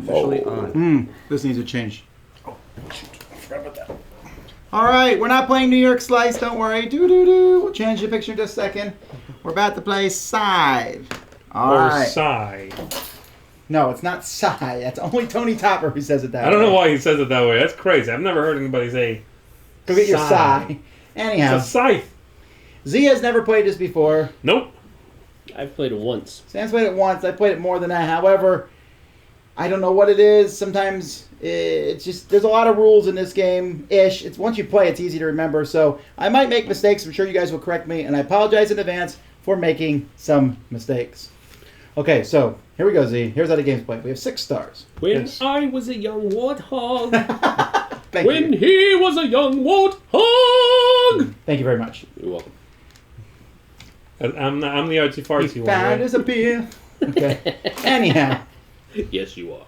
Officially on. This needs a change. Oh, shoot. I forgot about that. All right, we're not playing New York Slice. Don't worry. We'll change the picture in just a second. We're about to play Scythe. All right. Sigh. No, it's not Scythe. That's only Tony Topper who says it that way. I don't know why he says it that way. That's crazy. I've never heard anybody say Go get your Scythe. Scythe. Anyhow, It's a scythe. Z has never played this before. Nope. I've played it once. Sam's played it once. I played it more than that. However, I don't know what it is. Sometimes it's just there's a lot of rules in this game-ish. It's once you play, it's easy to remember. So I might make mistakes. I'm sure you guys will correct me, and I apologize in advance for making some mistakes. Okay, so here we go, Z. Here's how the game's played. We have 6 stars. When Yes. I was a young warthog. Thank when you. he was a young warthog. Thank you very much. You're welcome. I'm the artsy fartsy He one. found Right? his appeal. Okay. Anyhow, Yes, you are.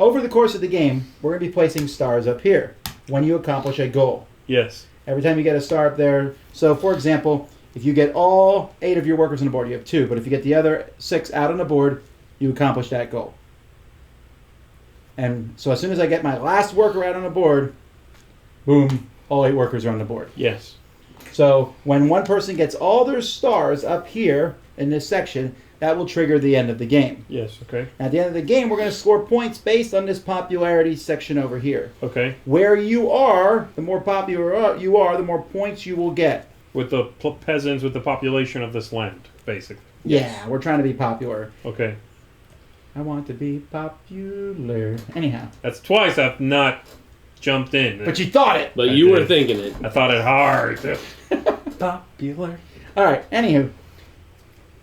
over the course of the game, we're going to be placing stars up here when you accomplish a goal. Yes. Every time you get a star up there. So, for example, if you get all 8 of your workers on the board, you have 2. But if you get the other 6 out on the board, you accomplish that goal. And so as soon as I get my last worker out on the board, boom, all 8 workers are on the board. Yes. So when one person gets all their stars up here in this section, that will trigger the end of the game. Yes. Okay. At the end of the game, we're going to score points based on this popularity section over here. Okay. Where you are, the more popular you are, the more points you will get. With the peasants, with the population of this land, basically. Yeah, we're trying to be popular. Okay. I want to be popular. Anyhow. That's twice I've not jumped in. But you thought it. But I you were did. thinking it. I thought it hard. Popular. All right, anywho.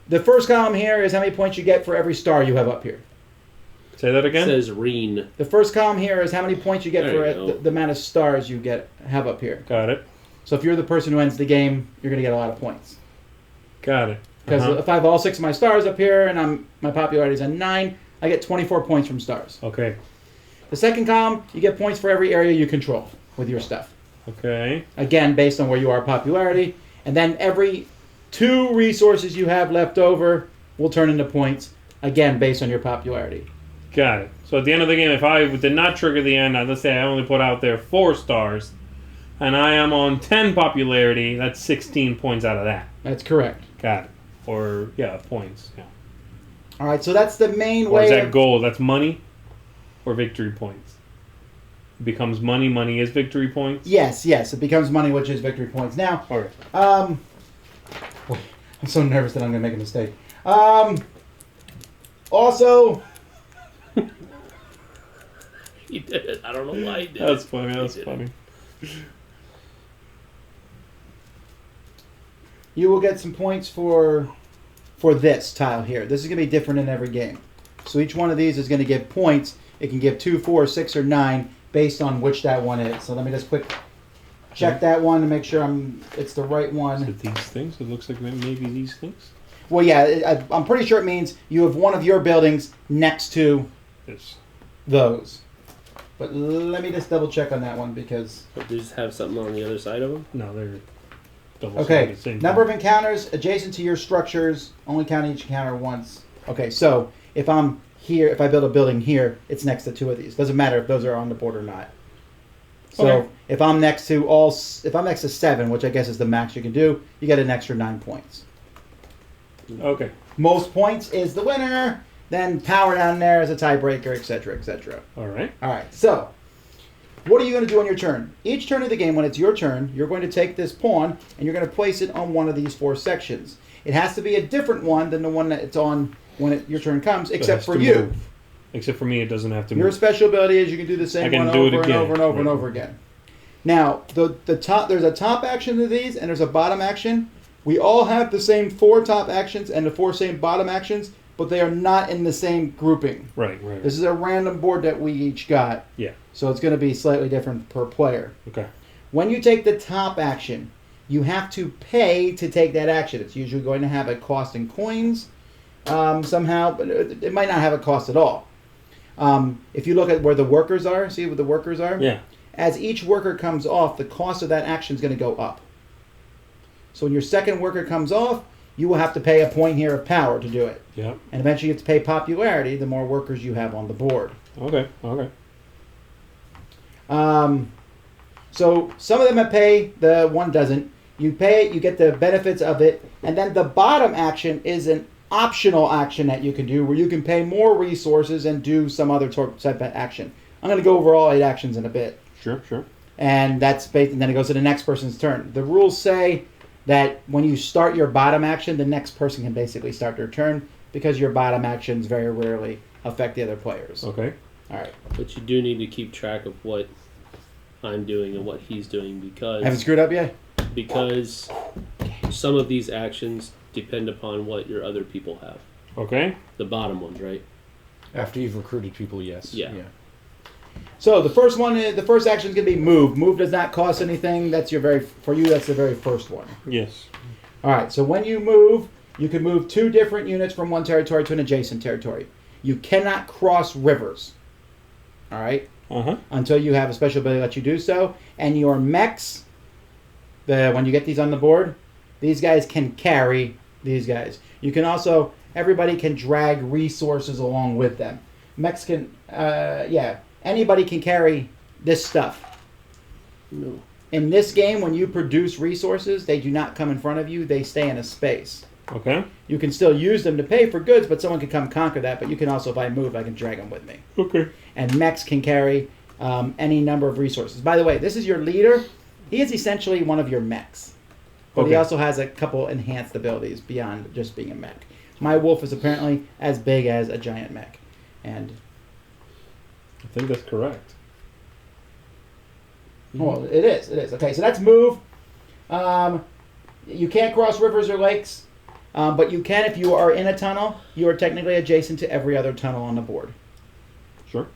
The first column here is how many points you get for every star you have up here. Say that It again. says Reen. The first column here is how many points you get There for you go. the amount of stars you have up here. Got it. So if you're the person who ends the game, you're going to get a lot of points. Got it. Because Uh-huh. if I have all 6 of my stars up here and my popularity is at 9, I get 24 points from stars. Okay. The second column, you get points for every area you control with your stuff. Okay. Again, based on where you are popularity. And then every 2 resources you have left over will turn into points, again, based on your popularity. Got it. So at the end of the game, if I did not trigger the end, let's say I only put out there 4 stars, and I am on 10 popularity, that's 16 points out of that. That's correct. Got it. Or, yeah, points. Yeah. All right, so that's the main Or way. is that gold? That's money or victory points? It becomes money. Money is victory points? Yes, it becomes money, which is victory points. Now, All right. boy, I'm so nervous that I'm going to make a mistake. Also, He did it. I don't know why he did That's it. funny. That's He did funny. you will get some points for this tile here. This is going to be different in every game. So each one of these is going to give points. It can give 2, 4, 6, or 9 based on which that one is. So let me just quick check that one to make sure it's the right Is one. it these things? It looks like maybe these things? Well, yeah, I'm pretty sure it means you have one of your buildings next to Yes. those. But let me just double check on that one because... But they just have something on the other side of them? No, they're double Okay, same number of thing. encounters adjacent to your structures, only count each encounter once. Okay, so if I'm here, if I build a building here, it's next to 2 of these. Doesn't matter if those are on the board or not. So Okay. if I'm next to 7, which I guess is the max you can do, you get an extra 9 points. Okay. Most points is the winner. Then power down there is a tiebreaker, etc., etc. All right. All right, so what are you going to do on your turn? Each turn of the game, when it's your turn, you're going to take this pawn and you're going to place it on one of these 4 sections. It has to be a different one than the one that it's on when your turn comes, So it except has for to you. move. Except for me, it doesn't have to Your move. special ability is you can do the I same can one do it over and again. over and over and Right. over again. Now, the top there's a top action to these and there's a bottom action. We all have the same 4 top actions and the 4 same bottom actions, but they are not in the same grouping. Right, right. This is a random board that we each got. Yeah. So it's going to be slightly different per player. Okay. When you take the top action, you have to pay to take that action. It's usually going to have a cost in coins somehow, but it might not have a cost at all. If you look at where the workers are, see where the workers are? Yeah. As each worker comes off, the cost of that action is going to go up. So when your second worker comes off, you will have to pay a point here of power to do it. Yeah. And eventually you have to pay popularity the more workers you have on the board. Okay. So some of them have pay, the one doesn't. You pay it, you get the benefits of it, and then the bottom action is an optional action that you can do where you can pay more resources and do some other type of action. I'm going to go over all 8 actions in a bit. Sure. And that's based, and then it goes to the next person's turn. The rules say that when you start your bottom action, the next person can basically start their turn because your bottom actions very rarely affect the other players. Okay. All right. But you do need to keep track of what I'm doing and what he's doing because Haven't screwed up yet? Because some of these actions depend upon what your other people have. Okay. The bottom ones, right? After you've recruited people, yes. Yeah. So the first one, the first action is going to be move. Move does not cost anything. That's for you. That's the very first one. Yes. All right. So when you move, you can move 2 different units from one territory to an adjacent territory. You cannot cross rivers. All right. Until you have a special ability that lets you do so, and your mechs. When you get these on the board, these guys can carry these guys. You can also, everybody can drag resources along with them. Mechs can, anybody can carry this stuff. No. In this game, when you produce resources, they do not come in front of you. They stay in a space. Okay. You can still use them to pay for goods, but someone can come conquer that. But you can also, if I move, I can drag them with me. Okay. And mechs can carry any number of resources. By the way, this is your leader. He is essentially one of your mechs. But he also has a couple enhanced abilities beyond just being a mech. My wolf is apparently as big as a giant mech. And I think that's correct. well, it is. Okay, so that's move. You can't cross rivers or lakes, but you can if you are in a tunnel. You are technically adjacent to every other tunnel on the board. Sure.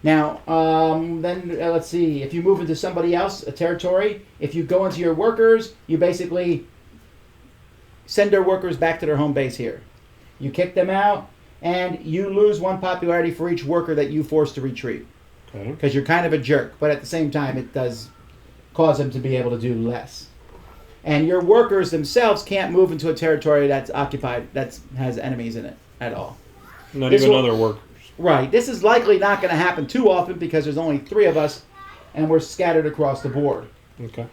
Now, let's see. If you move into somebody else, a territory, if you go into your workers, you basically send their workers back to their home base here. You kick them out, and you lose 1 popularity for each worker that you force to retreat. Okay. Because you're kind of a jerk, but at the same time, it does cause them to be able to do less. And your workers themselves can't move into a territory that's occupied, that has enemies in it at all. Not This even will- other workers. Right. This is likely not going to happen too often because there's only 3 of us, and we're scattered across the board. Okay.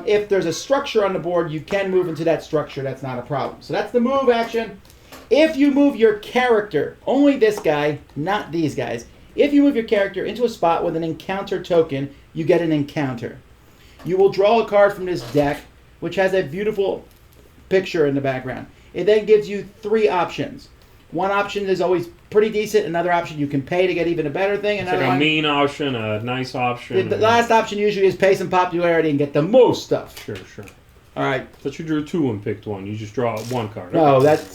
If there's a structure on the board, you can move into that structure. That's not a problem. So that's the move action. If you move your character, only this guy, not these guys, if you move your character into a spot with an encounter token, you get an encounter. You will draw a card from this deck, which has a beautiful picture in the background. It then gives you 3 options. One option is always pretty decent. Another option you can pay to get even a better thing. It's Another like a one, mean option, a nice option. the last option usually is pay some popularity and get the most stuff. Sure. All right. But you drew 2 and picked 1. You just draw 1 card. No, Okay. that's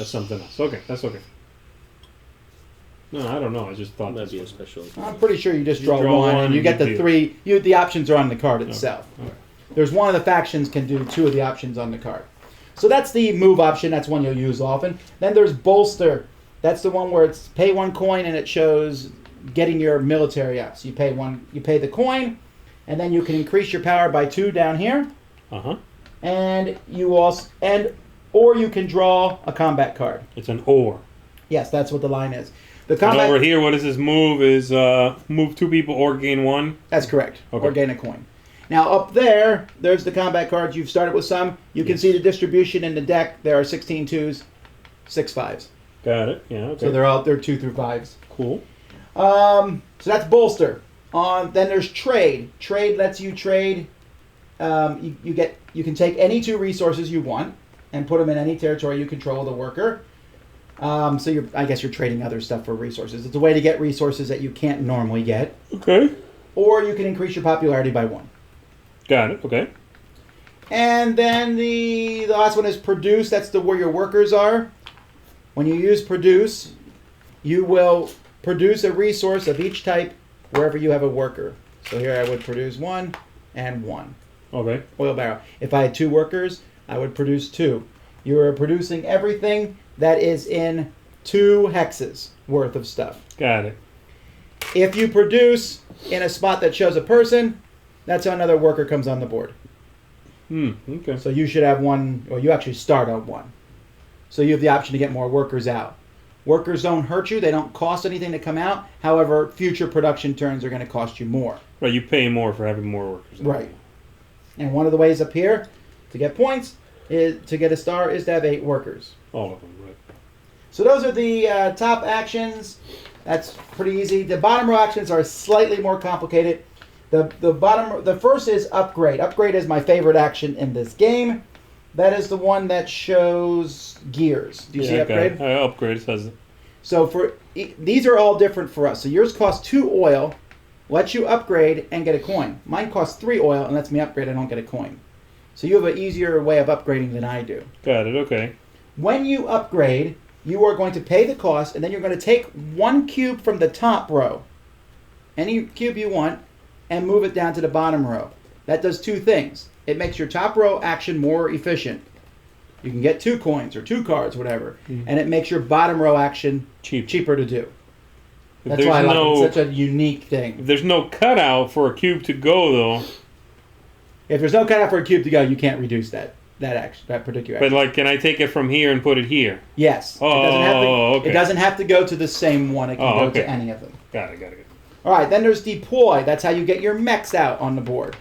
something else. Okay, that's okay. No, I don't know. I just thought That'd be a this was- special. I'm pretty sure you just You draw, draw one, one and you and get you the do. 3. The options are on the card itself. Okay. There's one of the factions can do 2 of the options on the card. So that's the move option. That's one you'll use often. Then there's bolster. That's the one where it's pay 1 coin and it shows getting your military up. So you pay the coin, and then you can increase your power by 2 down here. And you also or you can draw a combat card. It's an or. Yes, that's what the line is. The And combat. over here, what is this move? Is move 2 people or gain 1? That's correct. Okay. Or gain a coin. Now up there's the combat cards. You've started with some. You can see the distribution in the deck. There are 16 2s, 6 5s. Got it. Yeah. Okay. So they're 2 through 5s. cool. So that's bolster. Then there's trade. Trade lets you trade. You can take any 2 resources you want and put them in any territory you control with a worker. So I guess you're trading other stuff for resources. It's a way to get resources that you can't normally get. Okay. Or you can increase your popularity by 1. Got it. Okay. And then the last one is produce. That's where your workers are. When you use produce, you will produce a resource of each type wherever you have a worker. So here I would produce 1 and 1. Okay. Oil barrel. If I had 2 workers, I would produce 2. You are producing everything that is in 2 hexes worth of stuff. Got it. If you produce in a spot that shows a person, that's how another worker comes on the board. Okay. So you should have one, or you actually start on one. So you have the option to get more workers out. Workers don't hurt you. They don't cost anything to come out. However, future production turns are going to cost you more. Right, you pay more for having more workers. Right. And one of the ways up here to get points, is to get a star, is to have 8 workers. All of them, right. So those are the top actions. That's pretty easy. The bottom row actions are slightly more complicated. The first is upgrade. Upgrade is my favorite action in this game. That is the one that shows gears. Do you see upgrade? Upgrade says it. So these are all different for us. So yours costs 2 oil, lets you upgrade and get a coin. Mine costs 3 oil and lets me upgrade and I don't get a coin. So you have an easier way of upgrading than I do. Got it, okay. When you upgrade, you are going to pay the cost, and then you're going to take 1 cube from the top row, any cube you want, and move it down to the bottom row. That does 2 things. It makes your top row action more efficient. You can get 2 coins or 2 cards, whatever, and it makes your bottom row action cheaper to do. That's why I like it. It's such a unique thing. If there's no cutout for a cube to go, though. If there's no cutout for a cube to go, you can't reduce that particular action. But like, can I take it from here and put it here? Yes. Oh, okay. It doesn't have to go to the same one. It can go to any of them. Got it. All right, then there's deploy. That's how you get your mechs out on the board.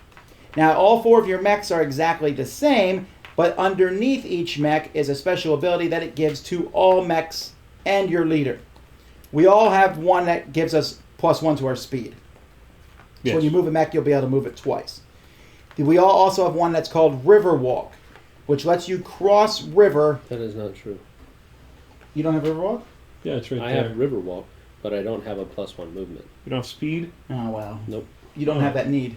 Now, all 4 of your mechs are exactly the same, but underneath each mech is a special ability that it gives to all mechs and your leader. We all have one that gives us +1 to our speed. So when you move a mech, you'll be able to move it twice. We all also have one that's called River Walk, which lets you cross river. That is not true. You don't have River Walk? Yeah, it's right I there. have Riverwalk, but I don't have a +1 movement. You don't have speed? Oh, well. Nope. You don't have that need.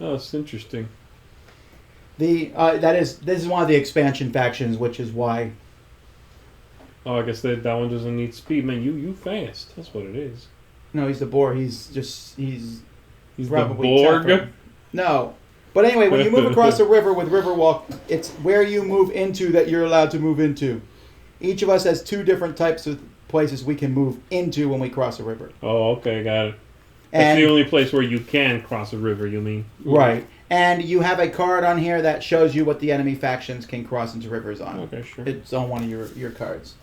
Oh, that's interesting. This is one of the expansion factions, which is why. Oh, I guess that one doesn't need speed. Man, you fast. That's what it is. No, he's the boar. He's probably the Borg? tougher. No. But anyway, when you move across a river with Riverwalk, it's where you move into that you're allowed to move into. Each of us has 2 different types of places we can move into when we cross a river. Oh, okay, got it. That's the only place where you can cross a river, you mean? Right. And you have a card on here that shows you what the enemy factions can cross into rivers on. Okay, sure. It's on one of your cards.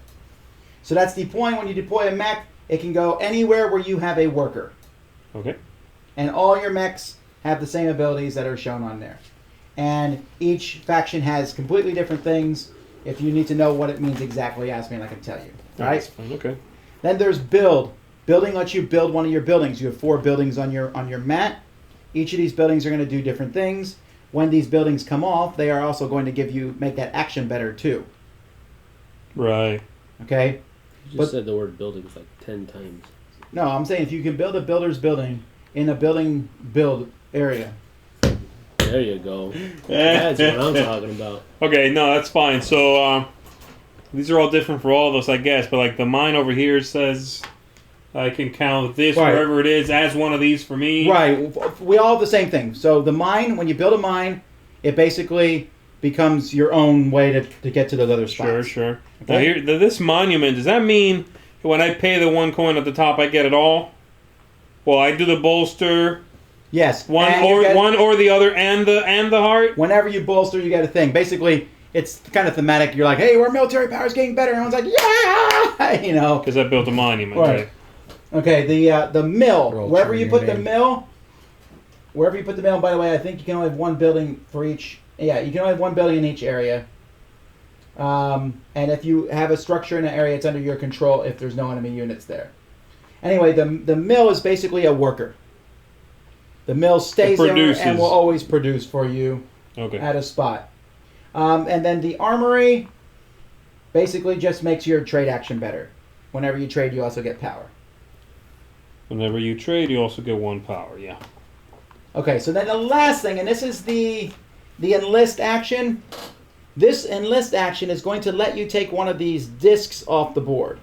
So that's deploying. When you deploy a mech, it can go anywhere where you have a worker. Okay. And all your mechs have the same abilities that are shown on there. And each faction has completely different things. If you need to know what it means exactly, ask me and I can tell you. All right? Okay. Then there's build. Building lets you build one of your buildings. You have 4 buildings on your mat. Each of these buildings are going to do different things. When these buildings come off, they are also going to make that action better too. Right. Okay? You just said the word buildings like 10 times. No, I'm saying if you can build a builder's building in a building build area. There you go. That's what I'm talking about. Okay, no, that's fine. So, these are all different for all of us, I guess. But, like, the mine over here says I can count this, wherever it is, as one of these for me. Right. We all have the same thing. So, the mine, when you build a mine, it basically becomes your own way to get to those other spots. Sure. Okay? Now, here, this monument, does that mean when I pay the 1 coin at the top, I get it all? Well, I do the bolster. Yes. One or the other, and the heart. Whenever you bolster, you get a thing. Basically, it's kind of thematic. You're like, hey, our military power's getting better. Everyone's like, yeah, you know. Because I built a monument. Right. Okay. The mill. Wherever you put the mill. Wherever you put the mill. By the way, I think you can only have 1 building for each. Yeah, you can only have 1 building in each area. And if you have a structure in an area, it's under your control if there's no enemy units there. Anyway, the mill is basically a worker. The mill stays there and will always produce for you at a spot. And then the armory basically just makes your trade action better. Whenever you trade, you also get power. Whenever you trade, you also get 1 power, yeah. Okay, so then the last thing, and this is the enlist action. This enlist action is going to let you take one of these discs off the board.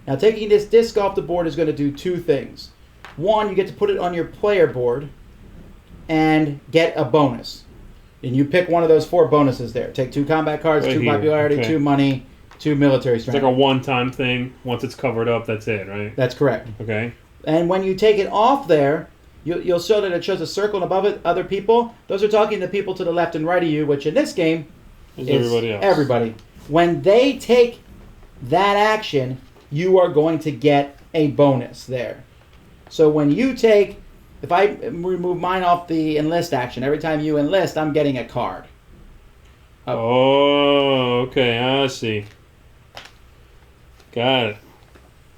Now, taking this disc off the board is going to do 2 things. 1, you get to put it on your player board and get a bonus. And you pick one of those 4 bonuses there. Take 2 combat cards, 2 popularity, 2 money, 2 military strength. It's like a one-time thing. Once it's covered up, that's it, right? That's correct. Okay. And when you take it off there, you'll show that it shows a circle and above it other people. Those are talking to people to the left and right of you, which in this game Is everybody else? Everybody. When they take that action, you are going to get a bonus there. So when you take, if I remove mine off the enlist action, every time you enlist, I'm getting a card. Oh, okay. I see. Got it.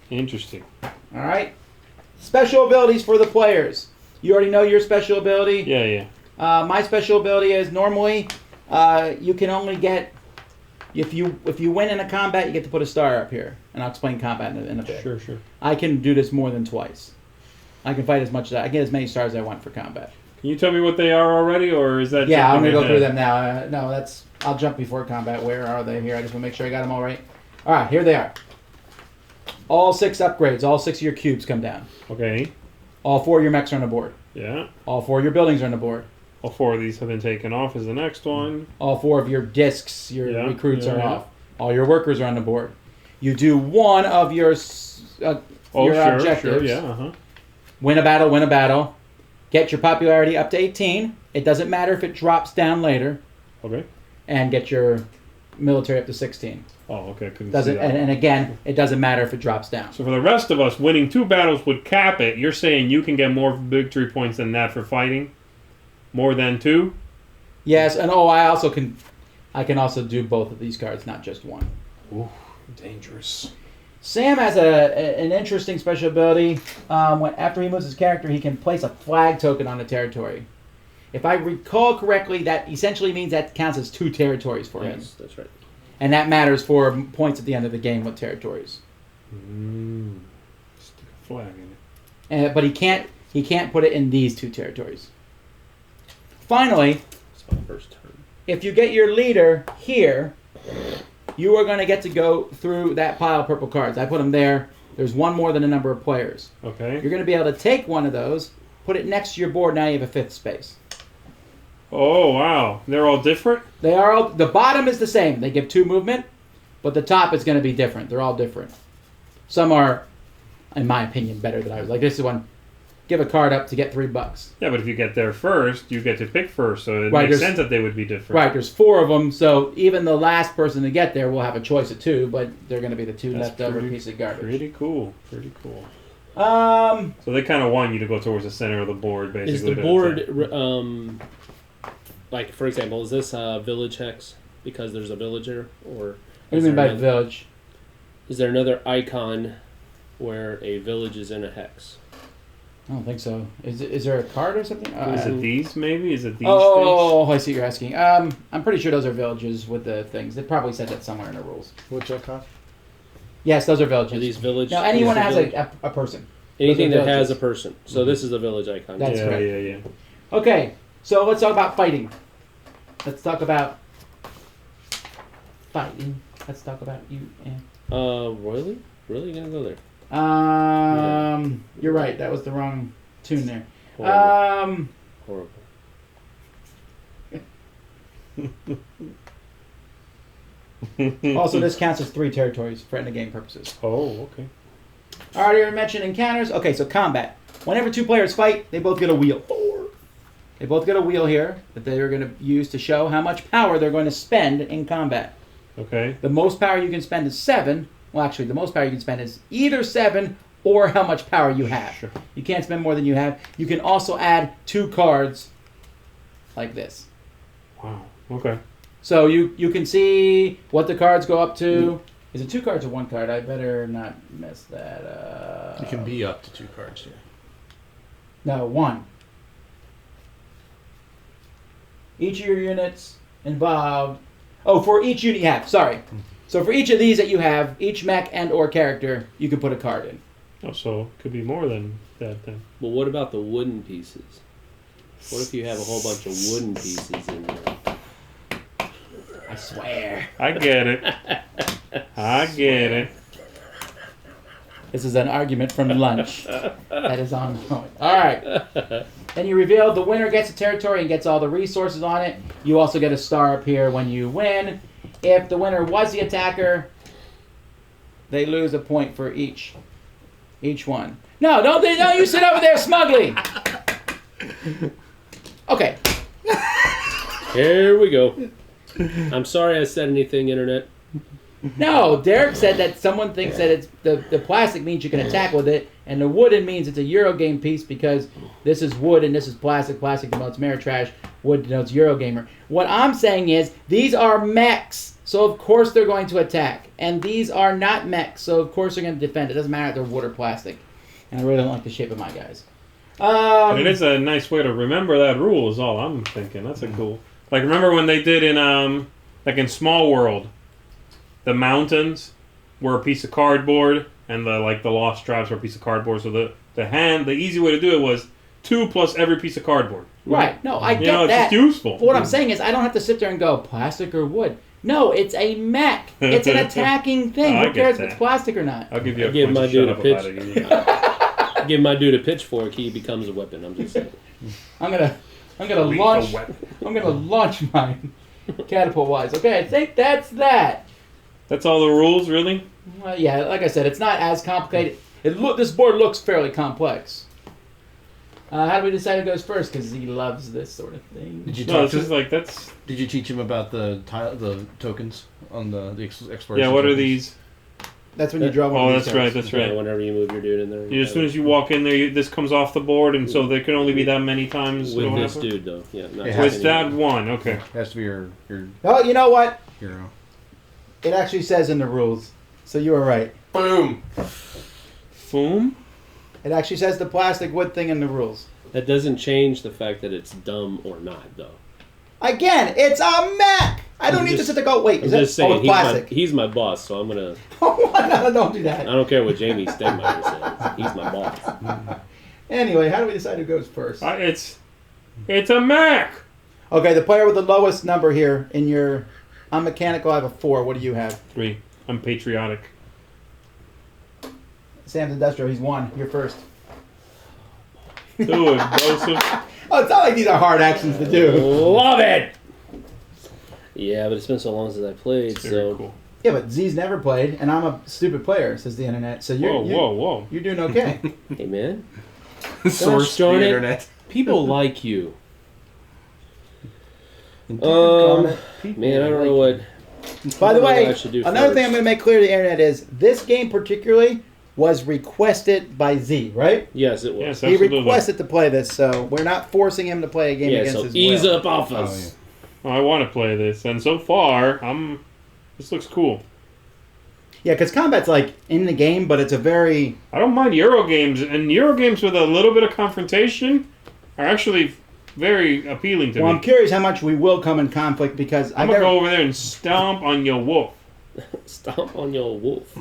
Interesting. All right. Special abilities for the players. You already know your special ability. Yeah. My special ability is normally you can only get if you win in a combat, you get to put a star up here, and I'll explain combat in a bit. Sure. I can do this more than twice. I can fight as much as I get as many stars as I want for combat. Can you tell me what they are already, or is that? Yeah, I'm jumping gonna go through ahead? them now. No, I'll jump before combat. Where are they here? I just want to make sure I got them all right. All right, here they are. All 6 upgrades. All 6 of your cubes come down. Okay. All 4 of your mechs are on the board. Yeah. All 4 of your buildings are on the board. All 4 of these have been taken off. Is the next one? All 4 of your discs, your Yeah, recruits yeah, are yeah. off. All your workers are on the board. You do one of your objectives. Yeah. Uh-huh. Win a battle. Get your popularity up to 18. It doesn't matter if it drops down later. Okay. And get your military up to 16. Oh, okay. Couldn't Doesn't see that. and again, it doesn't matter if it drops down. So for the rest of us, winning 2 battles would cap it. You're saying you can get more victory points than that for fighting? More than 2? Yes, and I can also do both of these cards, not just one. Ooh, dangerous. Sam has an interesting special ability. After he moves his character, he can place a flag token on a territory. If I recall correctly, that essentially means that counts as 2 territories for him. Yes, that's right. And that matters for points at the end of the game with territories. Stick a flag in it. But he can't put it in these 2 territories. Finally, It's my first turn. if you get your leader here, you are going to get to go through that pile of purple cards. I put them there. There's one more than the number of players. Okay. You're going to be able to take one of those, put it next to your board. Now you have a 5th space. Oh, wow. They're all different? They are all, the bottom is the same. They give 2 movement, but the top is going to be different. They're all different. Some are, in my opinion, better than others. Like this one, give a card up to get $3. Yeah, but if you get there first, you get to pick first, so it Right, makes there's- sense that they would be different. Right, there's 4 of them, so even the last person to get there will have a choice of 2, but they're going to be the 2 That's leftover pretty- piece of garbage. Pretty cool. Um, So they kind of want you to go towards the center of the board, basically. Is the to board, attack. like for example, is this a village hex because there's a villager, or what do you is mean there by another- village? Is there another icon where a village is in a hex? I don't think so. Is there a card or something? Is it these, maybe? Is it these Oh, I see what you're asking. I'm pretty sure those are villages with the things. They probably said that somewhere in the rules. Which icon? Yes, those are villages. Are these village? Now, anyone is has village- a person. anything those are that has villages. a person. So this is a village icon. That's things? correct. Yeah. Okay, so let's talk about fighting. Let's talk about fighting. Let's talk about you. Really? Really gonna go there? You're right. That was the wrong tune there. Horrible. Horrible. Also, this counts as 3 territories for end of game purposes. Oh, okay. Already mentioned encounters. Okay, so combat. Whenever 2 players fight, they both get a wheel. They both get a wheel here that they are going to use to show how much power they're going to spend in combat. Okay. The most power you can spend is 7. Well, actually, the most power you can spend is either 7 or how much power you have. Sure. You can't spend more than you have. You can also add 2 cards like this. Wow. Okay. So you can see what the cards go up to. Is it 2 cards or 1 card? I better not mess that up. It can be up to 2 cards, yeah. No, 1. Each of your units involved. Oh, for each unit you have. Sorry. So for each of these that you have, each mech and or character, you can put a card in. Oh, so it could be more than that then. Well, what about the wooden pieces? What if you have a whole bunch of wooden pieces in there? I swear. I get it. I get it. This is an argument from lunch that is ongoing. All right. Then you reveal the winner gets a territory and gets all the resources on it. You also get a star up here when you win. If the winner was the attacker, they lose a point for each one. No, don't you sit over there smugly. Okay. Here we go. I'm sorry I said anything, Internet. No, Derek said that someone thinks that it's the plastic means you can attack with it, and the wooden means it's a Eurogame piece because this is wood and this is plastic. Plastic denotes Ameritrash. Wood denotes Eurogamer. What I'm saying is these are mechs, so of course they're going to attack, and these are not mechs, so of course they're going to defend. It doesn't matter if they're wood or plastic, and I really don't like the shape of my guys. But it is a nice way to remember that rule. Is all I'm thinking. That's a cool. Like remember when they did in like in Small World, the mountains were a piece of cardboard, and the lost tribes were a piece of cardboard. So the easy way to do it was 2 plus every piece of cardboard. Right. No, I get It's that. just useful. But what I'm saying is I don't have to sit there and go plastic or wood. No, it's a mech. It's an attacking thing. I Who cares if get it's that. plastic or not? I'll give you a Give point my to dude shut a up pitch. about it. Give my dude a pitchfork, he becomes a weapon. I'm just saying. I'm gonna Lethal launch. weapon. I'm gonna launch mine catapult wise. Okay, I think that's that. That's all the rules, really? Well, yeah, like I said, it's not as complicated. This board looks fairly complex. How do we decide who goes first? Because he loves this sort of thing. Did you No, talk it's to just like that's. Did you teach him about the tokens on the exploration? Yeah, what are tokens? these? That's when you draw one. Oh, of that's these right. cards. That's Yeah, right. whenever you move your dude in there. As soon as you walk in there, this comes off the board, and so there can only be that many times. with it'll this happen? dude though, yeah. Not It just has With any- that one, okay. It has to be your Oh, you know what? hero. It actually says in the rules, so you were right. Boom. Boom. It actually says the plastic wood thing in the rules. That doesn't change the fact that it's dumb or not, though. Again, it's a mech. I don't I'm need to just- sit there and go, wait, I'm is that just saying, it's plastic? he's my boss, so I'm gonna. no, don't do I that. don't care what Jamie Stegmaier says. He's my boss. Anyway, how do we decide who goes first? It's a Mac. Okay, the player with the lowest number here in your... I'm mechanical, I have a 4. What do you have? 3. I'm patriotic. Sam's industrial, he's 1. You're first. Do it, Joseph. Oh, it's not like these are hard actions to do. Love it! Yeah, but it's been so long since I played, Very so. cool. Yeah, but Z's never played, and I'm a stupid player, says the internet. So Whoa. you're doing okay. Hey, man. Source darn the it. internet. People like you. Man, Man, I don't know what. By the I don't know way, what I should do another thing first. I'm going to make clear to the internet is this game particularly was requested by Z, right? Yes, it was. Yes, He absolutely. requested to play this, so we're not forcing him to play a game Yeah, against so his ease will. up off us. I want to play this, and so far, this looks cool. Yeah, because combat's like in the game, but it's a very... I don't mind Euro games, and Euro games with a little bit of confrontation are actually very appealing to Well, me. I'm curious how much we will come in conflict because I'm gonna go over there and stomp on your wolf. Stomp on your wolf.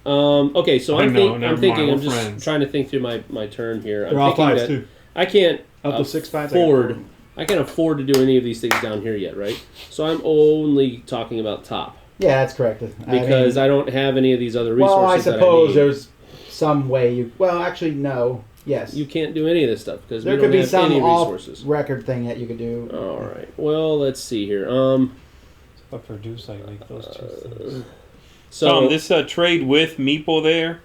Okay, so I I'm know, never thinking. mind, I'm we're just friends. trying to think through my turn here. They're I'm all thinking fives, that too. I can't Up to 6 5s. afford. I can't afford to do any of these things down here yet, right? So I'm only talking about top Yeah, that's correct. because I don't have any of these other resources. Well, I that suppose need. there's some way you... Well, actually, no. Yes. You can't do any of this stuff because we there don't could be have some any resources. off-record thing that you could do. All right. Well, let's see here. If I produce, I make those two things. So Tom, this trade with Meeple there.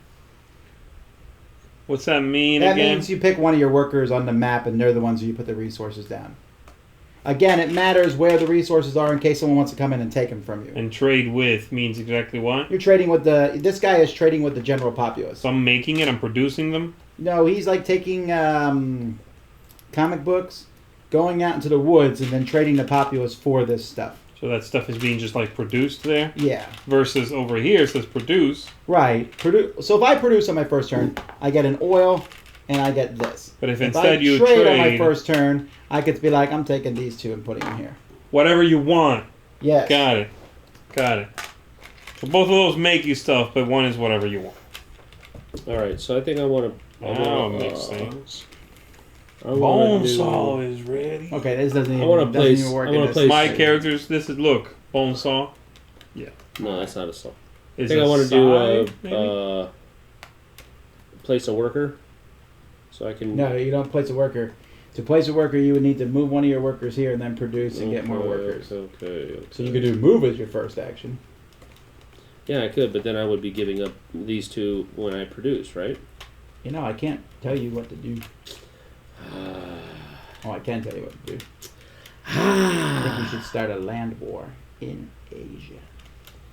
What's that mean That again? means you pick one of your workers on the map, and they're the ones who you put the resources down. Again, it matters where the resources are in case someone wants to come in and take them from you. And trade with means exactly what? You're trading with the... This guy is trading with the general populace. So I'm making it, I'm producing them. No, he's like taking comic books, going out into the woods, and then trading the populace for this stuff. So that stuff is being just like produced there. Yeah. Versus over here it says produce. Right. So if I produce on my first turn, I get an oil, and I get this. But if I instead you trade on my trade first turn, I could be like, I'm taking these two and putting them here. whatever you want. Yes. Got it. So both of those make you stuff, but one is whatever you want. all right. So I think I want to. Now it makes sense. Bone Bonesaw is ready. Okay, this doesn't even, I wanna doesn't place- even work I in wanna this. place- My characters, this is, look, Bonesaw. No, that's not a saw. I Is think I a want to do side, maybe? place a worker, so I can. No, you don't place a worker. To place a worker, you would need to move one of your workers here and then produce and get more workers. Okay. So you could do move as your first action. Yeah, I could, but then I would be giving up these two when I produce, right? You know, I can't tell you what to do. Oh, I can tell you what to do. I think we should start a land war in Asia.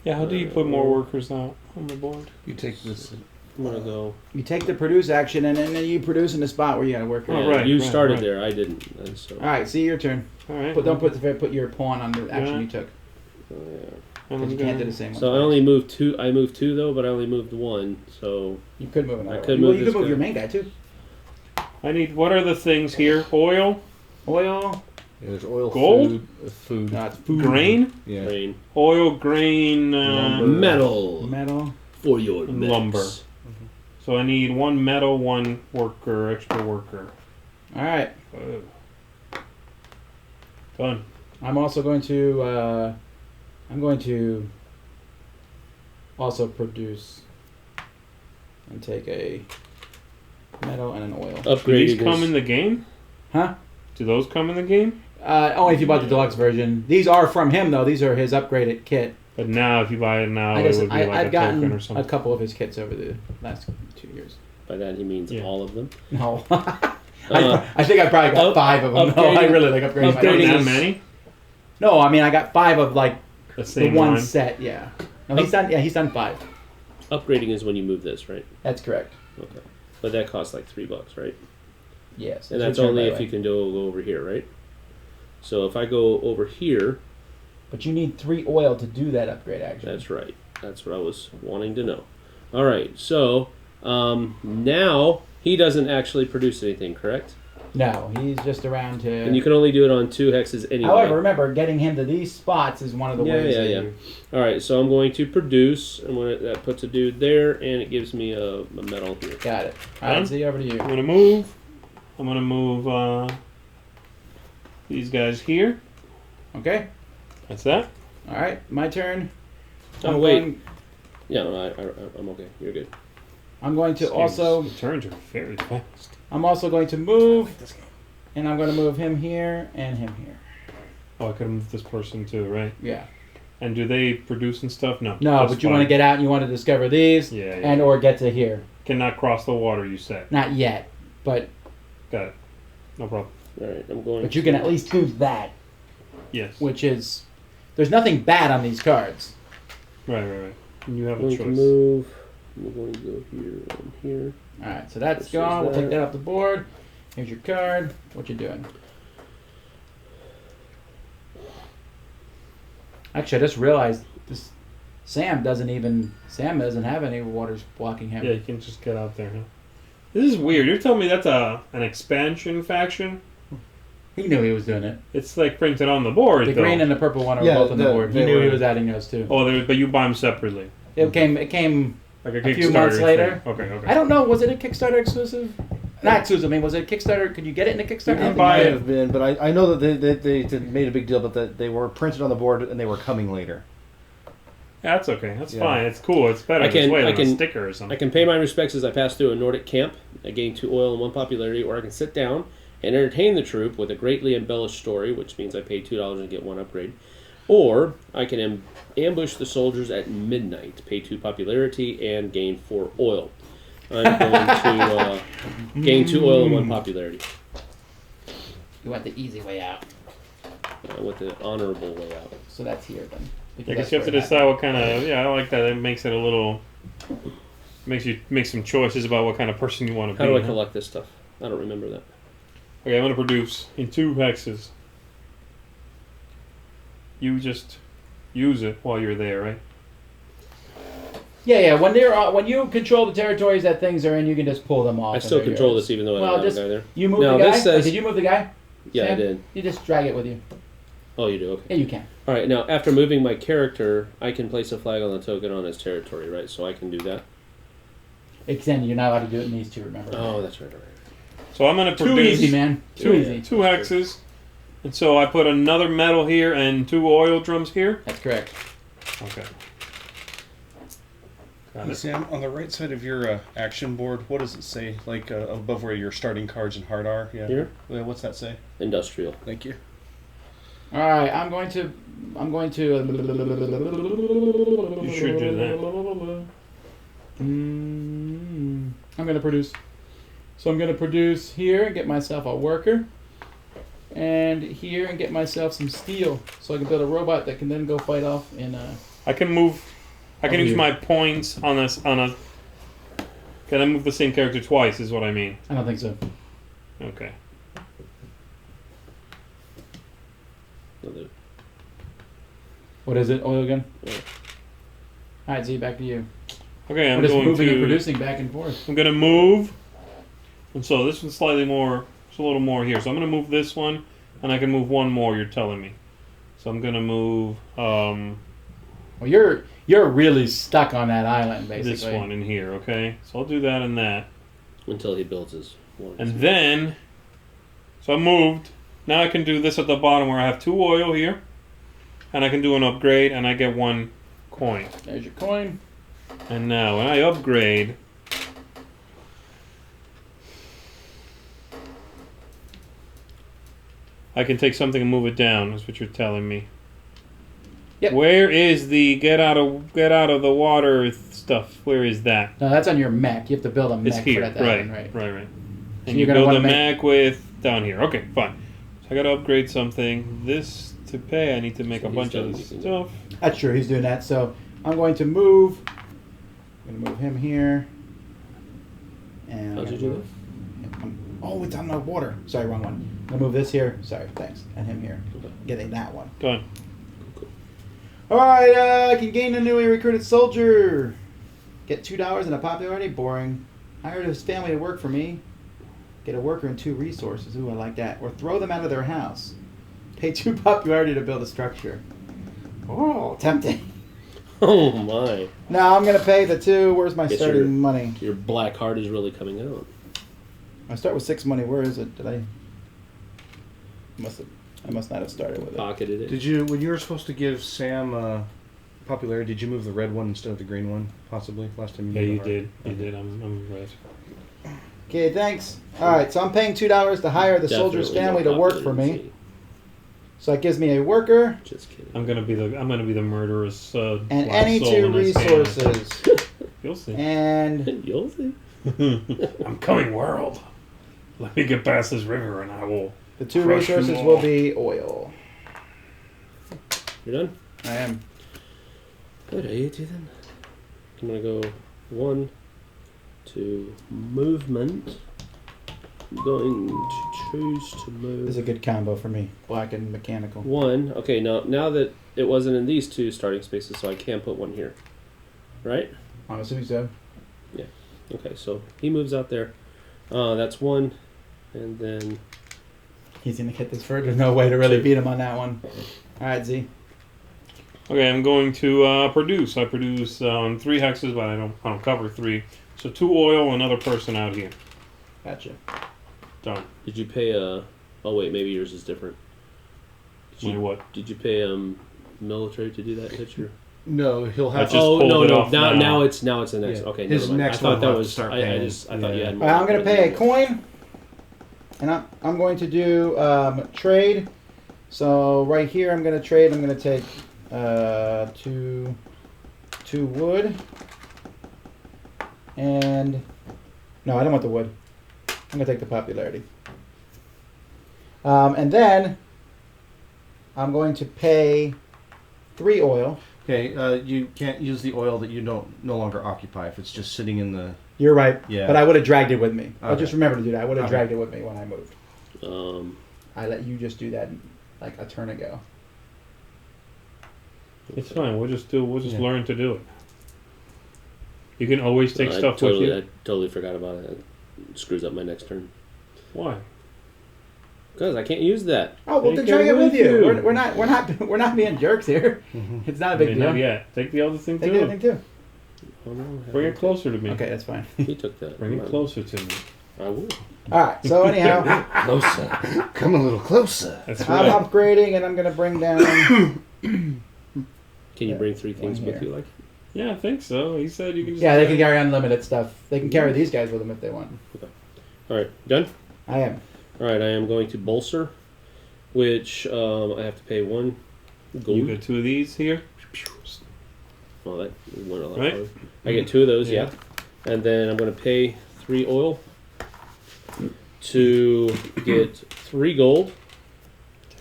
Yeah, how do you put more workers out on the board? You take this. I'm gonna go. You take the produce action, and then you produce in the spot where you got to work. Oh, Yeah, right, you right, started right. there. I didn't. And so. All right, see your turn. All right. But don't put your pawn on the action Yeah. you took. Oh, yeah. And Because I'm you can't do gonna- the same one. So I twice. only moved two. I moved two though, but I only moved one. So You could move another I one. could Well, move you this could move guy. your main guy too. I need. What are the things here? Oil, Oil. Yeah, there's oil, Gold? food. No, it's food. grain, Yeah. grain, oil, grain, Lumber. metal Metal. for your And mix. lumber. So I need one metal, one worker, extra worker. All right. Done. I'm also going to. I'm going to also produce and take a metal and an oil. Do Upgraded. these come in the game? Huh? Do those come in the game? Only if you bought the deluxe version. These are from him though. These are his upgraded kit. But now, if you buy it now, I it just, would be like I've a token gotten or a something. couple of his kits over the last 2 years. By that he means Yeah. all of them. No. Uh, I think I probably got up- 5 of them. No, I upgrading- really like upgrading. my Not upgrading kits. that is- many. No, I mean I got 5 of like The the same one line. set. Yeah. No, he's done. Yeah, he's done 5. Upgrading is when you move this, right? That's correct. Okay. But that costs like $3, right? Yes. And it's that's your turn, only by if the you way. can go over here, right? So if I go over here, But you need 3 oil to do that upgrade action. that's right. That's what I was wanting to know. All right. So now he doesn't actually produce anything, correct? No, he's just around to. And you can only do it on 2 hexes anyway. However, remember, getting him to these spots is one of the Yeah, ways. yeah, that yeah. you- All right. So I'm going to produce, and that puts a dude there, and it gives me a metal here. Got it. All right, Done? Z, over to you. I'm gonna move. I'm gonna move these guys here. Okay. That's that. All right, my turn. Oh, I'm wait. going- Yeah, no, I'm okay. You're good. I'm going to This also. game's turns are very fast. I'm also going to move, and I'm going to move him here and him here. Oh, I could have moved this person too, right? Yeah. And do they produce and stuff? No. No, That's but you want to fine. get out and you want to discover these, Yeah, yeah. and or get to here. Cannot cross the water. You said. Not yet, but Got it. No problem. All right. I'm going. you can at least do that, Yes. which is there's nothing bad on these cards. Right. And you have I'm a going to choice. move. I'm going to go here and here. All right, so that's This gone. is We'll take that. that off the board. Here's your card. What you doing? Actually, I just realized this. Sam doesn't have any waters blocking him. Yeah, you can just get out there. Huh? This is weird. You're telling me that's an expansion faction? He knew he was doing it. It's like printed on the board, The though. green and the purple one are Yeah, both on the board. He they knew he were- was adding those too. Oh, but you buy them separately. It came. Like a A few Kickstarter months thing. later. Okay. I don't know. Was it a Kickstarter exclusive? Not exclusive. I mean, was it a Kickstarter? Could you get it in a Kickstarter? You can I don't buy think it. you Have been, but I know that they made a big deal, but that they were printed on the board and they were coming later. Yeah, that's okay. That's Yeah. fine. It's cool. It's better I this can- way I than a can- sticker or something. I can pay my respects as I pass through a Nordic camp. I gain 2 oil and 1 popularity, or I can sit down and entertain the troop with a greatly embellished story, which means I pay $2 and get 1 upgrade. Or I can ambush the soldiers at midnight, pay 2 popularity, and gain 4 oil. I'm going to gain 2 oil and 1 popularity. You went the easy way out. With the honorable way out. So that's here then. I guess you have to decide what kind of. Yeah, I like that. It makes it a little. Makes you make some choices about what kind of person you want to How be. do I huh? collect this stuff? I don't remember that. Okay, I'm going to produce in 2 hexes. You just use it while you're there, right? Yeah. When you control the territories that things are in, you can just pull them off. I and still they're control yours. this even though I Well, don't have just- a guy there. You move No, the guy. this says- Did you move the guy? Yeah, I Sam? did. You just drag it with you. Oh, you do? Okay. Yeah, you can. All right, now after moving my character, I can place a flag on the token on his territory, right? So I can do that. Extend. You're not allowed to do it in these two. Remember. Oh, that's right. So I'm going to Too produce easy, man. Too easy. 2 hexes. And so I put another metal here and 2 oil drums here. That's correct. Okay. Got Hey, it. Sam, on the right side of your action board, what does it say? Like above where your starting cards and heart are? Yeah. Here? Yeah, what's that say? Industrial. Thank you. All right. I'm going to. You should do that. I'm going to produce. So I'm going to produce here and get myself a worker. And here and get myself some steel. So I can build a robot that can then go fight off in I can move. I can Over use here. my points on this. Can I move the same character twice? Is what I mean. I don't think so. Okay. What is it? Oil gun? Yeah. Alright, Z, back to you. Okay, I'm We're just going moving and to. producing back and forth. I'm gonna move. And so this one's slightly more. It's a little more here. So I'm gonna move this one, and I can move one more. You're telling me. So I'm gonna move Well, you're really stuck on that island, basically. this one in here. Okay. So I'll do that and that. Until he builds his one. And then, so I moved. Now I can do this at the bottom where I have 2 oil here. And I can do an upgrade and I get 1 coin. There's your coin. And now when I upgrade, I can take something and move it down, is what you're telling me. Yep. Where is the get out of the water stuff? Where is that? No, that's on your mech. You have to build a mech It's here. for that Right. island, right? Right. So And you're you gonna build wanna a make- mech with down here. Okay, fine. So I gotta upgrade something. This to pay, I need to make So a he's bunch of done this using stuff. That's true. He's doing that. So I'm going to move. I'm going to move him here. And How'd I'm you gonna do move- Oh, it's on the water. Sorry, wrong one. I'm going to move this here. Sorry, thanks. And him here. Okay. Getting that one. Done. All right, I can gain a newly recruited soldier. Get $2 and a popularity. Boring. Hire his family to work for me. Get a worker and 2 resources. Ooh, I like that. Or throw them out of their house. Pay 2 popularity to build a structure. Oh, tempting. Oh my! No, I'm gonna pay the 2. Where's my Guess starting your- money? Your black heart is really coming out. I start with 6 money. Where is it? Did I must not have started with it. Pocketed it. Did you, when you were supposed to give Sam popularity, did you move the red one instead of the green one? Possibly last time you. Yeah, moved you the heart? did. You did. I'm right. Okay, thanks. All right, so I'm paying $2 to hire the soldier's Definitely family more to work popular for than me. Z. So that gives me a worker Just kidding. I'm gonna be the murderous. and black any soul 2 in this game. resources. You'll see. And You'll see. I'm coming, world. Let me get past this river, and I will. the 2 Crush them resources all. will be oil. You're done. I am. Good, you do then. I'm gonna go 1 to movement. I'm going to choose to move. This is a good combo for me. Black and mechanical. 1. Okay, now that it wasn't in these 2 starting spaces, so I can put 1 here. Right? I'm assuming so. Okay, so he moves out there. That's 1. And then He's gonna get this first. There's no way to really beat him on that one. All right, Z. Okay, I'm going to produce. I produce 3 hexes, but I don't cover 3. So 2 oil, another person out here. Gotcha. Done. did you pay a? Oh wait, maybe yours is different. Did My you, what? Did you pay military to do that? Hit your. No, he'll I have. just Oh pulled no it no off now now. it's the next. Yeah. Okay, His never mind. next I thought one that will have was. to start I paying. just thought you Yeah. had. All more. right, I'm gonna pay a coin, and I'm going to do trade. So right here, I'm gonna trade. I'm gonna take 2 wood, and no, I don't want the wood. I'm gonna take the popularity, and then I'm going to pay 3 oil. Okay, you can't use the oil that you no longer occupy if it's just sitting in the. You're right. Yeah. But I would have dragged it with me. I'll Okay. just remember to do that. I would have Okay. dragged it with me when I moved. I let you just do that like a turn ago. It's fine. We'll just Yeah. learn to do it. You can always take I stuff totally, with you. I totally forgot about it. It screws up my next turn. Why? Because I can't use that. Oh, well, Take then drag it it with with you. you. We're not being jerks here. It's not a big I mean, deal. not yet. Take the other thing Take too. the other thing too. Oh, no, I Bring it haven't. closer to me. Okay, that's fine. He took that. Bring it closer to me. I will. All right. So anyhow, Closer. Come a little closer. That's I'm right. upgrading, and I'm gonna bring down. Can you Yeah, bring 3 things one with here. you? Like Yeah, I think so. He said you can just. Yeah, they can carry unlimited stuff. They can carry these guys with them if they want. all right, done. I am. All right, I am going to bolster, which I have to pay 1 gold. You got 2 of these here. Oh, that went a lot Right? farther. I get 2 of those, Yeah. yeah. And then I'm going to pay 3 oil. to get 3 gold,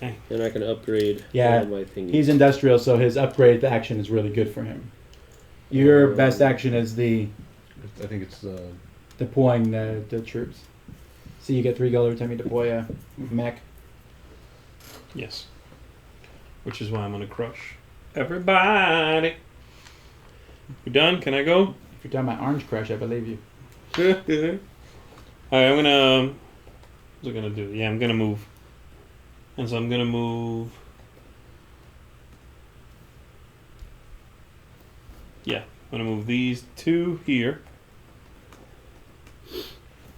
Dang. and I can upgrade Yeah, all my thingies. He's industrial, so his upgrade action is really good for him. Your best action is the I think it's deploying the troops. So you get 3 gold every time you deploy a mech. Yes. Which is why I'm gonna crush everybody. You done? Can I go? If you're talking about Orange Crush, I believe you. Alright, I'm gonna. What's I gonna do? Yeah, I'm gonna move. And so I'm gonna move. Yeah, I'm gonna move these 2 here.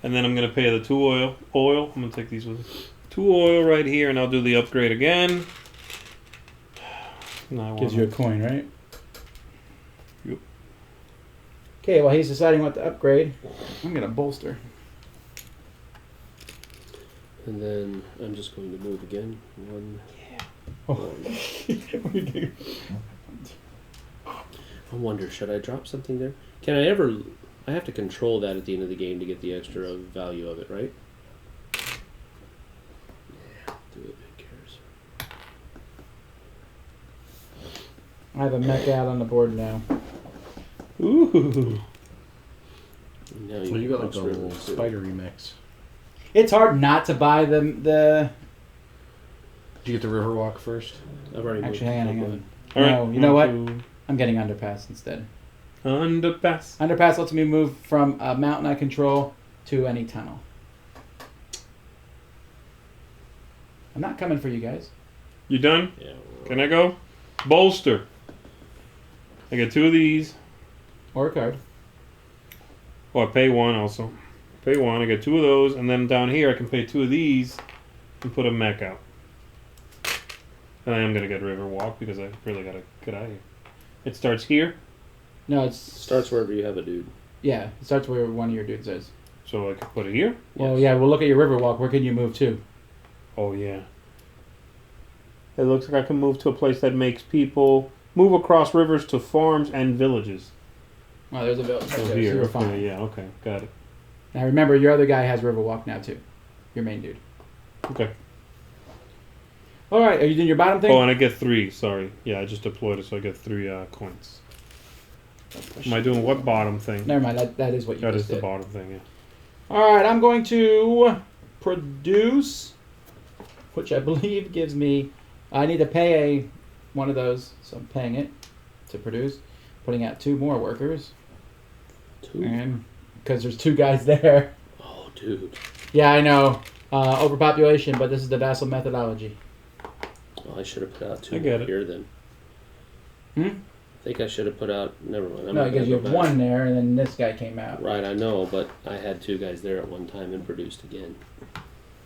And then I'm gonna pay the 2 oil. I'm gonna take these with me. 2 oil right here, and I'll do the upgrade again. No, Gives you a coin, right? Yep. Okay, while he's deciding what to upgrade, I'm gonna bolster. And then I'm just going to move again. 1. Oh. I wonder, should I drop something there? Can I ever... I have to control that at the end of the game to get the extra value of it, right? Yeah, do it. Who cares? I have a mech out on the board now. Ooh. Now well, you got like cross a little rivers, too. spidery mix. It's hard not to buy the. Did you get the Riverwalk first? I've already Actually, moved. hang on. All right. No, you know what? to I'm getting Underpass instead. Underpass. Underpass lets me move from a mountain I control to any tunnel. I'm not coming for you guys. You done? Yeah. Can I go? Bolster. I get 2 of these. Or a card. Oh, I pay 1 also. Pay 1. I get 2 of those, and then down here I can pay 2 of these and put a mech out. And I am gonna get Riverwalk because I really gotta get out of here. It starts here, No, it's. Starts wherever you have a dude. Yeah, it starts where one of your dudes is. so I can put it here. Well, Yes. yeah, we'll look at your Riverwalk. Where can you move to? Oh yeah. It looks like I can move to a place that makes people move across rivers to farms and villages. Oh, there's a village. So right there, here, you're okay, fine. yeah, okay, got it. Now remember, your other guy has Riverwalk now too. Your main dude. Okay. All right, are you doing your bottom thing? Oh, and I get 3. Sorry, yeah, I just deployed it, so I get 3 coins. Am I doing what bottom thing? Never mind. That is what you That just is the did. bottom thing. Yeah. All right, I'm going to produce, which I believe gives me. I need to pay one of those, so I'm paying it to produce. Putting out 2 more workers, 2? and because there's 2 guys there. Oh, dude. Yeah, I know. Overpopulation, but this is the vassal methodology. Oh, I should have put out 2 I get more it. here then. Hmm? I think I should have put out... Never mind. I'm No, not because gonna you go have back. 1 there, and then this guy came out. Right, I know, but I had 2 guys there at one time and produced again.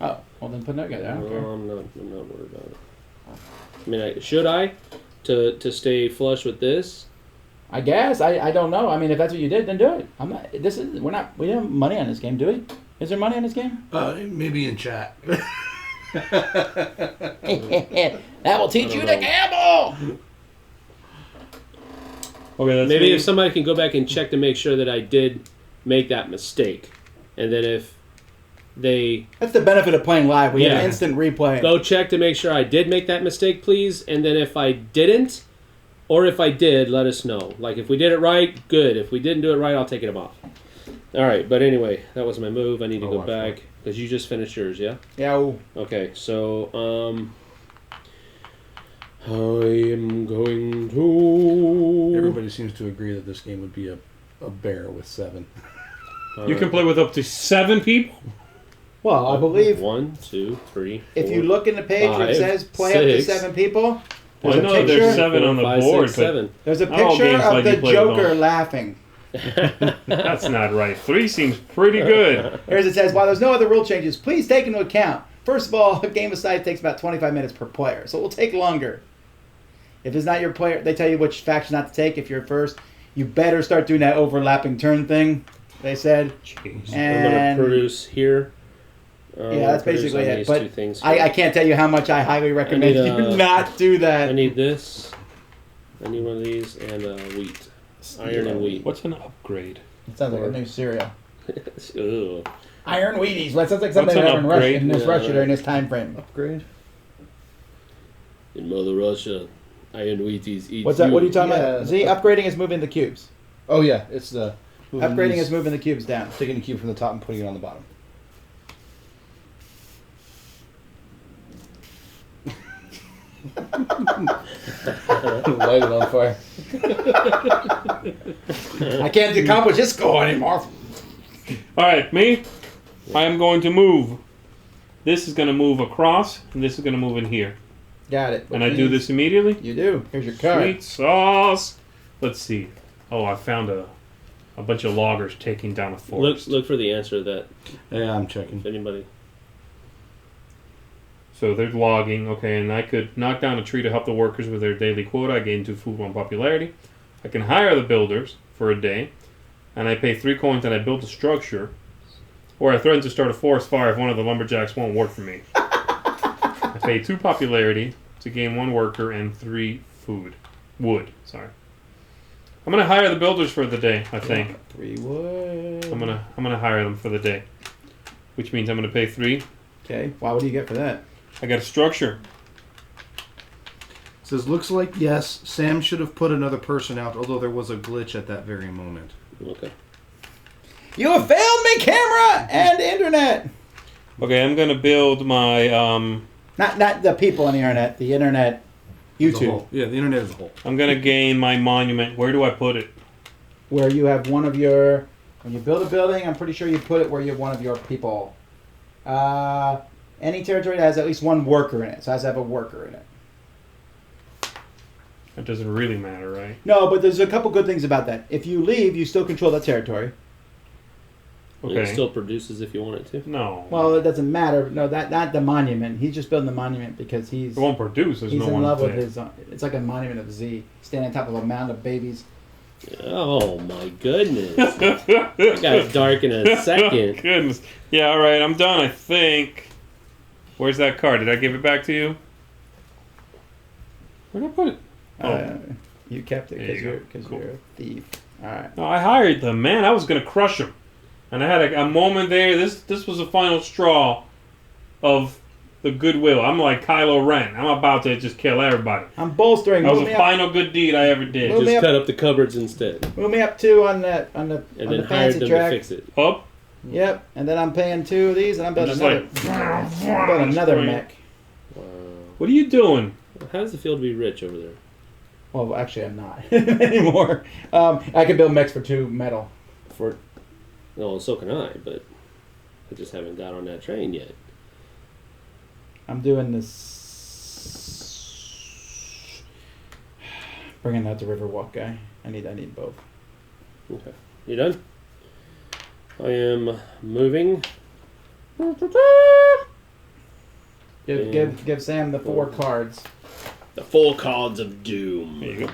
Oh, well then put another guy there. I don't care. No, I'm not worried about it. I mean, should I? To stay flush with this? I guess I don't know. I mean, if that's what you did, then do it. I'm not. We don't have money on this game, do we? Is there money on this game? Maybe in chat. That will teach I you don't to know. gamble. Okay, that's Maybe me. if somebody can go back and check to make sure that I did make that mistake. And then if they That's the benefit of playing live. We have Yeah. an instant replay. go check to make sure I did make that mistake, please. And then if I didn't, or if I did, let us know. Like, if we did it right, good. If we didn't do it right, I'll take them off. All right, but anyway, that was my move. I need to I'll go watch back. Because you just finished yours, yeah? Yeah. Ooh. Okay, so, I am going to... Everybody seems to agree that this game would be a bear with 7. You can play with up to 7 people. Well, I believe 1, 2, 3, if 4, you look in the page where it 5, says play up to 6. 7 people, Well, there's I a know that picture. there's 7 on the 5, board, 6, but 7. There's a Not all picture games of let the you play with Joker all. laughing. that's not right. 3 seems pretty good. Here's it says, while there's no other rule changes, please take into account. First of all, a game of Scythe takes about 25 minutes per player, so it will take longer. If it's not your player, they tell you which faction not to take. If you're first, you better start doing that overlapping turn thing, they said. Jeez. I'm And going to produce here. yeah, that's produce basically on it. these But 2 things I here. can't tell you how much I highly recommend need, you not do I that. need this. I need one of these and wheat. Iron and wheat. What's an upgrade? It sounds like a new cereal. Ugh. Iron Wheaties. That sounds like something What's that an happened upgrade? in Yeah, Russia right. during this time frame. Upgrade. In Mother Russia, Iron Wheaties eat What's that? What are you talking Yeah. about? Z, upgrading is moving the cubes. Oh yeah, it's the Upgrading is moving the cubes down. taking the cube from the top and putting it on the bottom. Light it on fire. I can't accomplish this goal anymore. All right, me. I am going to move. This is going to move across, and this is going to move in here. Got it. And I do this immediately. You do. Here's your card. Sweet sauce. Let's see. Oh, I found a bunch of loggers taking down a forest. Look for the answer to that. Yeah, I'm checking. If anybody. So they're logging. Okay, and I could knock down a tree to help the workers with their daily quota. I gain 2 food, 1 popularity. I can hire the builders for a day, and I pay 3 coins and I build a structure. Or I threaten to start a forest fire if one of the lumberjacks won't work for me. I pay 2 popularity to gain 1 worker and 3 wood. Sorry. I'm gonna hire the builders for the day. I think 3 wood. I'm gonna hire them for the day, which means I'm gonna pay 3. Okay. Wow, what do you get for that? I got a structure. It says, looks like yes, Sam should have put another person out, although there was a glitch at that very moment. Okay. You have failed me, camera and internet. Okay, I'm gonna build my Not the people on the internet. The internet. As a YouTube. whole. Yeah, the internet as a whole. I'm gonna gain my monument. Where do I put it? Where you have one of your. When you build a building, I'm pretty sure you put it where you have one of your people. Any territory that has at least 1 worker in it. So it has to have a worker in it. That doesn't really matter, right? No, but there's a couple good things about that. If you leave, you still control that territory. It Okay. still produces if you want it to. No. Well, it doesn't matter. No, that not the monument. He's just building the monument because it won't produce. There's he's no in one love with there. his. It's like a monument of Z, standing on top of a mound of babies. Oh my goodness. That got dark in a second. Goodness. Yeah. All right. I'm done. I think. Where's that card? Did I give it back to you? Where did I put it? Oh. You kept it There because you you're go. because Cool. you're a thief. All right. No, I hired them, man. I was gonna crush them, and I had a moment there. This was the final straw of the goodwill. I'm like Kylo Ren. I'm about to just kill everybody. I'm bolstering. That was Move the me up. final good deed I ever did. Move me Just up. cut up the cupboards instead. Move me up 2 on the And on then the hired fancy them track. to fix it. Up. Yep. And then I'm paying 2 of these, and I'm building Just another. like. I'm building another Destroying. mech. Wow. What are you doing? How does it feel to be rich over there? Well, actually, I'm not anymore. I can build mechs for 2 metal. No, so can I, but I just haven't got on that train yet. I'm doing this. Bringing out the Riverwalk guy. I need both. Okay. You done? I am moving. Give Sam the 4 cards. The 4 cards of doom. There you go.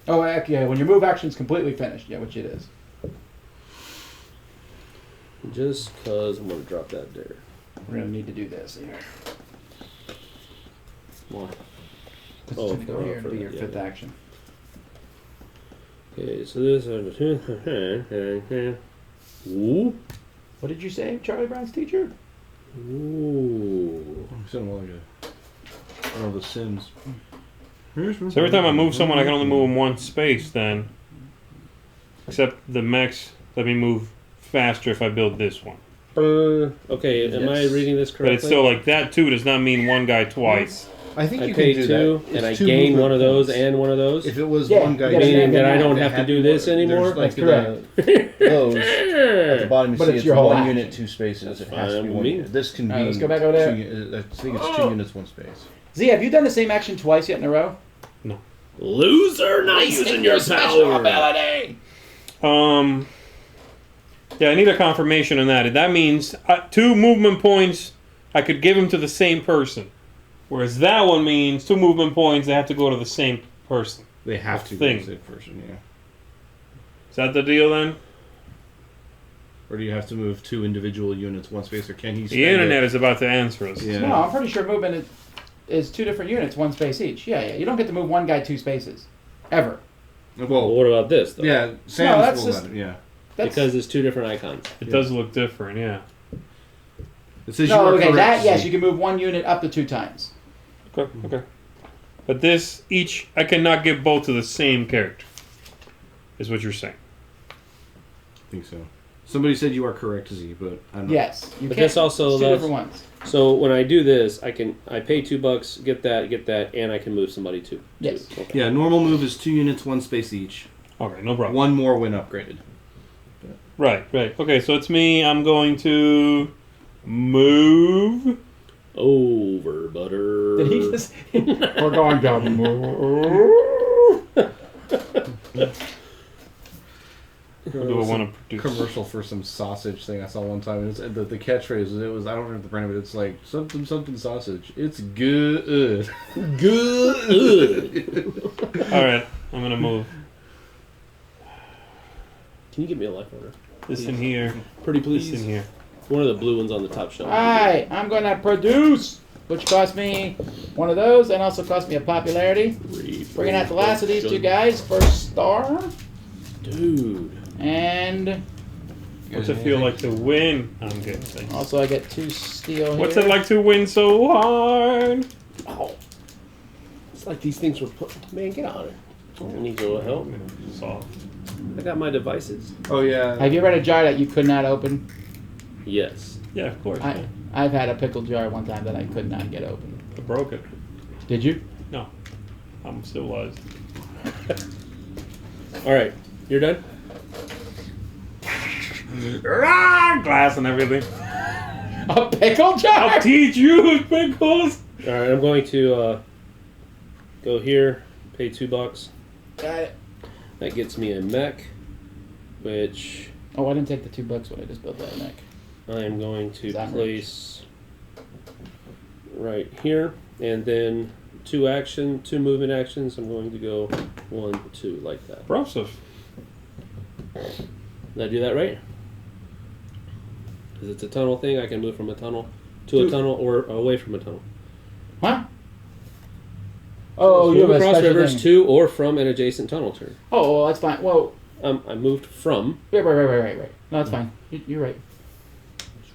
Oh, actually, yeah, when your move action's completely finished, yeah, which it is. Just because I'm going to drop that there. We're gonna need to do this here. Why? It's Oh, gonna go here and for be that, your yeah. 5th action. Okay, so this is... Ooh. What did you say, Charlie Brown's teacher? Ooh. Something like one of the Sims. So every time I move someone, I can only move them 1 space then. Except the mechs let me move faster if I build this one. Okay, am I Yes. reading this correctly? But it's still like that 2 does not mean 1 guy twice. I think I you pay can do 2, that. and I It's 2 gain movement one of those points. and one of those? If it was Yeah, one guy, you gotta Meaning that I have don't it have to do this anymore? There's like That's those at the bottom. You But see it's it's your whole 1 action. unit, 2 spaces. That's It has to fine be with 1 me. unit. This can be. Alright, let's go back over there. I think it's 2 units, 1 space. Z, have you done the same action twice yet in a row? Loser, not using your power. ability. Yeah, I need a confirmation on that. That means 2 movement points, I could give them to the same person. Whereas that one means 2 movement points, they have to go to the same person. They have to Thing. go to the person, yeah. Is that the deal then? Or do you have to move 2 individual units, 1 space, or can he? The internet is about to answer us. Yeah. No, I'm pretty sure movement is 2 different units, 1 space each. Yeah. You don't get to move 1 guy 2 spaces. Ever. Well, Well, what about this, though? yeah, Sam's that's will just- let it, yeah. That's, Because it's 2 different icons. It does look different, yeah. It says you No, are okay, correct. that, yes, Zee. you can move one unit up to 2 times. Okay. But this, I cannot give both to the same character. Is what you're saying. I think so. Somebody said you are correct, Z, but I don't know. Yes. You But can't. this also it's 2 allows- different ones. So when I do this, I pay $2, get that, and I can move somebody too. Yes. Okay. Yeah, normal move is 2 units, 1 space each. Okay, no problem. 1 more when upgraded. Right. Okay, so it's me. I'm going to move. Over butter. Did he just... We're going to move. Do I want to produce? Commercial for some sausage thing I saw one time. And the catchphrase, it was, I don't remember the brand of it, it's like, something sausage. It's good. Good. All right, I'm gonna move Can you give me a life order? this in here. Pretty This please. in here. One of the blue ones on the top shelf. Alright, I'm going to produce, which cost me one of those and also cost me a popularity. Bringing out the last of these 2 guys. First star. Dude. And What's it feel like to win? I'm good. Thanks. also I get 2 steel What's here. it like to win so hard? Oh. It's like these things were put. Man, get on it. I need your help. Soft. I got my devices. Oh, yeah. Have you read a jar that you could not open? Yes. Yeah, of course. I've had a pickle jar one time that I could not get open. I broke it. Did you? No, I'm civilized. All right. You're done? Glass and everything. A pickle jar? I'll teach you pickles. All right. I'm going to go here, pay $2. Got it. That gets me a mech, which Oh, I didn't take the $2 when I just built that neck. I am going to That place right here, and then 2 movement actions. I'm going to go 1, 2 like that. Impressive. Did I do that right? Because it's a tunnel thing. I can move from a tunnel to a tunnel or away from a tunnel. Huh? Oh, you have move a across special rivers thing. to or from an adjacent tunnel turn. Oh, well, that's fine. Well, I moved from. right. No, that's fine. You're right.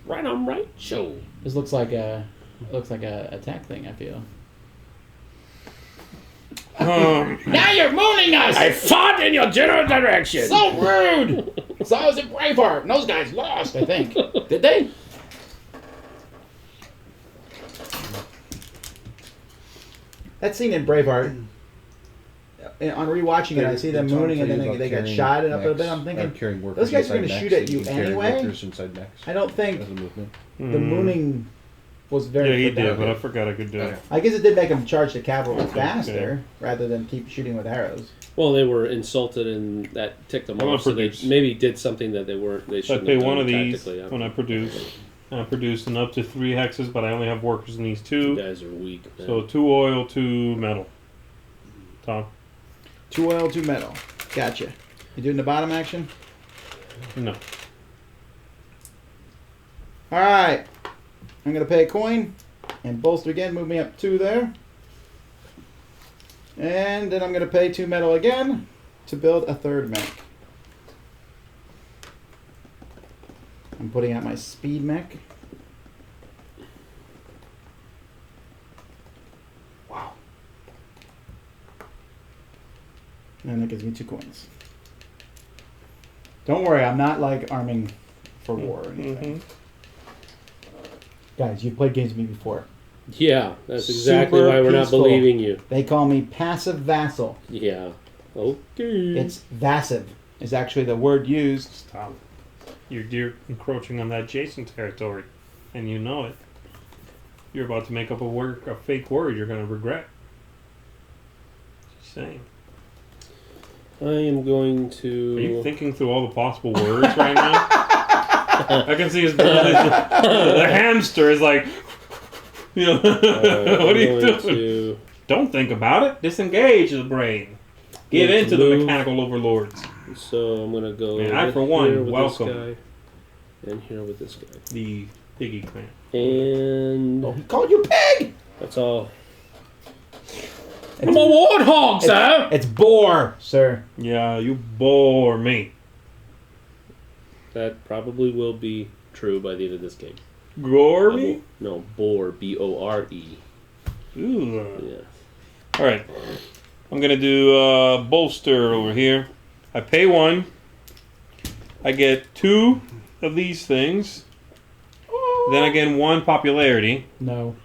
Right on right. Show. This looks like a attack thing. I feel. Now you're mooning us. I fought in your general direction. So rude. So I was in Braveheart, and those guys lost. I think. Did they? That scene in Braveheart. On rewatching it, I see them mooning, and then they got shot up a bit. I'm thinking those guys are going to shoot at you anyway. I don't think As a movement. the mooning was Yeah, very. he did, productive. but I forgot I could do it. I guess it did make them charge the cavalry faster rather than keep shooting with arrows. Well, they were insulted, and that ticked them I'm off. So gonna they produce. maybe did something that they weren't. They So I shouldn't pay have one done of these tactically. when I produce. And I produce an up to 3 hexes, but I only have workers in these You 2. guys are weak. Man. So 2 oil, 2 metal. Tom? 2 oil, 2 metal. Gotcha. You doing the bottom action? No. All right. I'm gonna pay a coin and bolster again. Move me up 2 there. And then I'm gonna pay 2 metal again to build a 3rd mech. I'm putting out my speed mech. Wow. And that gives me 2 coins. Don't worry, I'm not like arming for war or anything. Guys, you've played games with me before. Yeah, that's exactly Super why we're not peaceful. believing you. They call me passive vassal. Yeah. Okay. It's vassive is actually the word used. Stop. You're encroaching on that Jason territory, and you know it. You're about to make up a fake word you're going to regret. Just saying. I am going Are you to. thinking through all the possible words right now? I can see his the hamster is like, you know, what are you doing? To Don't think about it. Disengage the brain. Give Let's in to the move. mechanical overlords. So I'm gonna go. And I, with for one, here with welcome. this guy, and here with this guy, The Piggy Clan. and Oh, he called you pig! that's all. I'm a warthog, sir. It's boar, sir. Yeah, you bore me. That probably will be true by the end of this game. Gormy? No, Bore. Bore. Ooh. Yeah. All right. I'm gonna do bolster over here. I pay 1. I get 2 of these things. Then I get 1 popularity. No.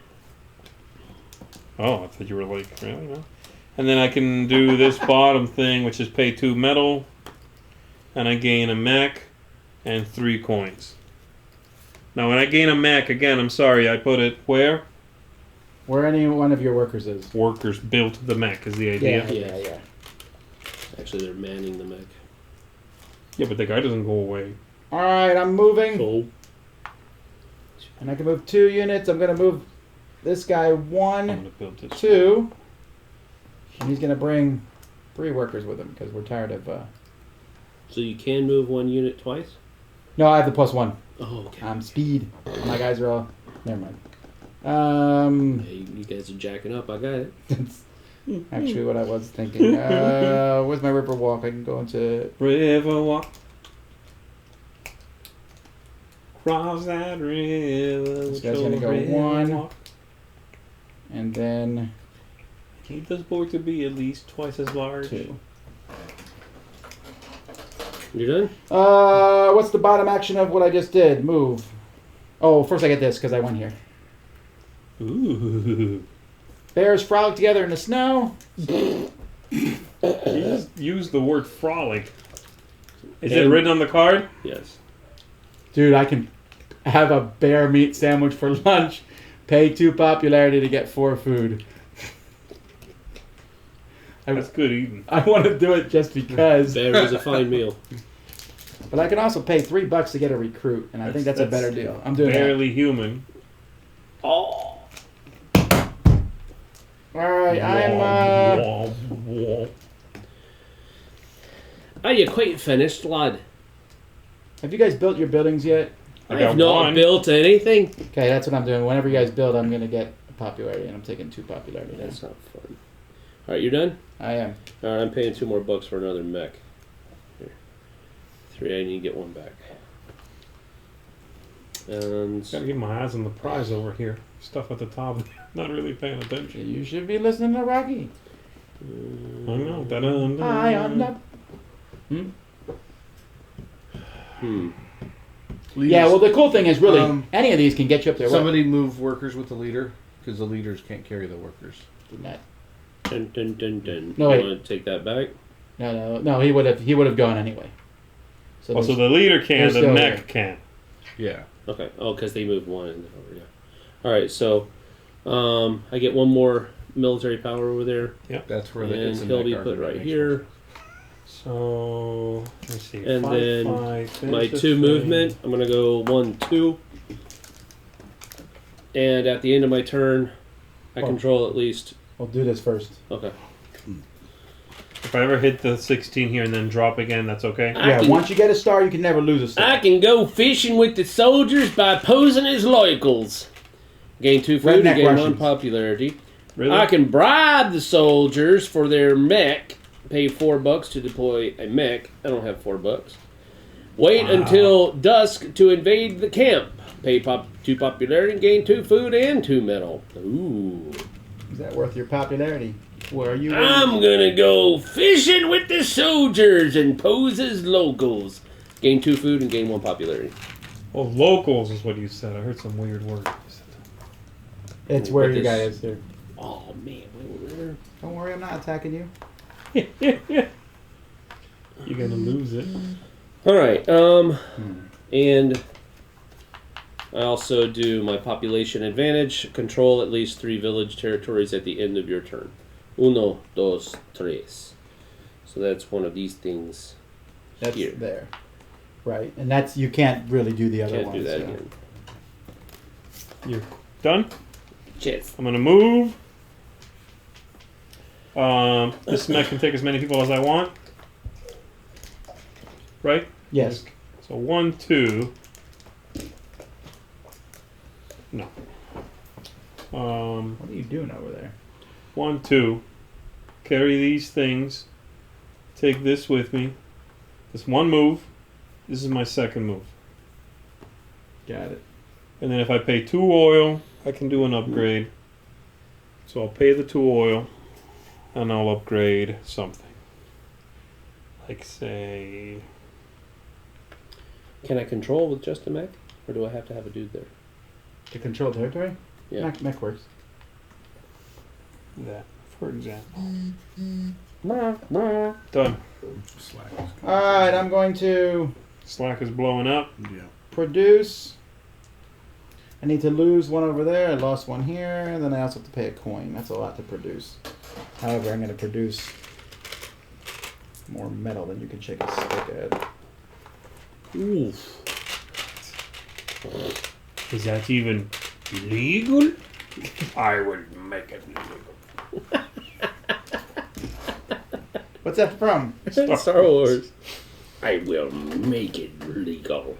Oh, I thought you were like, really? No? And then I can do this bottom thing, which is pay 2 metal. And I gain a mech and 3 coins. Now, when I gain a mech, again, I'm sorry, I put it where? Where any one of your workers is. Workers built the mech is the idea. Yeah. Actually, they're manning the mech. Yeah, but the guy doesn't go away. All right, I'm moving. So, And I can move 2 units. I'm going to move this guy I'm 1, gonna build this. 2. And he's going to bring 3 workers with him because we're tired of... so you can move 1 unit twice? No, I have the +1. Oh, okay. I'm speed. My guys are all... Never mind. Hey, you guys are jacking up. I got it. That's actually what I was thinking. Where's my river walk? I can go into... River walk. Cross that river. This guy's gonna go 1. And then Need this board to be at least twice as large. 2. You done? What's the bottom action of what I just did? Move. Oh, first I get this because I won here. Ooh. Bears frolic together in the snow. You just used the word frolic. Is it And- written on the card? Yes. Dude, I can have a bear meat sandwich for lunch. Pay 2 popularity to get 4 food. That's good eating. I want to do it just because. Bear is a fine meal. But I can also pay $3 to get a recruit, and I think that's a better deal. I'm doing barely human. Oh. that. All right, Are you quite finished, lad? Have you guys built your buildings yet? I I've got not 1. built anything. Okay, that's what I'm doing. Whenever you guys build, I'm gonna get popularity, and I'm taking 2 popularity. That's not fun. All right, you done? I am. All right, I'm paying $2 more for another mech. Here. 3, I need to get 1 back. And Gotta keep my eyes on the prize over here. Stuff at the top. Not really paying attention. You should be listening to Rocky. I know. Da-dun, dun. High on the. Yeah, well, the cool thing is really any of these can get you up there. Somebody move workers with the leader because the leaders can't carry the workers. What? dun, dun, dun, dun. No, You wait. want to take that back? No. He would have gone anyway. So Oh, so the leader can, there's the still mech there. can't. Yeah. Okay. Oh, because they moved 1 and then over. Yeah. All right. So, I get 1 more military power over there, That's where and it's he'll be put right here. So, let's see. And then 5, My finish 2 this movement. thing. I'm gonna go 1, 2, and at the end of my turn, I Oh. control at least. We'll do this first. Okay. If I ever hit the 16 here and then drop again, that's okay? Yeah, once you get a star, you can never lose a star. I can go fishing with the soldiers by posing as locals. Gain 2 food Redneck and gain 1 Russians. popularity. Really? I can bribe the soldiers for their mech. Pay $4 to deploy a mech. I don't have $4. Wait until dusk to invade the camp. Pay 2 popularity and gain 2 food and 2 metal. Ooh. Is that worth your popularity? Where are you? I'm gonna go fishing with the soldiers and pose as locals. Gain 2 food and gain 1 popularity. Oh, locals is what you said. I heard some weird word. It's where With your this- guy is, dude. Oh man, wait over there. Don't worry, I'm not attacking you. You're gonna lose it. All right. And I also do my population advantage. Control at least 3 village territories at the end of your turn. 1, 2, 3. So that's one of these things. That's Here. there. Right, and that's you can't really do the other Can't ones. do that so. again. You're done? Cheers. I'm gonna move. This mech can take as many people as I want. Right? Yes. So 1, 2. No. What are you doing over there? 1, 2. Carry these things. Take this with me. This 1 move. This is my 2nd move. Got it. And then if I pay 2 oil, I can do an upgrade. So I'll pay the 2 oil, and I'll upgrade something. Like, say... Can I control with just a mech? Or do I have to have a dude there? To control territory? Yeah. Mech works. that, for example. Done. Slack. Alright, I'm going to Slack is blowing up. Yeah. produce. I need to lose one over there. I lost one here. And then I also have to pay a coin. That's a lot to produce. However, I'm going to produce more metal than you can shake a stick at. Ooh. Is that even legal? I will make it legal. What's that from? Star Wars. I will make it legal.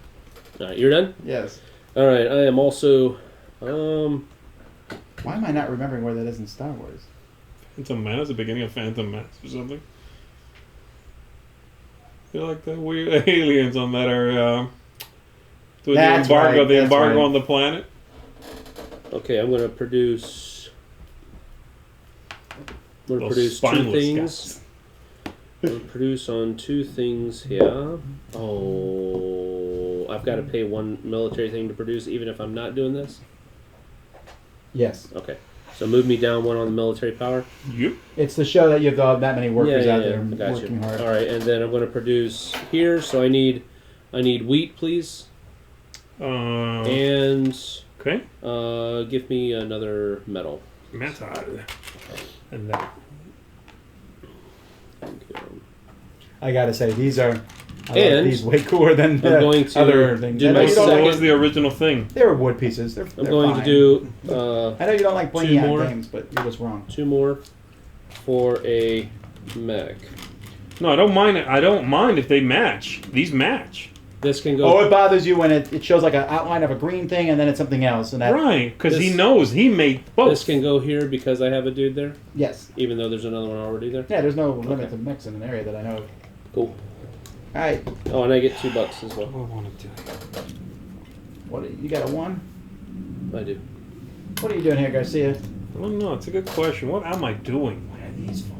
Alright, you're done? Yes. Alright, I am also... Why am I not remembering where that is in Star Wars? Phantom Menace, the beginning of Phantom Menace or something. You're like the weird aliens on that are doing That's the embargo, right, the that's embargo right. on the planet. Okay, I'm going to produce... I'm going to Those produce two spineless things. I'm going to produce on 2 things here. Oh, I've got to pay 1 military thing to produce even if I'm not doing this? Yes. Okay. So move me down 1 on the military power. Yep. It's to show that you have that many workers out there I got working you. hard. All right, and then I'm going to produce here. So I need wheat, please, and Okay. give me another metal. Metal. And that. Thank you. I gotta say, these are I like And these way cooler than I'm going to other things. do I know my you don't What second- like was the original thing? they were wood pieces. They're I'm going fine. to do I know you don't like 2 blingy more. out games, but you're just wrong. 2 more for a mech. No, I don't mind it. I don't mind if they match. These match. This can Oh, go. it bothers you when it shows like an outline of a green thing and then it's something else. And that Right, because he This- knows he made both. This can go here because I have a dude there, yes, even though there's another one already there. yeah. There's no limit to mix in an area that I know of. Cool. All right, Oh, and I get $2 as well. What do I want to do? what you got a 1? I do. What are you doing here, Garcia? I don't know. It's a good question. What am I doing? What are these for?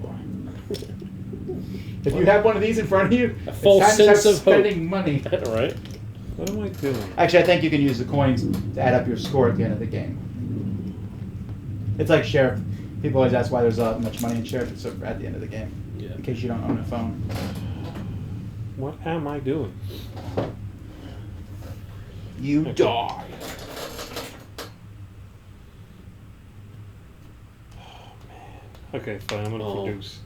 If you have one of these in front of you, A false it's time to sense start of hope. spending money. All right. What am I doing? Actually, I think you can use the coins to add up your score at the end of the game. It's like Sheriff. People always ask why there's much money in Sheriff. It's at the end of the game. Yeah. In case you don't own a phone. What am I doing? You Okay. die. Okay, fine. I'm gonna Oh. produce.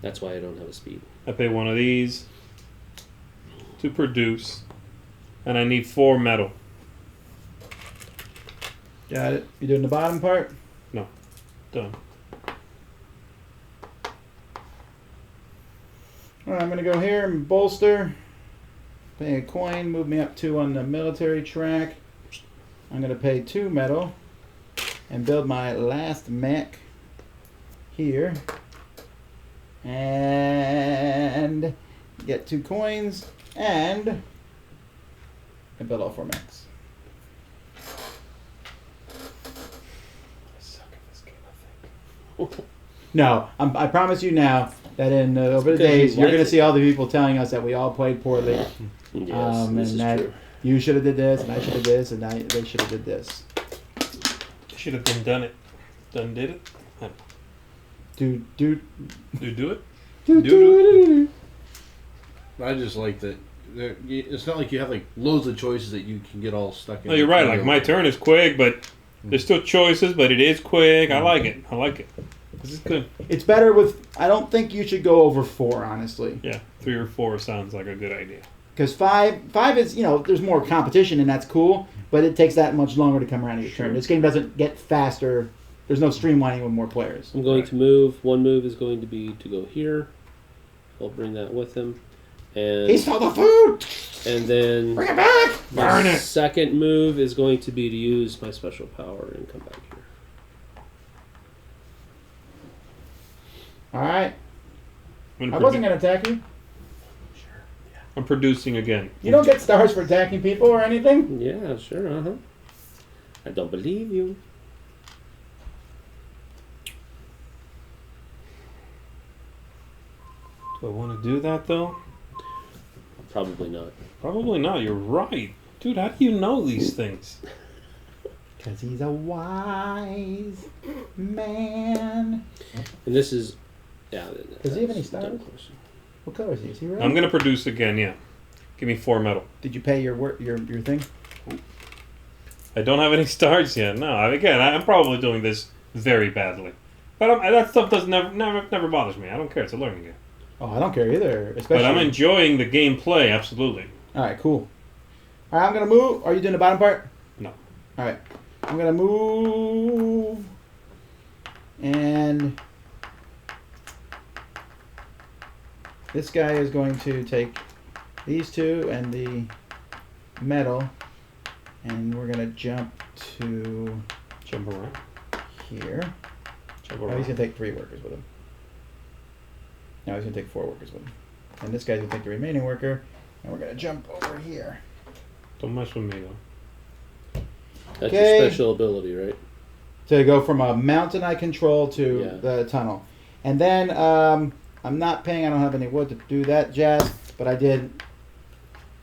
That's why I don't have a speed. I pay 1 of these to produce, and I need 4 metal. Got it. You doing the bottom part? Done. All right, I'm gonna go here and bolster. Pay a coin. Move me up 2 on the military track. I'm gonna pay 2 metal and build my last mech here. And get 2 coins and build all 4 mechs. I suck at this game, I think. No, I promise you now that in over the because you days you're like going it. to see all the people telling us that we all played poorly. Yes, And this is that true. you should have did this, and I should have this, and they should have did this. Should have been done it. Done did it. Do Do it. do do. I just like that. It's not like you have like loads of choices that you can get all stuck in. No, you're right. Like my turn is quick, but there's still choices. But it is quick. I like it. I like it. This is good. It's better with. I don't think you should go over 4, honestly, Yeah, 3 or 4 sounds like a good idea. because five is there's more competition and that's cool, but it takes that much longer to come around to your Sure. turn. This game doesn't get faster. There's no streamlining with more players. I'm going to move. 1 move is going to be to go here. I'll bring that with him. And He stole the food. and then Bring it back. Burn my it. second move is going to be to use my special power and come back here. All right. I'm, I wasn't going to attack you. I'm producing again. You don't get stars for attacking people or anything. Yeah, sure. I don't believe you. Do I want to do that though? Probably not. Probably not. You're right, dude. How do you know these things? Because he's a wise man. And this is, yeah. Does he have any that's a dumb stars? question. What color is he? Is he red? I'm gonna produce again. Yeah. Give me 4 metal. Did you pay your thing? I don't have any stars yet. No. I'm probably doing this very badly. But that stuff never bothers me. I don't care. It's a learning game. Oh, I don't care either. Especially. But I'm enjoying the gameplay. Absolutely. All right, cool. All right, I'm gonna move. Are you doing the bottom part? No. All right, I'm gonna move, and this guy is going to take these two and the metal, and we're gonna jump to Jump around. here. Jump Oh, he's around. gonna take 3 workers with him. No, he's gonna take 4 workers with him, and this guy's gonna take the remaining worker, and we're gonna jump over here. Don't mess with me though. That's Okay. your special ability, right? To go from a mountain I control to Yeah. the tunnel. And then I'm not paying, I don't have any wood to do that jazz, but I did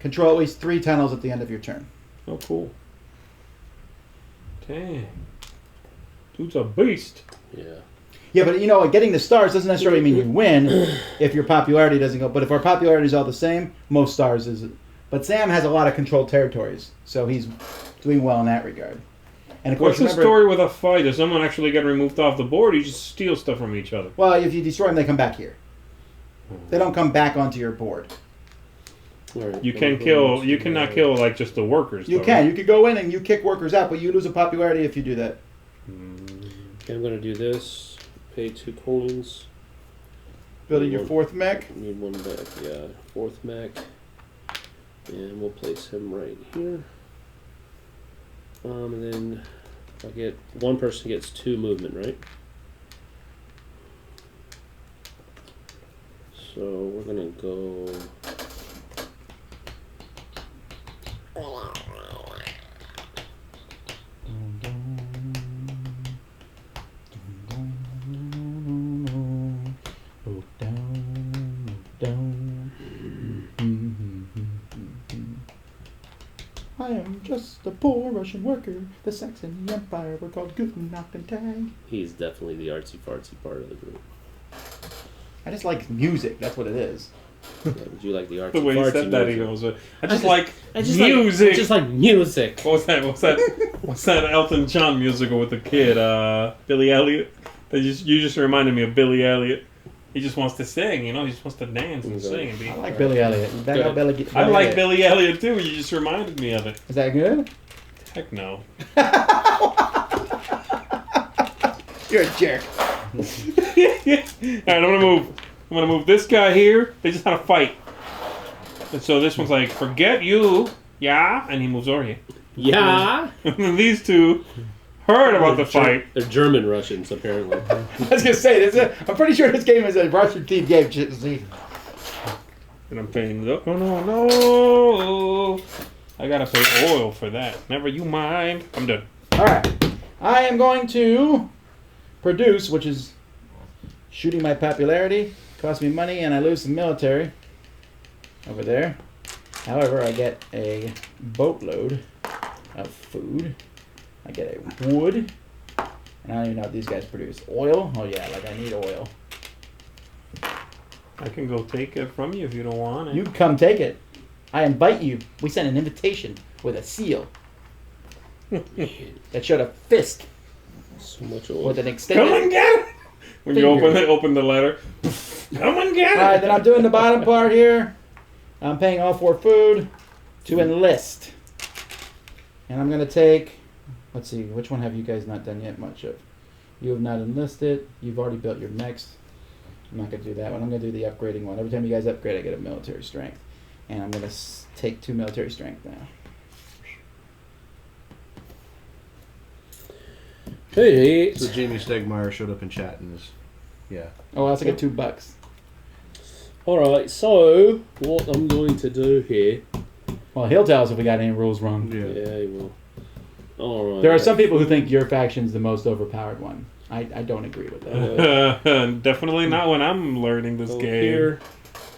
control at least 3 tunnels at the end of your turn. Oh, cool. Dang. Dude's a beast. Yeah. Yeah, but you know, getting the stars doesn't necessarily mean you win if your popularity doesn't go. But if our popularity is all the same, most stars is. But Sam has a lot of controlled territories, so he's doing well in that regard. And of course, What's the remember, story with a fight? Does someone actually get removed off the board, or you just steal stuff from each other? well, if you destroy them, they come back here. They don't come back onto your board. All right. You can kill. You cannot kill like just the workers. You though, can. right? You could go in and you kick workers out, but you lose a popularity if you do that. Okay, I'm gonna do this. Pay 2 coins. Building your 4th mech. Need 1 back. Yeah, 4th mech. And we'll place him right here. And then I get 1 person gets 2 movement, right? So we're gonna go. I am just a poor Russian worker. The Saxon Empire were called Guten and Tag. He's definitely the artsy fartsy part of the group. I just like music. That's what it is. Yeah, would you like the artsy The way he fartsy said that, he music? goes, I just like music. music. I just like music. What's that? What's that Elton John musical with the kid? Billy Elliot. You just reminded me of Billy Elliot. He just wants to sing, you know. He just wants to dance and sing and be. I like Billy Elliot. Back up Billy, I like Elliot. Billy Elliot too. You just reminded me of it. Is that good? Heck no. You're a jerk. Alright, I'm gonna move this guy here. They just had a fight. And so this one's like, forget you. Yeah. And he moves over here. Yeah. And then these two heard about the fight. They're German Russians, apparently. I was gonna say I'm pretty sure this game is a Russian team game. See? And I'm paying, oh no. I gotta pay oil for that. Never you mind. I'm done. All right. I am going to produce, which is shooting my popularity. Costs me money, and I lose some military over there. However, I get a boatload of food. I get a wood. And I don't even know if these guys produce oil. Oh yeah, like I need oil. I can go take it from you if you don't want it. You come take it. I invite you. We sent an invitation with a seal that showed a fist So much oil. with an extended. Come and get it! When you open the letter, come and get it! Alright, then I'm doing the bottom part here. I'm paying all for food to enlist. And I'm going to take, let's see, which one have you guys not done yet much of? You have not enlisted. You've already built your mechs. I'm not going to do that one. I'm going to do the upgrading one. Every time you guys upgrade, I get a military strength. And I'm going to take 2 military strength now. Hey, So Jamie Stegmeyer showed up in chat and is, yeah. Oh, I also get $2. Alright, so what I'm going to do here. Well, he'll tell us if we got any rules wrong. Yeah, he will. Alright. one. There are some people who think your faction's the most overpowered one. I don't agree with that. Definitely not when I'm learning this Go game. here.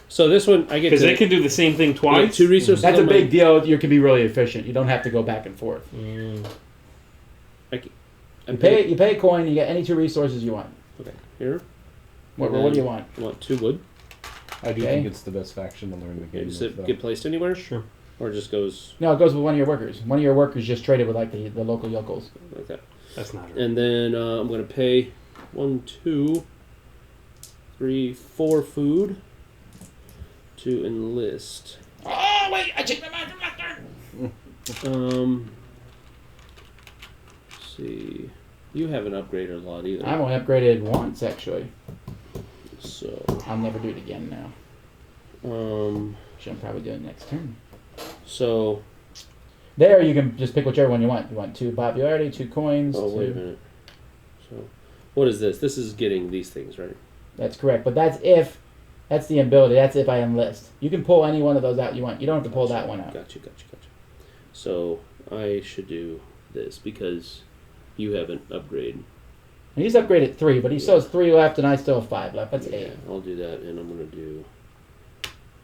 So this one, I get Because to they can do the same thing get twice. 2 resources. That's a on my- big deal. You can be really efficient. You don't have to go back and forth. I You pay a coin. You get any 2 resources you want. Okay, here. What And do you then want? I want 2 wood. I do Okay. think it's the best faction to learn the game. Does with, it though. get placed anywhere? Sure. Or it just goes No, it goes with one of your workers. One of your workers just traded with like the local yokels. like that. That's not right. And then I'm going to pay 1, 2, 3, 4 food to enlist. Oh wait! I changed my mind from last turn. Let's see. You haven't upgraded a lot either. I'm only upgraded once actually. So, I'll never do it again now. Should probably do it next turn. so. There, you can just pick whichever one you want. You want 2 popularity, 2 coins. Oh, wait a 2... minute. So, what is this? This is getting these things, right? That's correct, but that's the ability. That's if I enlist. You can pull any one of those out you want. You don't have to pull that one out. Gotcha. So, I should do this because you haven't upgraded. He's upgraded 3, but he still has 3 left, and I still have 5 left. That's 8. Yeah, I'll do that, and I'm going to do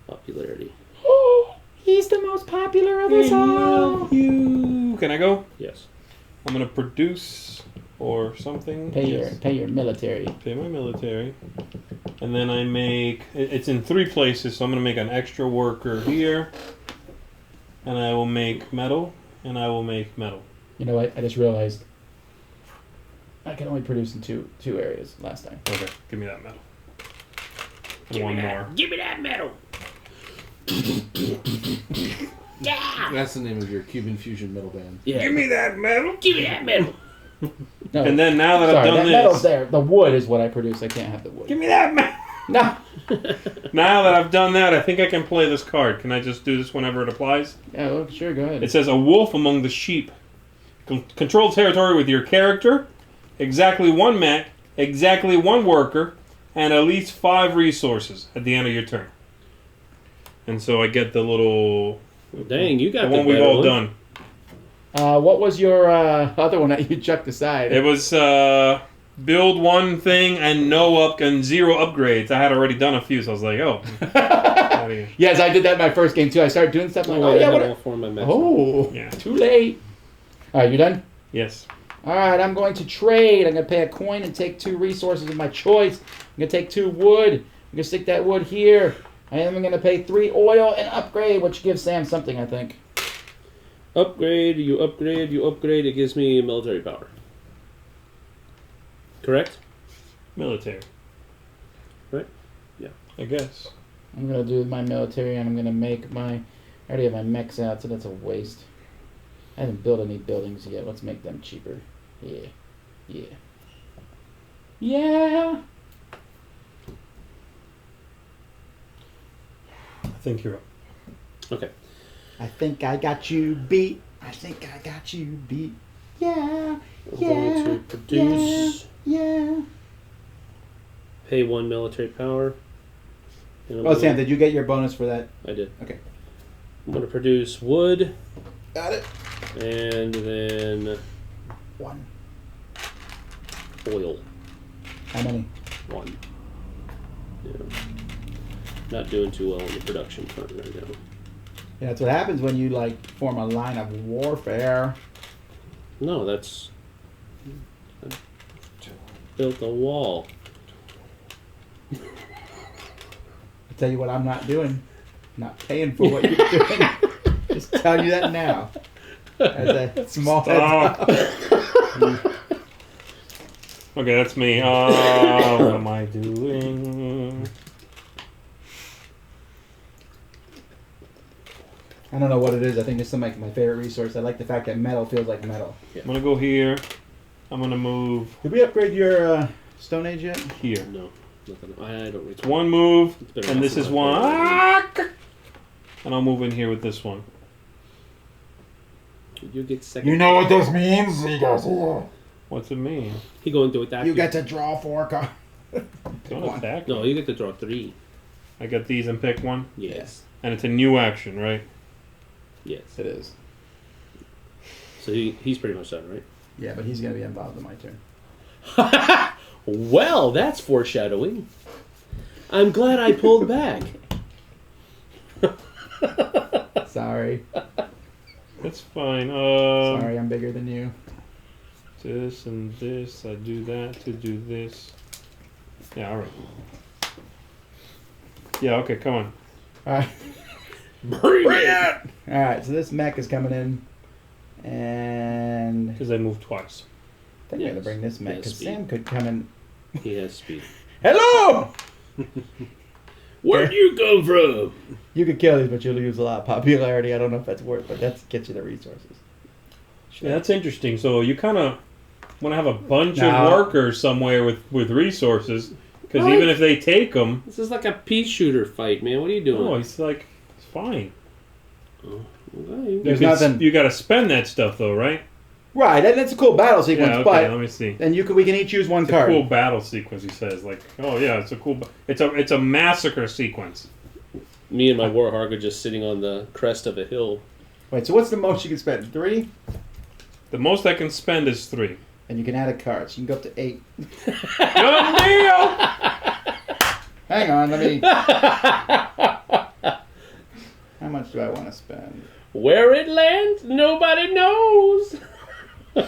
popularity. Oh, he's the most popular of us all. Can I go? Yes. I'm going to produce or something. Pay Yes. your military. Pay my military. And then I make... It's in 3 places, so I'm going to make an extra worker here. And I will make metal. And I will make metal. You know what? I just realized I can only produce in two areas last time. Okay, give me that metal. And one more. Give me that metal. Yeah. That's the name of your Cuban fusion metal band. Yeah. Give me that metal. Give me that metal. No, And then now that sorry, I've done that metal's this... there. The wood is what I produce. I can't have the wood. Give me that metal. No. Now that I've done that, I think I can play this card. Can I just do this whenever it applies? Yeah, well, sure. Go ahead. It says a wolf among the sheep. Control territory with your character, exactly 1 mech, exactly 1 worker, and at least 5 resources at the end of your turn. And so I get the little... Dang, you got the the one we've better all one. done. What was your other one that you chucked aside? It was build 1 thing and and 0 upgrades. I had already done a few, so I was like, oh. Outta here. Yes, I did that my first game too. I started doing stuff like, Oh, oh wait, yeah, I had what? all 4 of my mechs. Oh, Yeah. too late. All right, you done? Yes. All right, I'm going to trade. I'm going to pay a coin and take 2 resources of my choice. I'm going to take 2 wood. I'm going to stick that wood here. And I'm going to pay 3 oil and upgrade, which gives Sam something, I think. Upgrade, you upgrade, you upgrade. It gives me military power. Correct? Military. Right? Yeah. I guess. I'm going to do my military, and I'm going to make my... I already have my mechs out, so that's a waste. I haven't built any buildings yet. Let's make them cheaper. Yeah. Yeah. Yeah. I think you're up. Okay. I think I got you beat. I think I got you beat. Yeah. I'm going to produce, Yeah. pay 1 military power. And I'm Oh, gonna- Sam, did you get your bonus for that? I did. Okay. I'm going to produce wood, Got it. and then 1. oil. How many? 1. Yeah. Not doing too well on the production front right now. Yeah, that's what happens when you like form a line of warfare. No, that's... I built a wall. I tell you what, I'm not doing. Not paying for what you're doing. Just telling you that now. As a small heads up. Okay, that's me. What am I doing? I don't know what it is. I think it's some like my favorite resource. I like the fact that metal feels like metal. I'm gonna go here. I'm gonna move Did we upgrade your Stone Age yet? here. No, nothing. I don't It's reach 1 move, It's been a and while this since is I've 1. played And I'll move in here with this one. You get second. You know what this means? He goes, yeah. What's it mean? He going to attack You get to draw 4 cards. Don't one. attack. No, you get to draw 3. I get these and pick one. Yes. And it's a new action, right? Yes. It is. So he's pretty much done, right? Yeah, but he's going to be involved in my turn. Well, that's foreshadowing. I'm glad I pulled back. Sorry. That's fine. Sorry, I'm bigger than you. This and this. I do that to do this. Yeah, all right. Yeah, okay, come on. All right. Bring it! All right, so this mech is coming in. And Because I moved twice. I think I'm going to bring this mech Yes, because speed. Sam could come in. He has speed. Hello! Where'd you come from? You could kill these, but you'll lose a lot of popularity. I don't know if that's worth it, but that's gets you the resources. Yeah, that's interesting. So you kind of want to have a bunch No. of workers somewhere with resources. Because What? even if they take them, This is like a pea shooter fight, man. What are you doing? no, it's like, it's fine. Okay. There's nothing. You got to spend that stuff, though, right? Right, and it's a cool battle sequence, Yeah, okay, but let me see. then we can each use one It's card. a cool battle sequence, he says. Like, oh yeah, it's a cool. It's a massacre sequence. Me and my Warhog are just sitting on the crest of a hill. Wait, so what's the most you can spend? 3? The most I can spend is 3. And you can add a card, so you can go up to 8. Good deal. Hang on, let me... How much do I want to spend? Where it lands, nobody knows. Wait,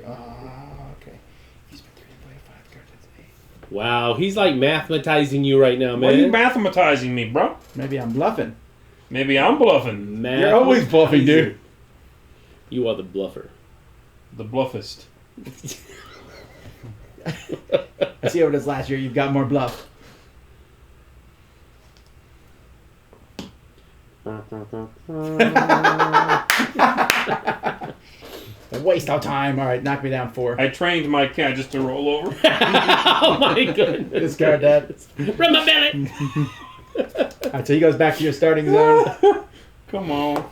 okay. You spent 3 and play 5 cards, that's 8. Wow, he's like mathematizing you right now, Why are you man. mathematizing me, bro? Maybe I'm bluffing. Maybe I'm bluffing. You're always bluffing, dude. You are the bluffer. The bluffist. I see over this last year, you've got more bluff. A waste of time. All right, knock me down 4. I trained my cat just to roll over. Oh my goodness. Discard that. From my belly. All right, so he goes back to your starting zone. Come on.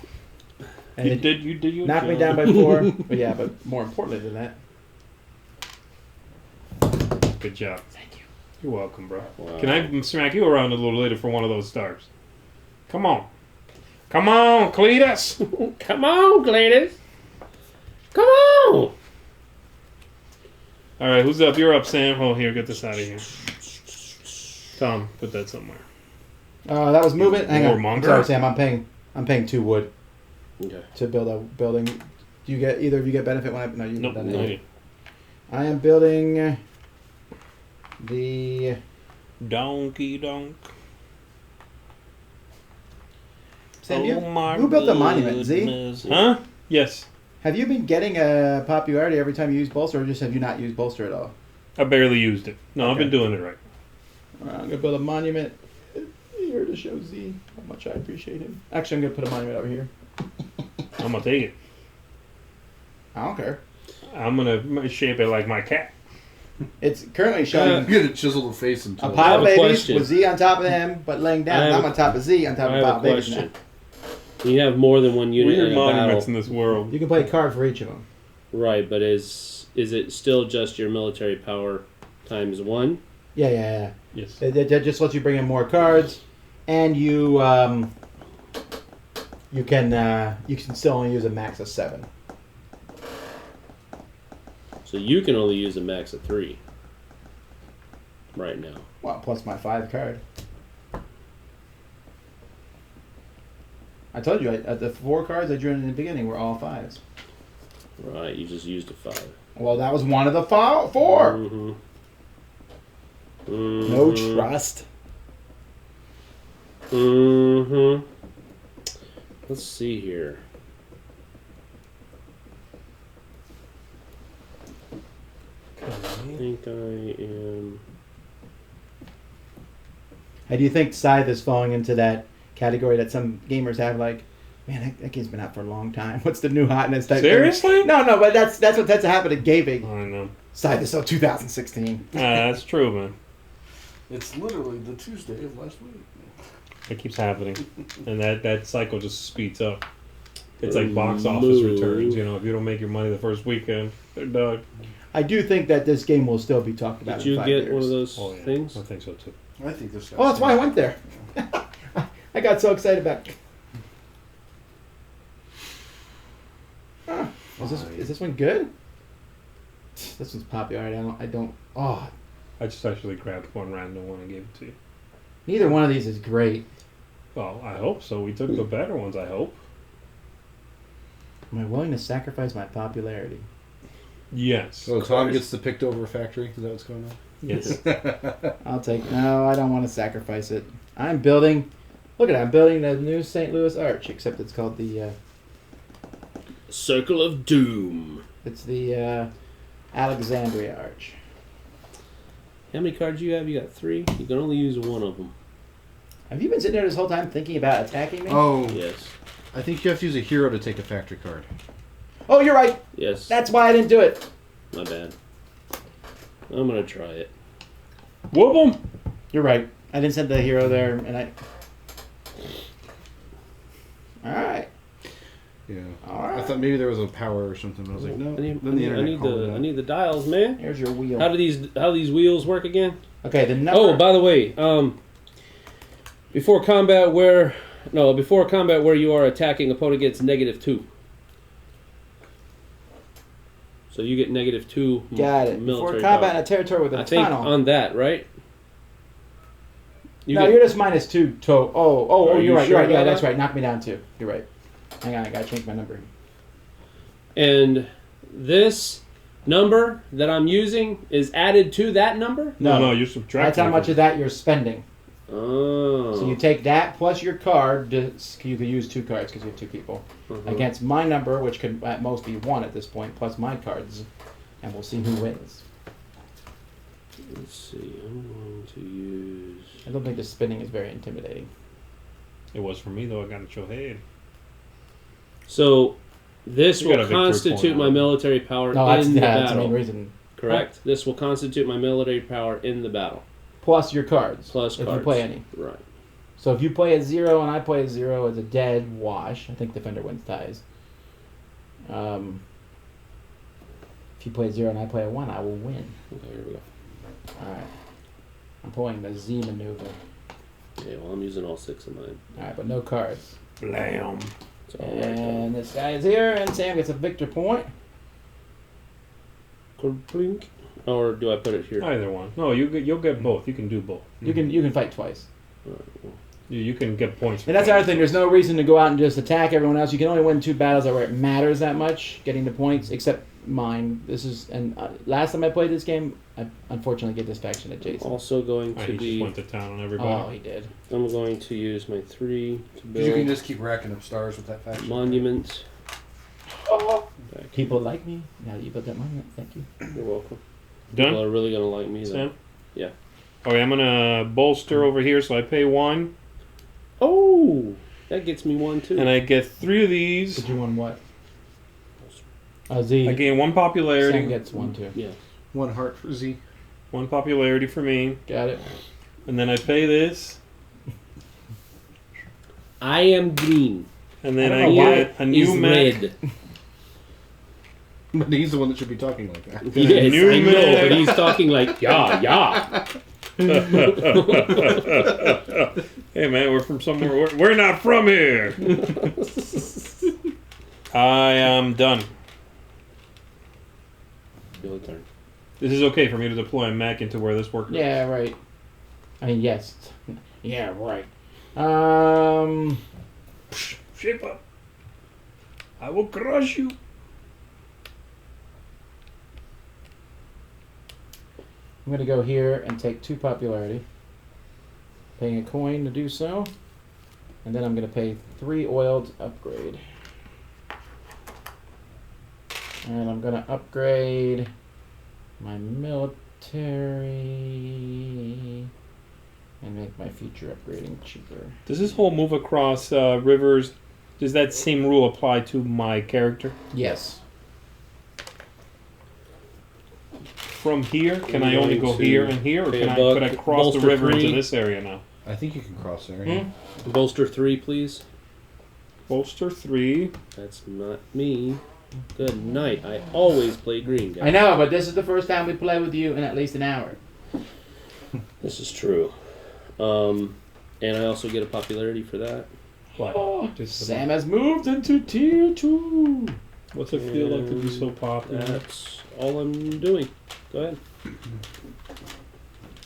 And You it did your knock me job. down by 4. But yeah, but more importantly than that. Good job. Thank you. You're welcome, bro. Wow. Can I smack you around a little later for one of those stars? Come on. Come on, Cletus. Come on, Gladys. Come on. All right, who's up? You're up, Sam. Oh, here, get this out of here. Tom, put that somewhere. That was movement. Hang on. I'm Warmonger. sorry, Sam. I'm paying 2 wood Okay. to build a building. Do you get either of you get benefit when I? No, you Nope. done No, it. I am building the. Donkey donk. Sam, my who built the monument? Z? goodness. Huh? Yes. Have you been getting a popularity every time you use bolster, or just have you not used bolster at all? I barely used it. No, I've Okay. been doing it right. I'm gonna build a monument here to show Z how much I appreciate him. Actually, I'm gonna put a monument over here. I'm gonna take it. I don't care. I'm gonna shape it like my cat. It's currently showing I'm gonna chisel the face into a it. pile I have of a babies question. with Z on top of him, but laying down. I have I'm on top of Z on top I of a pile have of a babies now. question. You have more than one unit Weird in a monuments battle. in this world. You can play a card for each of them. Right, but is it still just your military power times 1? Yeah. Yes. That just lets you bring in more cards, and you can still only use a max of 7. So you can only use a max of 3 right now. Well, plus my 5 card. I told you, the 4 cards I drew in the beginning were all 5s. Right, you just used a 5. Well, that was one of the 4. Mm-hmm. No trust. Mm-hmm. Let's see here. I think I am... How do you think Scythe is falling into that category that some gamers have? Like, man, that game's been out for a long time. What's the new hotness type? Seriously? Thing? No, but that's what tends to happen at gaming. I know. Scythe is so 2016. That's true, man. It's literally the Tuesday of last week. It keeps happening, and that cycle just speeds up. It's like box office returns. You know, if you don't make your money the first weekend, they're done. I do think that this game will still be talked about. Did you in 5 get years. one of those Oh yeah, things? I think so too. I think this. Oh, that's why I went there. I got so excited about. Is this one good? This one's popular. I don't. Oh, I just actually grabbed one random one and gave it to you. neither one of these is great. Well, I hope so. We took the better ones, I hope. Am I willing to sacrifice my popularity? Yes. So Tom gets the picked over factory. Is that what's going on? Yes. I'll take. No, I don't want to sacrifice it. I'm building. Look at it. I'm building the new St. Louis Arch, except it's called the. Circle of Doom. It's the Alexandria Arch. How many cards you have? You got 3. You can only use one of them. Have you been sitting there this whole time thinking about attacking me? Oh, Yes. I think you have to use a hero to take a factory card. Oh, you're right. Yes. That's why I didn't do it. My bad. I'm gonna try it. Whoop 'em! You're right. I didn't send the hero there, and I. All right. Yeah. All right. I thought maybe there was a power or something. But I was like, no. I need, Then the internet called it I out. need the dials, man. Here's your wheel. How do these wheels work again? Okay, the number. Oh, by the way, before combat where you are attacking, opponent gets -2. So you get -2. Got it. Military Before combat in power. a territory with a I think tunnel. on that, right? No, you're just -2 to. Oh, Are you're you right. sure You're right. Yeah, about that's that? right. Knock me down 2. You're right. Hang on, I gotta change my number. And this number that I'm using is added to that number? No, you're subtracting. That's how much of that you're spending. Oh. So you take that plus your card. You can use 2 cards because you have 2 people Uh-huh. against my number, which could at most be 1 at this point, plus my cards, and we'll see who wins. Let's see. I'm going to use. I don't think the spinning is very intimidating. It was for me, though. I got to show head. So this You got a will victory constitute point my on it. military power No, that's in the that's the battle. main reason. Correct. This will constitute my military power in the battle. Plus your cards. Plus if cards. you play any. Right. So if you play a 0 and I play a 0, it's a dead wash. I think defender wins ties. If you play a 0 and I play a 1, I will win. Okay, here we go. Alright. I'm pulling the Z maneuver. Okay, well, I'm using all 6 of mine. Alright, but no cards. Blam. It's all right. And this guy is here, and Sam gets a victor point. Blink. Or do I put it here? Either one. No, you'll get both. You can do both. You can fight twice. All right, well, You can get points. For And that's the that. other thing. There's no reason to go out and just attack everyone else. You can only win 2 battles where it matters that much, getting the points, except mine. Last time I played this game, I unfortunately get this faction at Jason. also going Oh, to he just be. went to town on everybody. Oh, he did. I'm going to use my 3 to Because you can build just keep racking up stars with that faction. monument. People like me. Now that you built that monument, thank you. You're welcome. People Done? are really gonna like me then. Sam? Yeah. Okay, I'm going to bolster over here, so I pay 1. Oh, that gets me 1 too. And I get 3 of these. Did you won what? Z. I gain 1 popularity. Sam gets 1 too. Yeah. 1 heart for Z. 1 popularity for me. Got it. And then I pay this. I am green. And then I I don't know get a new Is mech. red. But he's the one that should be talking like that. Yes, New I know, mech. but he's talking like yeah. Hey man, we're from somewhere. We're not from here. I am done. Your turn. This is okay for me to deploy a mech into where this worker is. Yeah, right. I mean, yes. Yeah, right. Shape up. I will crush you. I'm going to go here and take 2 popularity. Paying a coin to do so. And then I'm going to pay 3 oil to upgrade. And I'm going to upgrade my military and make my future upgrading cheaper. Does this whole move across rivers, does that same rule apply to my character? Yes. From here, can I'm I only going go to here and here, or pay can a I, buck, could I cross the bolster river 3. into this area now? I think you can cross there. Yeah. Bolster 3, please. Bolster 3. That's not me. Good night. I always play green, guys. I know, but this is the first time we play with you in at least an hour. This is true. And I also get a popularity for that. What? Oh, Just Sam has moved into tier 2. What's it feel like to be so popular? That's all I'm doing. Go ahead.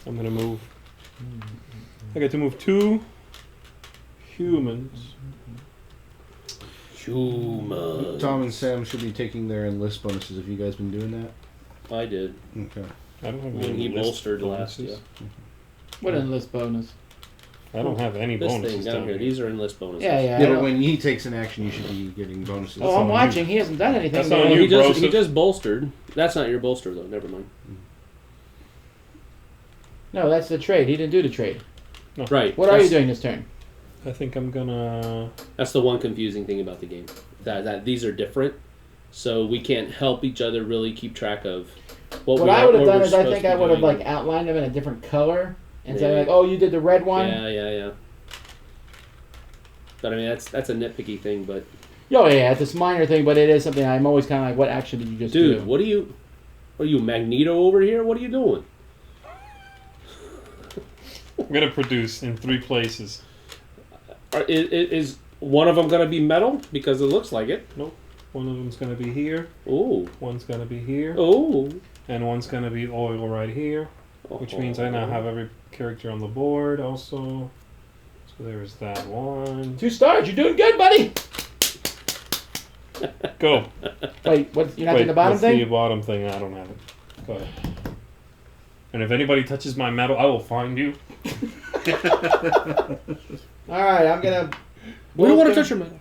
I'm gonna move. I get to move 2 humans. Human. Tom and Sam should be taking their enlist bonuses. Have you guys been doing that? I did. Okay. I don't have When any he list bolstered last, bonuses. yeah. What enlist bonus? I don't have any This bonuses thing down here. These are enlist bonuses. Yeah, yeah. I Yeah, but don't- when he takes an action, you should be getting bonuses. Oh, I'm on you. watching. He hasn't done anything. That's yet. on Oh, you. he Broseph. just bolstered. That's not your bolster though. Never mind. No, that's the trade. He didn't do the trade. Right. What are you that's- doing this turn? I think I'm gonna. That's the one confusing thing about the game. That these are different, so we can't help each other really keep track of What we I are- would have what done we're is I supposed think to I be would have doing. like outlined them in a different color and said Maybe. like, oh, you did the red one. Yeah. But I mean, that's a nitpicky thing. But Oh yeah, it's this minor thing, but it is something I'm always kind of like, what action did you just dude, do? what are you Magneto over here? What are you doing? I'm gonna produce in 3 places. Is one of them gonna be metal because it looks like it? One of them's gonna be here. Oh, One's gonna be here. oh. And one's gonna be oil right here. Which means I now have every character on the board also. So there's that one. 2 stars. You're doing good, buddy. Go. Wait, what? You're not Wait, doing the bottom what's thing? the bottom thing? I don't have it. Go ahead. And if anybody touches my metal, I will find you. All right, I'm gonna. We don't want to touch your metal.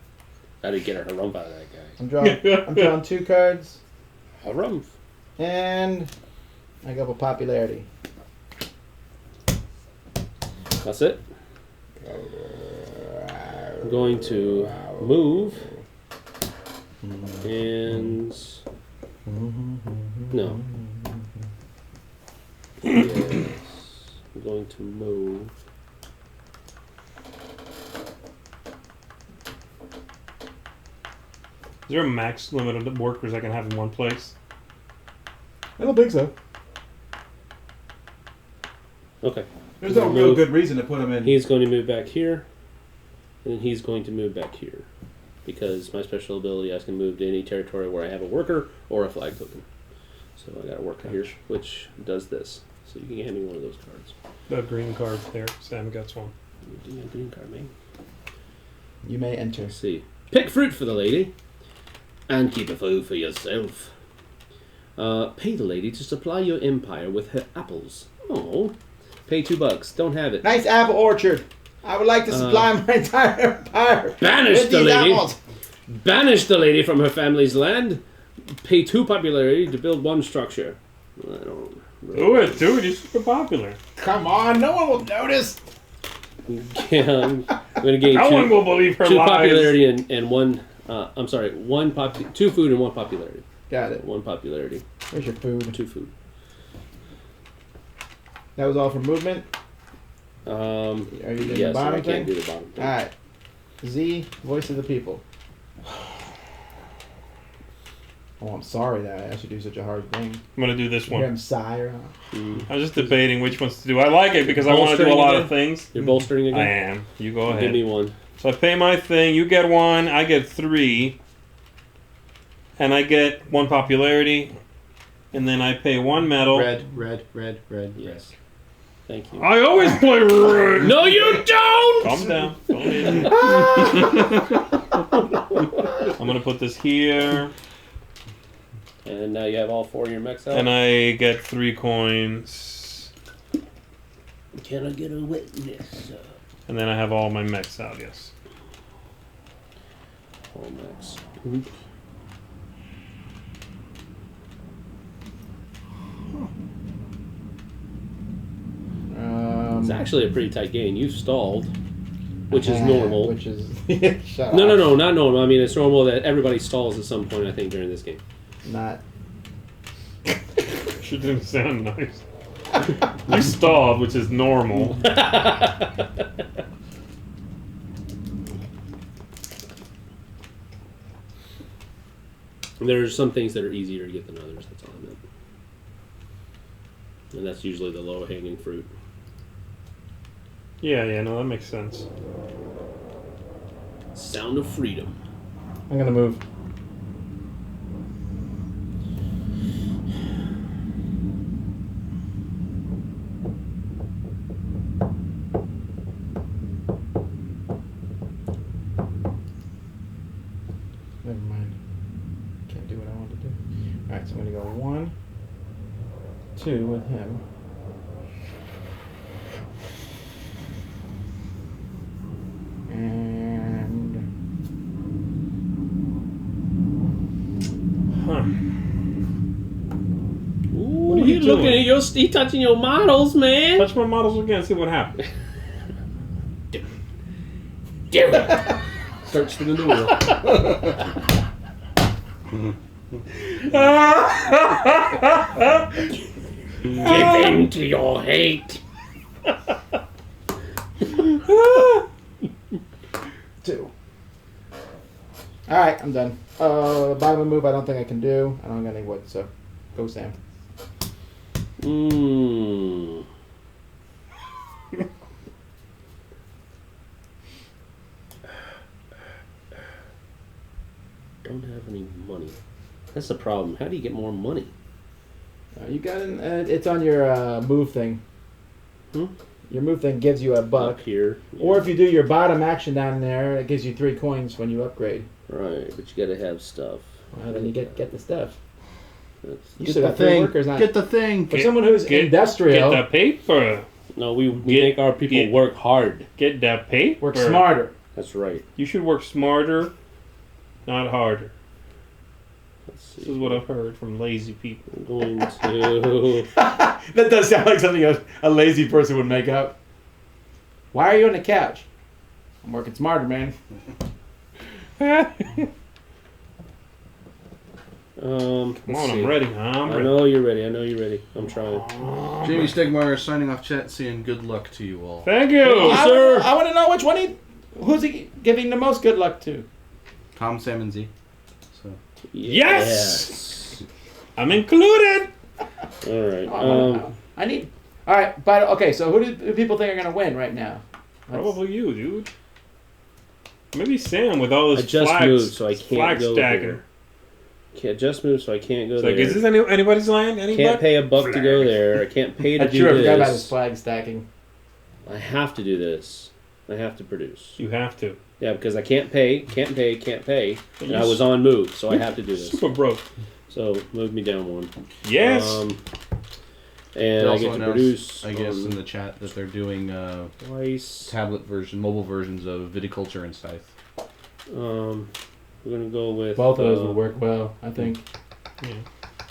I didn't get her to run by that guy. I'm drawing 2 cards, A rum. and I go for popularity. That's it. I'm going to move and no. Yes. I'm going to move. Is there a max limit of workers I can have in one place? I don't think so. Okay. There's no real good reason to put them in. He's going to move back here, and he's going to move back here. Because my special ability, I can move to any territory where I have a worker or a flag token. So I got a worker here, which does this. So you can hand me one of those cards. The green card there. Sam gets one. Give me a green card, man. You may enter. Let's see. Pick fruit for the lady, and keep a food for yourself. Pay the lady to supply your empire with her apples. Oh. Pay $2. Don't have it. Nice apple orchard. I would like to supply my entire empire. Banish with the these lady. apples. Banish the lady from her family's land. Pay 2 popularity to build 1 structure. I don't. Do it, dude. You're super popular. Come on, no one will notice. Yeah, I'm going to gain No 2, one will believe her 2 lies. popularity and 1. I'm sorry, 2 food and 1 popularity. Got it. 1 popularity, Where's your food? 2 food. That was all for movement. Are you doing the Yes, bottom I can't thing? do the bottom thing. All right. Z, voice of the people. Oh, I'm sorry that I asked you to do such a hard thing. I'm gonna do this You hear one. him sigh or Mm. I was just debating which ones to do. I like it because I want to do a Bolstering lot again? of things. You're bolstering again? I am. You go Give ahead. me 1. So I pay my thing. You get 1. I get 3. And I get 1 popularity. And then I pay 1 metal. Red. Yes. Thank you. I always play red. No, you don't! Calm down. Don't hit me. I'm gonna put this here, And now you have all 4 of your mechs out. and I get 3 coins, Can I get a witness? and then I have all my mechs out. Yes. All mechs. It's actually a pretty tight game. You've stalled, which is normal. Which is shut No, up. not normal. I mean, it's normal that everybody stalls at some point, I think, during this game. Not. She didn't sound nice. You stalled, which is normal. There's some things that are easier to get than others. That's all I meant. And that's usually the low-hanging fruit. Yeah, no, that makes sense. Sound of freedom. I'm gonna move. Alright, so I'm going to go 1, 2 with him. And... Huh. Ooh, are you he's looking doing? at your, he touching your models, man. Touch my models again, see what happens. Start spinning the wheel. Give in to your hate. 2. Alright, I'm done. Bottom move I don't think I can do. I don't got any wood, so go Sam. Mmm. Don't have any money. That's the problem. How do you get more money? You got it's on your move thing. Hmm? Your move thing gives you a buck. Up here. Or if you do your bottom action down there, it gives you 3 coins when you upgrade. Right, but you gotta have stuff. Well, then you get the stuff. That's, You Get still the got 3 thing. workers on. Get the thing. For someone who's industrial, Get the paper. no, we Get- make our people get- work hard. Get that paper. work smarter. That's right. You should work smarter, not harder. Let's see. This is what I've heard from lazy people. I'm going to. That does sound like something a lazy person would make up. Why are you on the couch? I'm working smarter, man. Come let's on, see. I'm ready. I'm I ready. know you're ready. I know you're ready. I'm trying. Jamie Stegmeyer signing off chat saying good luck to you all. Thank you, I sir. I want to know which one who's he giving the most good luck to? Tom, Sam, and Z. So Yes! I'm included. All right. Oh, I need. All right, but okay. So who do people think are going to win right now? Probably you, dude. Maybe Sam with all I this just flags, moved, so I can't flag go stacking. there. Can't just move, so I can't go It's there. like, is this anybody's land? Anybody? Can't pay a buck to go there. I can't pay to That's do true. I forgot about his this. flag stacking. I have to do this. I have to produce. You have to. Yeah, because I can't pay, and You I was on move, so I have to do this. Super broke. So move me down 1. Yes. And They I also get to announced, produce. I guess in the chat that they're doing twice. tablet version, mobile versions of Viticulture and Scythe. We're gonna go with Both of those will work well, I think. Yeah.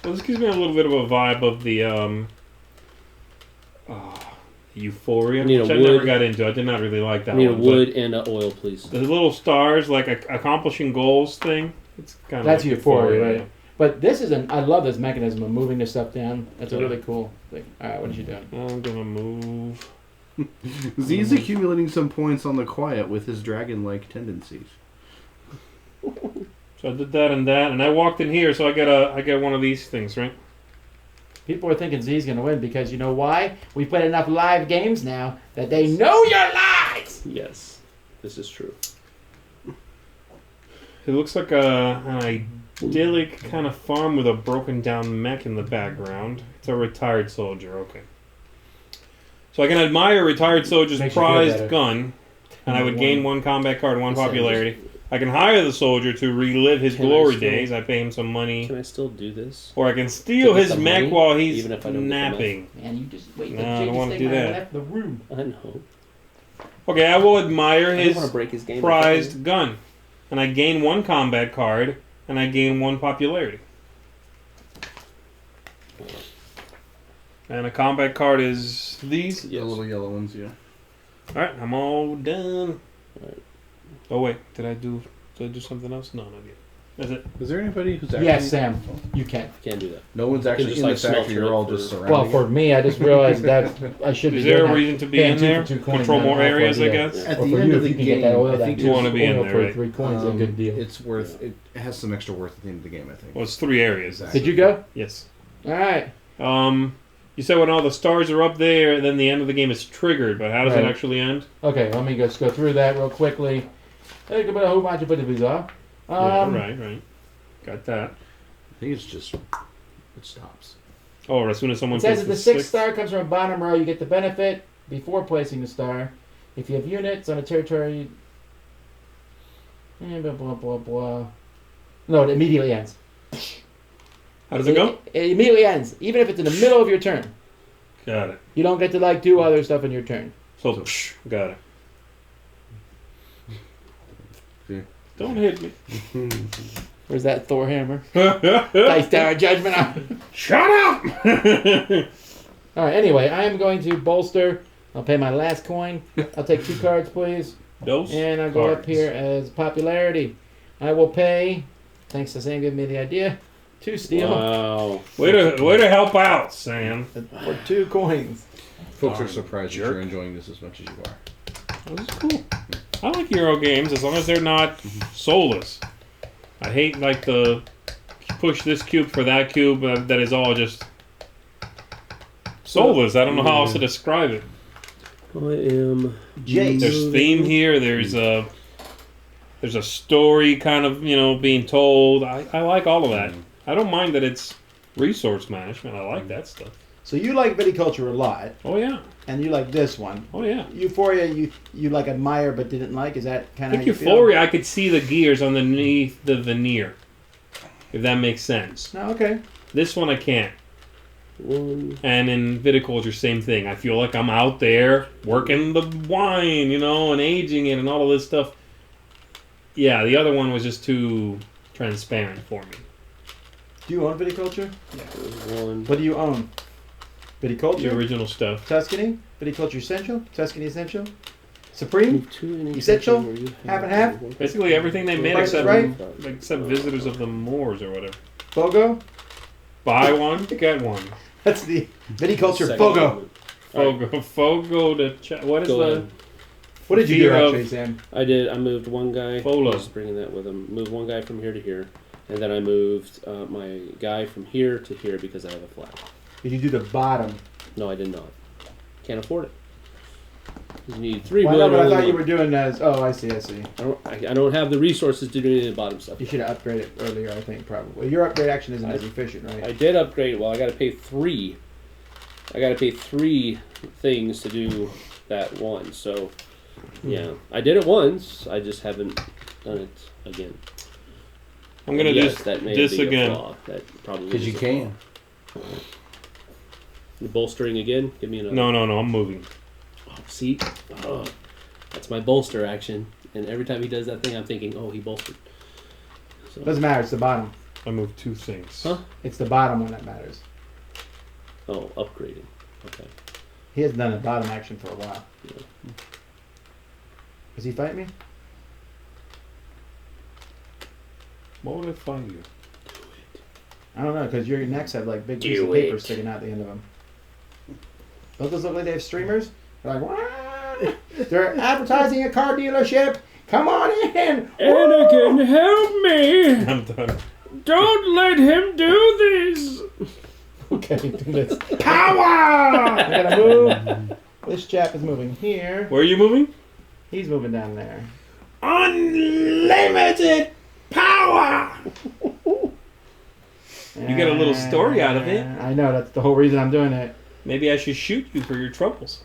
Well, this gives me a little bit of a vibe of the Euphoria, I need which a I never wood. got into. I did not really like that I need a one. wood and an oil, please. The little stars, like accomplishing goals thing. It's kind of That's like Euphoria, right? But this is I love this mechanism of moving this stuff down. That's a really cool thing. All right, what did you do? I'm gonna move. Z's accumulating some points on the quiet with his dragon-like tendencies. So I did that, and I walked in here, so I get one of these things, right? People are thinking Z's going to win because you know why? We played enough live games now that they know your lies. Yes, this is true. It looks like an idyllic kind of farm with a broken down mech in the background. It's a retired soldier, okay. So I can admire a retired soldier's Makes you feel prized better. gun, and I would gain 1 combat card, 1 Yes, popularity. I can hire the soldier to relive his Can I glory still- days. I pay him some money. Can I still do this? Or I can steal To get his the mech money, while he's even if I don't get the napping. Man, you just wait No, till I don't Jamie wanna do Stegmeyer that. left the room. I know. Okay, I will admire I don't his want to break his game. prized gun. And I gain 1 combat card, and I gain 1 popularity. And a combat card is these. The little yellow ones, yeah. Alright, I'm all done. Alright. Oh wait, did I do something else? No, not yet. That's it. Is there anybody who's actually... Yes, Sam, you can. Can't do that. No one's actually just, in like, the factory. smelt You're it all for- just surrounding Well, for me, I just realized that I should be Is there doing a that. reason to be Paying in 2 there? for 2 coins, Control not more half areas, one I deal. guess? At Or the for end you, of the if you can get that game, oil I down think to you wanna be in oil there, for right? 3 coins is a good deal. It's worth... It has some extra worth at the end of the game, I think. Well, it's 3 areas. Did you go? Yes. All right. You said when all the stars are up there, then the end of the game is triggered, but how does it Right. actually end? Okay, let me just go through that real quickly. Think about a whole bunch of bizarre. Yeah, right. Got that. I think it's just... It stops. Oh, as soon as someone It says gets if the the 6th star comes from a bottom row, you get the benefit before placing the star. If you have units on a territory, blah blah blah blah. No, it immediately ends. How does it go? It immediately ends, even if it's in the middle of your turn. Got it. You don't get to like do other stuff in your turn. So, got it. Don't hit me. Where's that Thor hammer? Dice Tower Judgment on. Shut up! All right. Anyway, I am going to bolster. I'll pay my last coin. I'll take 2 cards, please. Those And I'll go up cards. here as popularity. I will pay. Thanks to Sam giving me the idea. 2 steel Wow. Way to help out, Sam. for 2 coins. Folks are surprised that you're enjoying this as much as you are. This is cool. I like Euro games as long as they're not soulless. I hate like the push this cube for that cube that is all just soulless. I don't know how else to describe it. I am. Jace. There's theme here. There's a story kind of being told. I like all of that. I don't mind that it's resource management. I like that stuff. So you like viticulture a lot, Oh yeah. and you like this one. Oh yeah. Euphoria, you like admire but didn't like. Is that I kind of think Euphoria, I could see the gears underneath the veneer, if that makes sense. No, okay. This one I can't. One. And in viticulture, same thing. I feel like I'm out there working the wine, and aging it and all of this stuff. Yeah, the other one was just too transparent for me. Do you own viticulture? There's one. What do you own? The Viticulture? original stuff. Tuscany? Viticulture Essential? Tuscany Essential? Supreme? Move 2 in each Essential? section where you Half and half? Basically everything they made Price is except Right? except Visitors of the Moors or whatever. Fogo? Buy one, get one. That's the viticulture Second Fogo. movement. Fogo what is Go the ahead. What did you do Fear of- actually, Sam? I did. I moved one guy. Polo. Just bringing that with him. Moved one guy from here to here, and then I moved my guy from here to here because I have a flag. Did you do the bottom? No, I did not. Can't afford it. You need 3 Well, wood. no, but I only thought you one. were doing as. Oh, I see. I don't have the resources to do any of the bottom stuff. You should have upgraded earlier, I think, probably. Your upgrade action isn't as efficient, right? I did upgrade. Well, I got to pay 3. I got to pay 3 things to do that one. So, yeah, I did it once. I just haven't done it again. I'm gonna Yes, do that may this be a again. flaw. That probably Because is you a can. flaw. The bolstering again. Give me another. No, I'm moving. Oh, see, that's my bolster action. And every time he does that thing, I'm thinking, oh, he bolstered. So, Doesn't matter. It's the bottom. I moved 2 things. Huh? It's the bottom one that matters. oh, upgrading. Okay. He hasn't done a bottom action for a while. Yeah. Does he fight me? What would I find you? I don't know, because your necks have like big pieces of Do paper it. sticking out the end of them. Don't those look like they have streamers? They're like, "Wah!" They're advertising a car dealership. Come on in. Anakin, help me! I'm done. Don't let him do this! Okay, do this. Power! I gotta move. This chap is moving here. Where are you moving? He's moving down there. Unlimited power! You get a little story out of it. I know, that's the whole reason I'm doing it. Maybe I should shoot you for your troubles.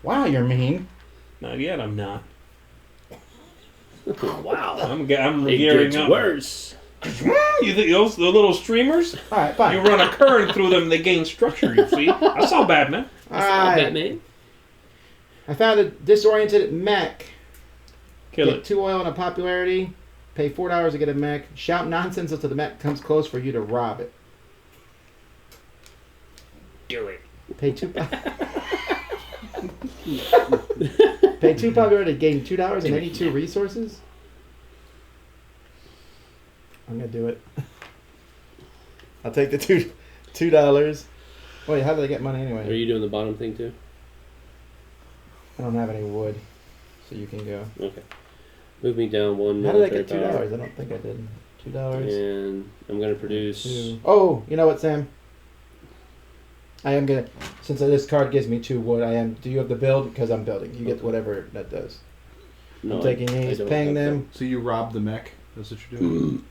Wow, you're mean. Not yet, I'm not. Wow. I'm It gearing gets up. worse. You think those the little streamers? All right, fine. You run a current through them, they gain structure, you see? I saw Batman. All right. Batman. I found a disoriented mech. Kill Get it. 2 oil and a popularity. Pay $4 to get a mech. Shout nonsense until the mech comes close for you to rob it. Do it. Pay 2. Pay 2 popularity to gain $2 and any 2 resources. I'm gonna do it. I'll take the $2. Wait, how did I get money Are anyway? you doing the bottom thing too? I don't have any wood, so you can go. Okay. Move me down 1 How did I military get $2? power. I don't think I did. $2. And I'm going to produce... 2. Oh, you know what, Sam? I am gonna, since this card gives me 2 wood, I am. Do you have the build? Because I'm building. You get whatever that does. No, I'm taking these, don't paying have them. So you robbed the mech? That's what you're doing?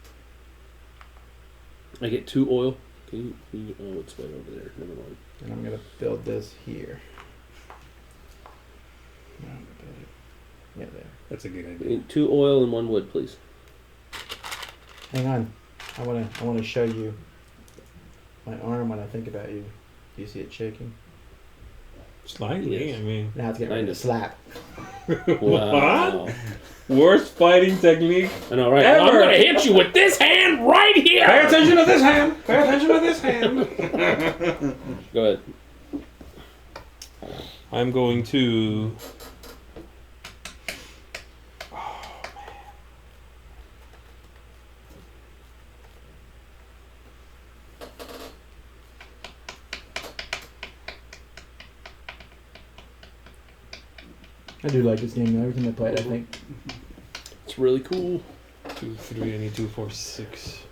I get 2 oil. Can you, oh, it's way over there. Never mind. And I'm gonna build this here. No, I'm gonna build it. Yeah, there. That's a good I idea. need 2 oil and 1 wood, please. Hang on. I wanna show you my arm when I think about you. Do you see it shaking? Slightly, Yes. I mean. Now it's getting ready to slap. Wow. What? Worst fighting technique. I know, right? Ever. I'm gonna hit you with this hand right here. Pay attention to this hand. Pay attention to this hand. Go ahead. I'm going to. I do like this game. Every time I play it, I think. It's really cool. 2, 3. I need 2, 4, 6.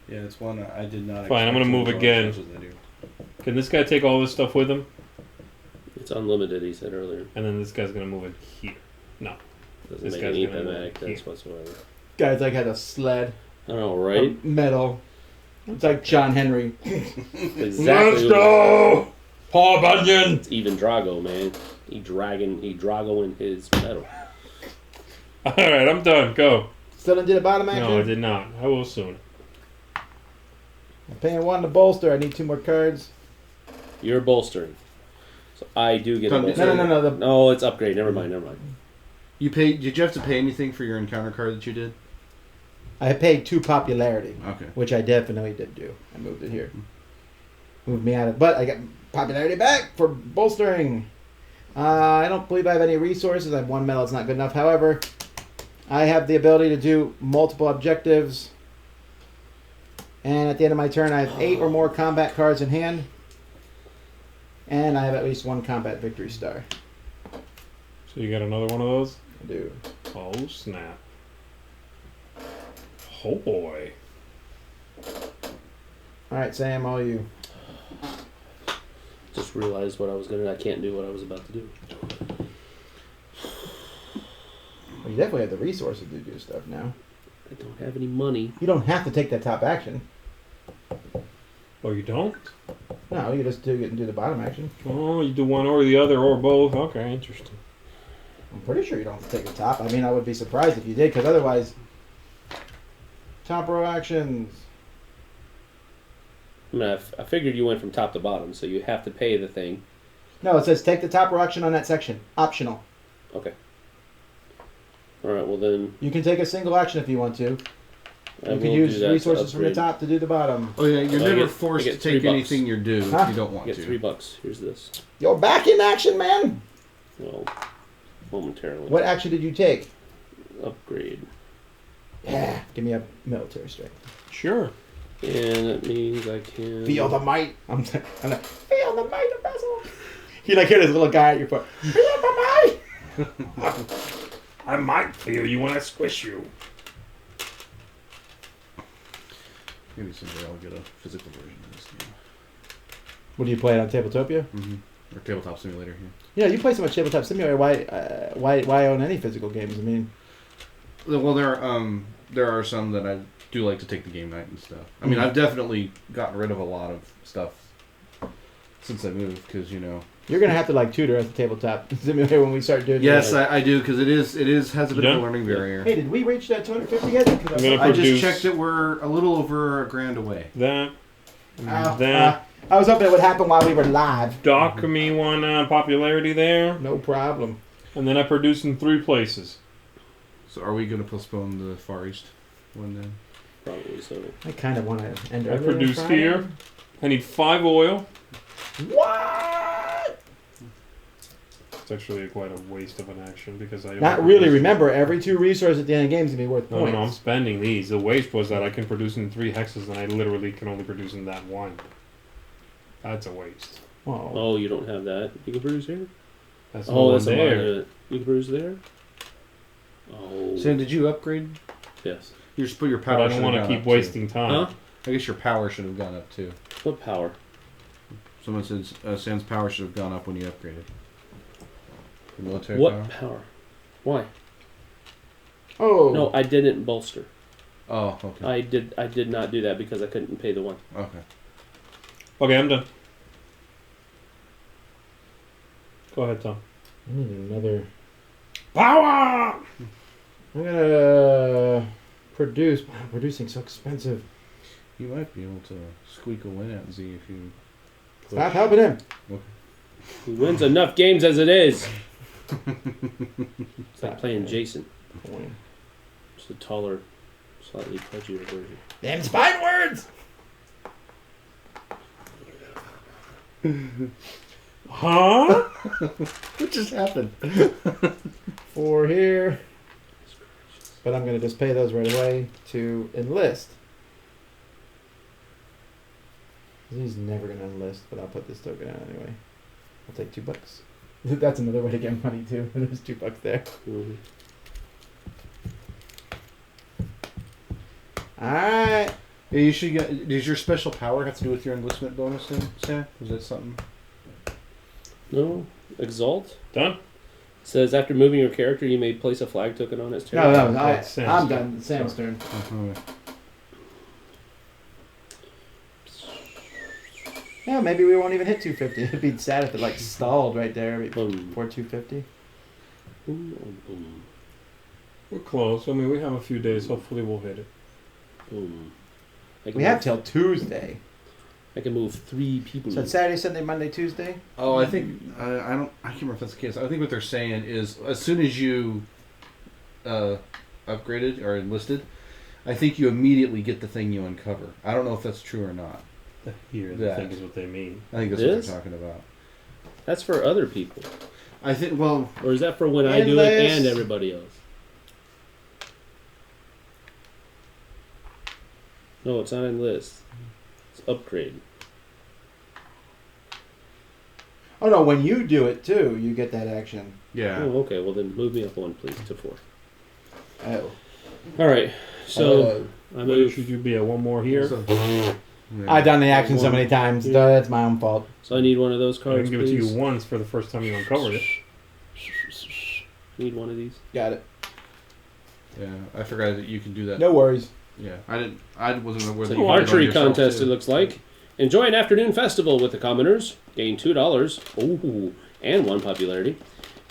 Yeah, it's one I did not. Fine, I'm gonna expect to move enjoy again. as much as I do. Can this guy take all this stuff with him? It's unlimited, he said earlier. And then this guy's gonna move it here. No. Doesn't This make guy's any gonna thematic move sense here. whatsoever. Guys like had a sled, I know, right? of metal. It's like John Henry. Exactly. go! Paul Bunyan! It's even Drago, man. He Drago in his metal. Alright, I'm done. Go. Still didn't do the bottom action. No, I did not. I will soon. I'm paying 1 to bolster. I need 2 more cards. You're bolstering. So I do get a Don't- bolster. No. No, it's upgrade. Never mind. You paid? Did you have to pay anything for your encounter card that you did? I paid 2 popularity, Okay. which I definitely did do. I moved it here. Moved me out of, but I got popularity back for bolstering. I don't believe I have any resources. I have 1 medal. It's not good enough. However, I have the ability to do multiple objectives. And at the end of my turn, I have 8 or more combat cards in hand. And I have at least 1 combat victory star. So you got another one of those? I do. Oh, snap. Oh, boy. Alright, Sam, all you. Just realized I can't do what I was about to do. Well, you definitely have the resources to do stuff now. I don't have any money. You don't have to take that top action. Oh, you don't? No, you just do the bottom action. Oh, you do one or the other or both. Okay, interesting. I'm pretty sure you don't have to take the top. I mean, I would be surprised if you did, because otherwise... Top row actions. I mean, I figured you went from top to bottom, so you have to pay the thing. No, it says take the top row action on that section. Optional. Okay. All right. Well then, You can take a single action if you want to. I You will can use do that to resources from the upgrade. top to do the bottom. Oh yeah, you're So I never get- forced I to get take $3. anything you're due Huh? if you don't I want get to. $3. Here's this. You're back in action, man! Well, momentarily. What action did you take? Upgrade. Yeah, give me a military strength. Sure. And that means I can Feel the might. I'm like, feel the might of Basil. You like hear this little guy at your foot. Feel the might! I might feel you when I squish you. Maybe someday I'll get a physical version of this game. What do you play it on Tabletopia? Or Tabletop Simulator here. Yeah, you play so much Tabletop Simulator. Why own any physical games? I mean, Well, there are some that I do like to take the game night and stuff. I mean, I've definitely gotten rid of a lot of stuff since I moved because you're gonna have to like tutor at the Tabletop Simulator when we start doing. Yes, this. I do because it has a bit of Yeah. a learning barrier. Hey, did we reach that 250 yet? I'm gonna I just produce checked it. We're a little over $1,000 away. that. That. I was hoping it would happen while we were live. Dock me one popularity there. No problem. And then I produce in 3 places. So are we going to postpone the Far East one then? probably so. I kind of want to end I earlier produce Friday. here. I need 5 oil. What? It's actually quite a waste of an action because I Not only really. produce- Remember, every 2 resources at the end of the game is gonna be worth No, points. I'm spending these. The waste was that I can produce in 3 hexes and I literally can only produce in that one. That's a waste. Whoa. Oh, you don't have that. You can produce here. That's Oh, the that's one a there. there. You can produce there. Oh, Sam, did you upgrade? yes. Your But power I should don't have want to gone keep up, wasting time. Huh? Too. I guess your power should have gone up too. What power? Someone says Sam's power should have gone up when you upgraded. Your military What power? power? Why? Oh. No, I didn't bolster. Oh, okay. I did not do that because I couldn't pay the one. Okay. Okay, I'm done. Go ahead, Tom. I need another. Power! I'm gonna produce. Wow, producing so expensive. You might be able to squeak a win out, Z, if you. Stop helping him. He wins enough games as it is. It's like playing Jason. Just a taller, slightly pudgier version. Them spine words! Huh? What just happened? 4 here. But I'm going to just pay those right away to enlist. He's never going to enlist, but I'll put this token out anyway. I'll take $2. That's another way to get money too. There's $2 there. Mm-hmm. Alright. You should get. Does your special power have to do with your enlistment bonus, then, Sam? Is that something? No. Exalt. Done? Says after moving your character, you may place a flag token on its turn. No, Sam's I'm turn. done. Sam's turn. Yeah, maybe we won't even hit 250. It'd be sad if it like stalled right there before 250. Boom. We're close. I mean, we have a few days. Hopefully, we'll hit it. Boom. We have till Tuesday. I can move 3 people. So it's Saturday, Sunday, Monday, Tuesday. Oh, I think I can't remember if that's the case. I think what they're saying is as soon as you upgraded or enlisted, I think you immediately get the thing you uncover. I don't know if that's true or not. Here, I think is what they mean. I think that's It what is? they're talking about. That's for other people. I think. Well, Or is that for when I do it Enlist. and everybody else? No, it's not enlist. It's upgrade. Oh no, when you do it too, you get that action. yeah. Oh, okay. Well, then move me up 1, please, to 4. Oh. All right. So I Maybe move. should you be at one more here? I've done the action so many times. Yeah. That's my own fault. So I need one of those I cards, can give it to please. you once for the first time you uncovered it. Need one of these. Got it. Yeah, I forgot that you can do that. No worries. Yeah, I didn't. I wasn't aware It's that an you could do it on archery yourself, contest, too. it looks like. Enjoy an afternoon festival with the commoners. Gain $2. Ooh, and 1 popularity.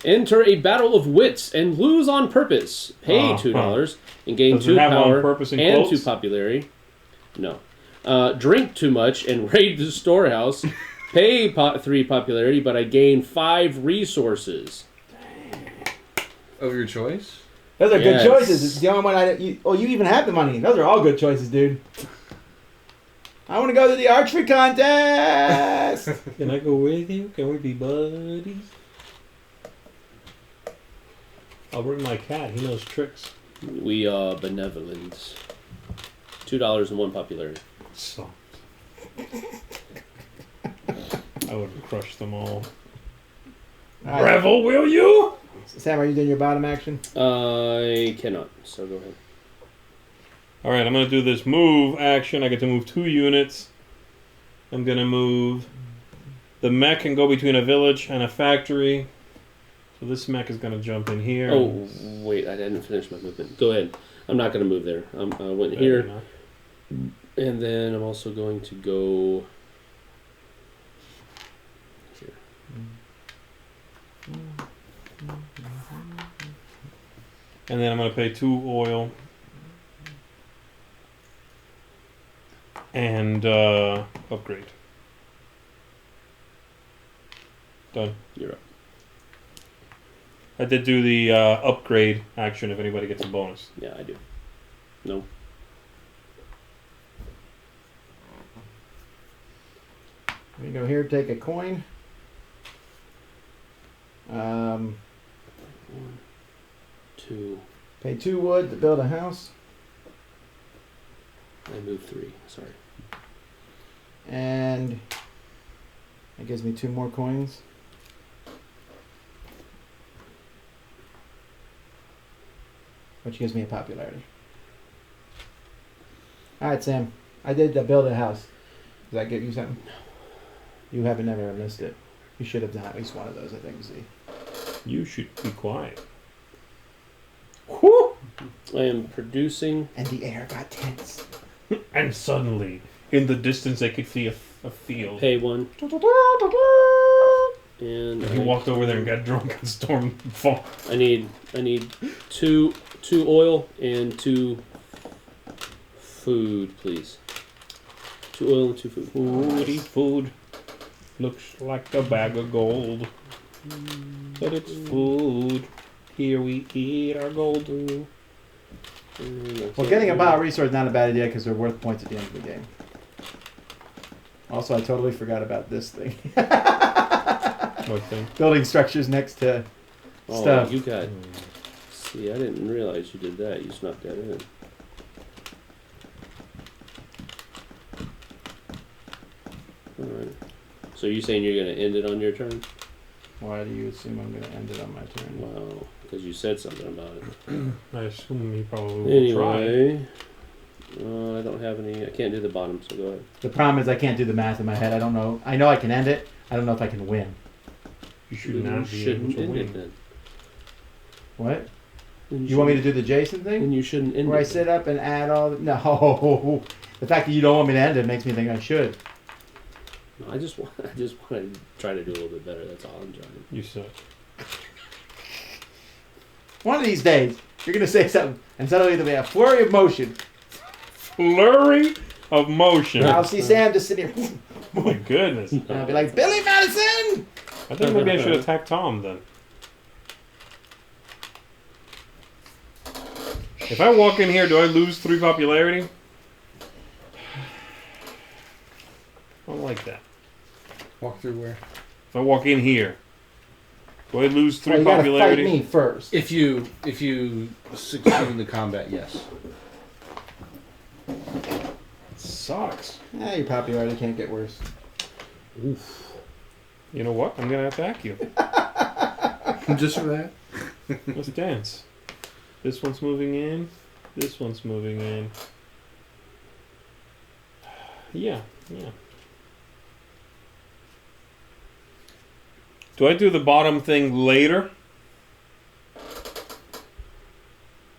Enter a battle of wits and lose on purpose. Pay $2 and gain Does 2 it have on power purpose in and quotes? 2 popularity. No. Drink too much and raid the storehouse. Pay 3 popularity, but I gain 5 resources. Of your choice. Those are Yes. good choices. It's the only one you even have the money. Those are all good choices, dude. I want to go to the archery contest. Can I go with you? Can we be buddies? I'll bring my cat. He knows tricks. We are benevolent. $2 and 1 popularity. So. I would have crushed them all. All right. Revel, will you? Sam, are you doing your bottom action? I cannot, so go ahead. All right, I'm going to do this move action. I get to move 2 units. I'm going to move... The mech can go between a village and a factory. So this mech is going to jump in here. Oh, wait, I didn't finish my movement. Go ahead. I'm not going to move there. I went here, and then I'm also going to go here. And then I'm going to pay 2 oil. And upgrade. Done. You're up. I did do the upgrade action if anybody gets a bonus. Yeah, I do. No. We go here, take a coin. 1, 2. Pay 2 wood to build a house. I moved 3. Sorry. And that gives me 2 more coins. Which gives me a popularity. Alright, Sam. I did build a house. Does that get you something? You haven't never missed it. You should have done at least one of those, I think, Z. You should be quiet. Whew! I am producing. And the air got tense. And suddenly, in the distance, they could see a field. Pay 1. And He walked over there and got drunk and stormed the fall. I need 2 oil and 2 food, please. 2 oil and 2 food. Foodie food. Looks like a bag of gold. But it's food. Here we eat our gold. Well, getting a bio resource is not a bad idea because they're worth points at the end of the game. Also, I totally forgot about this thing. What thing? Building structures next to Oh, stuff. you got. See, I didn't realize you did that. You snuck that in. Alright. So you're saying you're going to end it on your turn? Why do you assume I'm going to end it on my turn? Wow. Because you said something about it. I assume he probably will try. Anyway. I don't have any. I can't do the bottom, so go ahead. The problem is I can't do the math in my head. I don't know. I know I can end it. I don't know if I can win. You should not be able shouldn't to end it win. then. What? Then You want me to do the Jason thing? Then you shouldn't end Where I it. sit up and add all the... No. The fact that you don't want me to end it makes me think I should. No, I just want to try to do a little bit better. That's all I'm trying. You suck. One of these days, you're going to say something, and suddenly there'll be a flurry of motion. Flurry of motion. And I'll see Sam just sitting here. Oh my goodness. And I'll be like, Billy Madison! I think maybe I should attack Tom then. If I walk in here, do I lose 3 popularity? I don't like that. Walk through where? If I walk in here, do I lose 3 Well, you gotta fight popularity? me first. If you succeed in the combat, yes. Sucks. Your popularity can't get worse. Oof. You know what? I'm gonna attack you. Just for that. Let's dance. This one's moving in. This one's moving in. Yeah. Do I do the bottom thing later?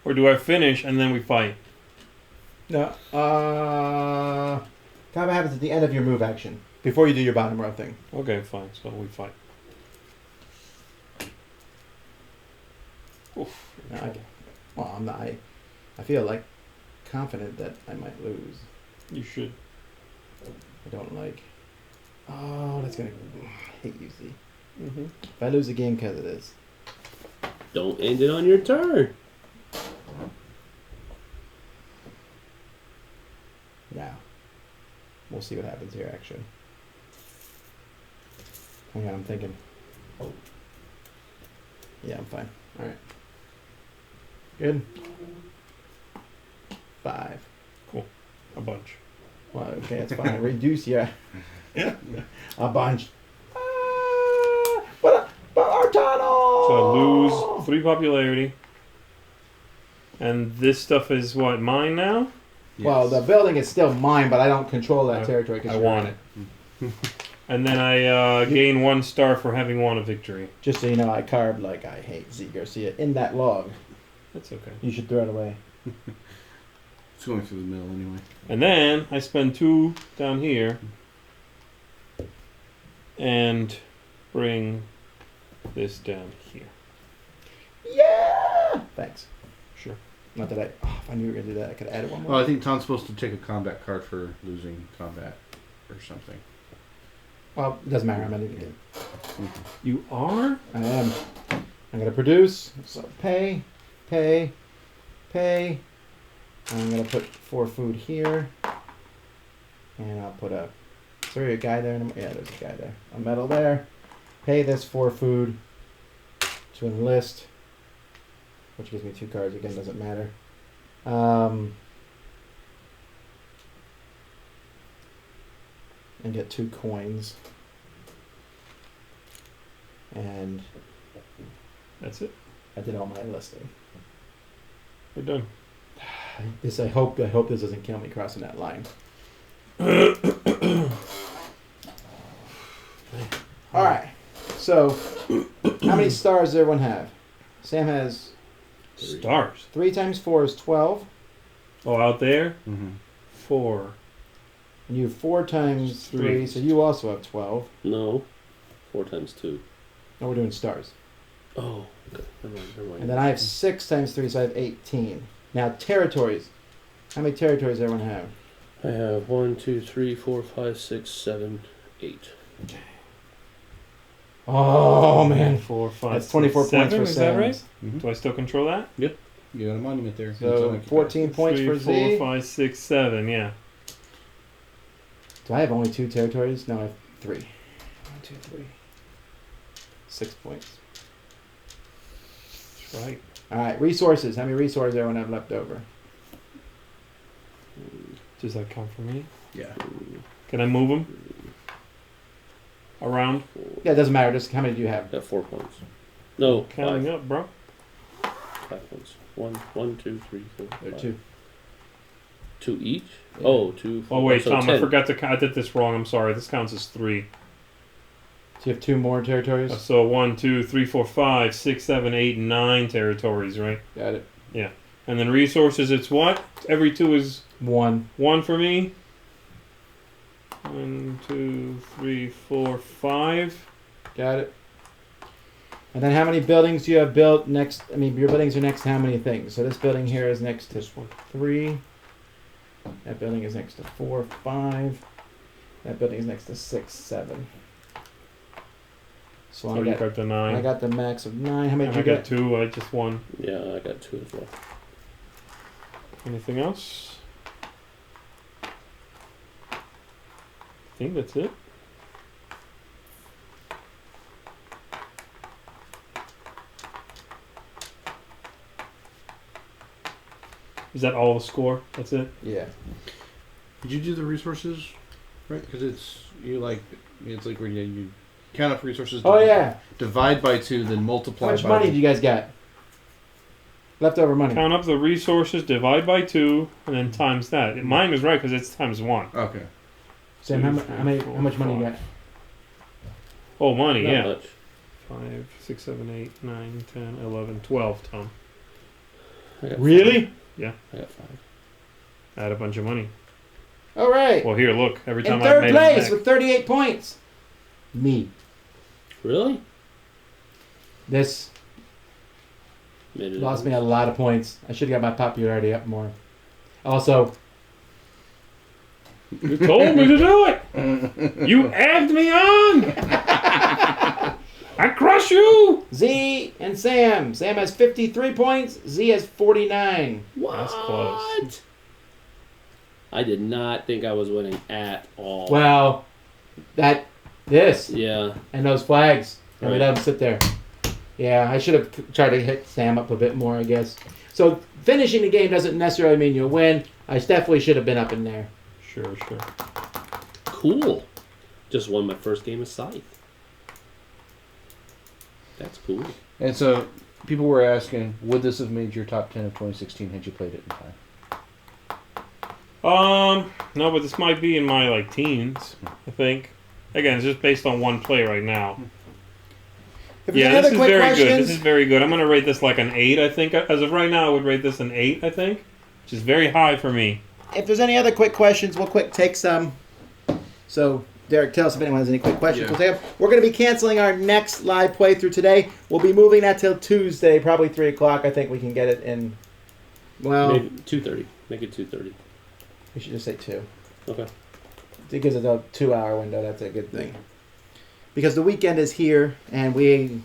Or do I finish and then we fight? No. Combat happens at the end of your move action. Before you do your bottom row thing. Okay, fine. So we fight. Oof. No, well, I'm not. I feel like confident that I might lose. You should. I don't like. Oh, that's gonna. I hate you, Z. Mm-hmm. If I lose a game because of this. Don't end it on your turn. Yeah. We'll see what happens here, actually. Hang on, I'm thinking. Yeah, I'm fine. Alright. Good. 5. A bunch. Well, okay, that's fine. Reduce, yeah. A bunch. But our tunnel! So I lose 3 popularity. And this stuff is what, mine now? Well, the building is still mine, but I don't control that I- territory. 'Cause I you're want on it. And then I gain 1 star for having won a victory. Just so you know, I carved like I hate Z Garcia in that log. That's okay. You should throw it away. It's going through the middle anyway. And then I spend 2 down here. And bring this down here. Yeah! Thanks. Sure. Not that if I knew you were going to do that, I could have added one more. Well, I think Tom's supposed to take a combat card for losing combat or something. Well, it doesn't matter. I'm not even kidding. You are? I am. I'm going to produce. So pay. I'm going to put 4 food here. And I'll put a... Is there a guy there? Yeah, there's a guy there. A metal there. Pay this 4 food to enlist. Which gives me 2 cards. Again, doesn't matter. And get 2 coins. And That's it. I did all my enlisting. We're done. I hope this doesn't kill me crossing that line. All right. So, how many stars does everyone have? Sam has Stars. 3 times 4 is 12, Oh, out there? Mm-hmm. 4. and you have 4 times 3, Three. so you also have 12. No. 4 times 2. No, we're doing stars. Oh, okay. Never mind. And then I have 6 times 3, so I have 18. Now territories. How many territories does everyone have? I have 1, 2, 3, 4, 5, 6, 7, 8. Oh man, 4, 5, that's 24 6, points 7, for is that right? Sam's. Do I still control that? You got a monument there. So 14 points 3, for 4, Z. 5, 6, 7, yeah. Do I have only 2 territories? No, I have 3. 1, 2, 3. 6 points. That's right. All right, resources. How many resources everyone have left over? Does that count for me? Yeah. Can I move them around? Yeah, it doesn't matter. Just how many do you have? Got 4 points. No, Counting 5. up, bro. 5 points. 1, 2, 3, 4, There 5. 2. 2 each? Yeah. Oh, 2, 4. Oh wait, so Tom, 10. I forgot to. I did this wrong. I'm sorry. This counts as 3. So you have 2 more territories? So 1, 2, 3, 4, 5, 6, 7, 8, 9 territories, right? Got it. And then resources, it's what? Every 2 is 1. 1 for me. 1, 2, 3, 4, 5. Got it. And then how many buildings do you have built next? I mean, your buildings are next to how many things? So this building here is next to This one. 3. That building is next to 4, 5. That building is next to 6, 7. So So you got the 9. I got the max of 9. How many And did I you got get? 2. I just 1. Yeah, I got 2 as well. Anything else? I think that's it. Is that all the score? That's it? Yeah. Did you do the resources? Right? Because it's like where you count up resources. Oh yeah. Divide by 2, then How multiply much by money do you guys got? Leftover money. Count up the resources, divide by 2, and then times that. Mine was right because it's times 1. Okay. Sam, how much money you got? Oh, money, Not yeah. much. 5, 6, 7, 8, 9, 10, 11, 12, Tom. I got Really? 5. I got 5. I had a bunch of money. All right. Well, here, look. Every time In I third made it place back. with 38 points. Me. Really? This Made it lost up. me a lot of points. I should have got my popularity up more. Also, You told me to do it. You egged me on. I crush you. Z and Sam. Sam has 53 points. Z has 49. What? That's close. I did not think I was winning at all. Well, this Yeah. and those flags. And we Right. let them sit there. Yeah, I should have tried to hit Sam up a bit more, I guess. So finishing the game doesn't necessarily mean you'll win. I definitely should have been up in there. Sure. Cool. Just won my first game of Scythe. That's cool. And so people were asking, would this have made your top 10 of 2016 had you played it in time? No, but this might be in my teens, I think. Again, it's just based on one play right now. If Yeah, there's this any is other quick very good. questions, This is very good. I'm gonna rate this like an 8, I think. As of right now, I would rate this an 8, I think. Which is very high for me. if there's any other quick questions, we'll quick take some. So, Derek, tell us if anyone has any quick questions. Yeah. We're going to be canceling our next live playthrough today. We'll be moving that till Tuesday, probably 3 o'clock. I think we can get it in. Well, Maybe 2:30. Make it 2:30. we should just say 2. Okay. It gives us a 2-hour window. That's a good thing. Because the weekend is here, and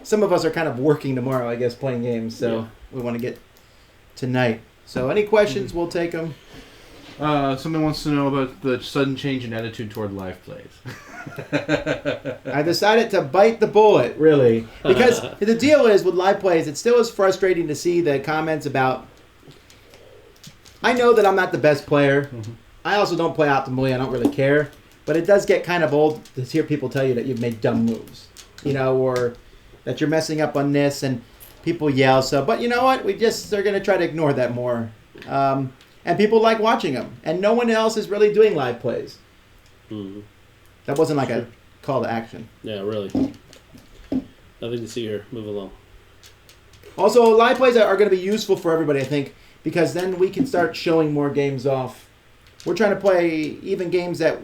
some of us are kind of working tomorrow, I guess, playing games. So Yeah. we want to get tonight. So any questions, we'll take them. Someone wants to know about the sudden change in attitude toward live plays. I decided to bite the bullet, really. Because the deal is, with live plays, it still is frustrating to see the comments about... I know that I'm not the best player. Mhm. I also don't play optimally. I don't really care. But it does get kind of old to hear people tell you that you've made dumb moves. Or that you're messing up on this, and people yell. But you know what? They're going to try to ignore that more. And people like watching them. And no one else is really doing live plays. Mm. That wasn't like a call to action. Yeah, really. Nothing to see here. Move along. Also, live plays are going to be useful for everybody, I think, because then we can start showing more games off. We're trying to play even games that...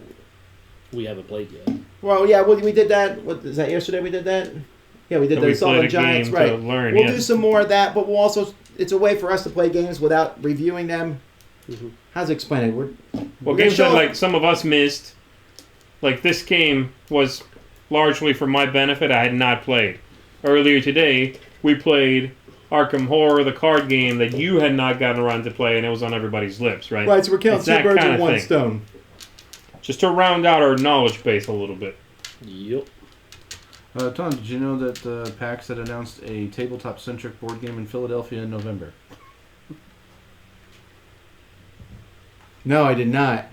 We haven't played yet. Well, yeah, we did that. What is that? Yesterday we did that? Yeah, we did So the we Assault played on a Giants, game right. to learn, We'll yeah. do some more of that, but we'll also... It's a way for us to play games without reviewing them. Mm-hmm. how's it explain it? Well, games that like some of us missed, like this game was largely for my benefit. I had not played. Earlier today, we played Arkham Horror, the card game that you had not gotten around to play, and it was on everybody's lips, right? Right, so we're killing It's two that birds kind with of one thing. stone. Just to round out our knowledge base a little bit. Yep. Tom, did you know that PAX had announced a tabletop-centric board game in Philadelphia in November? No, I did not.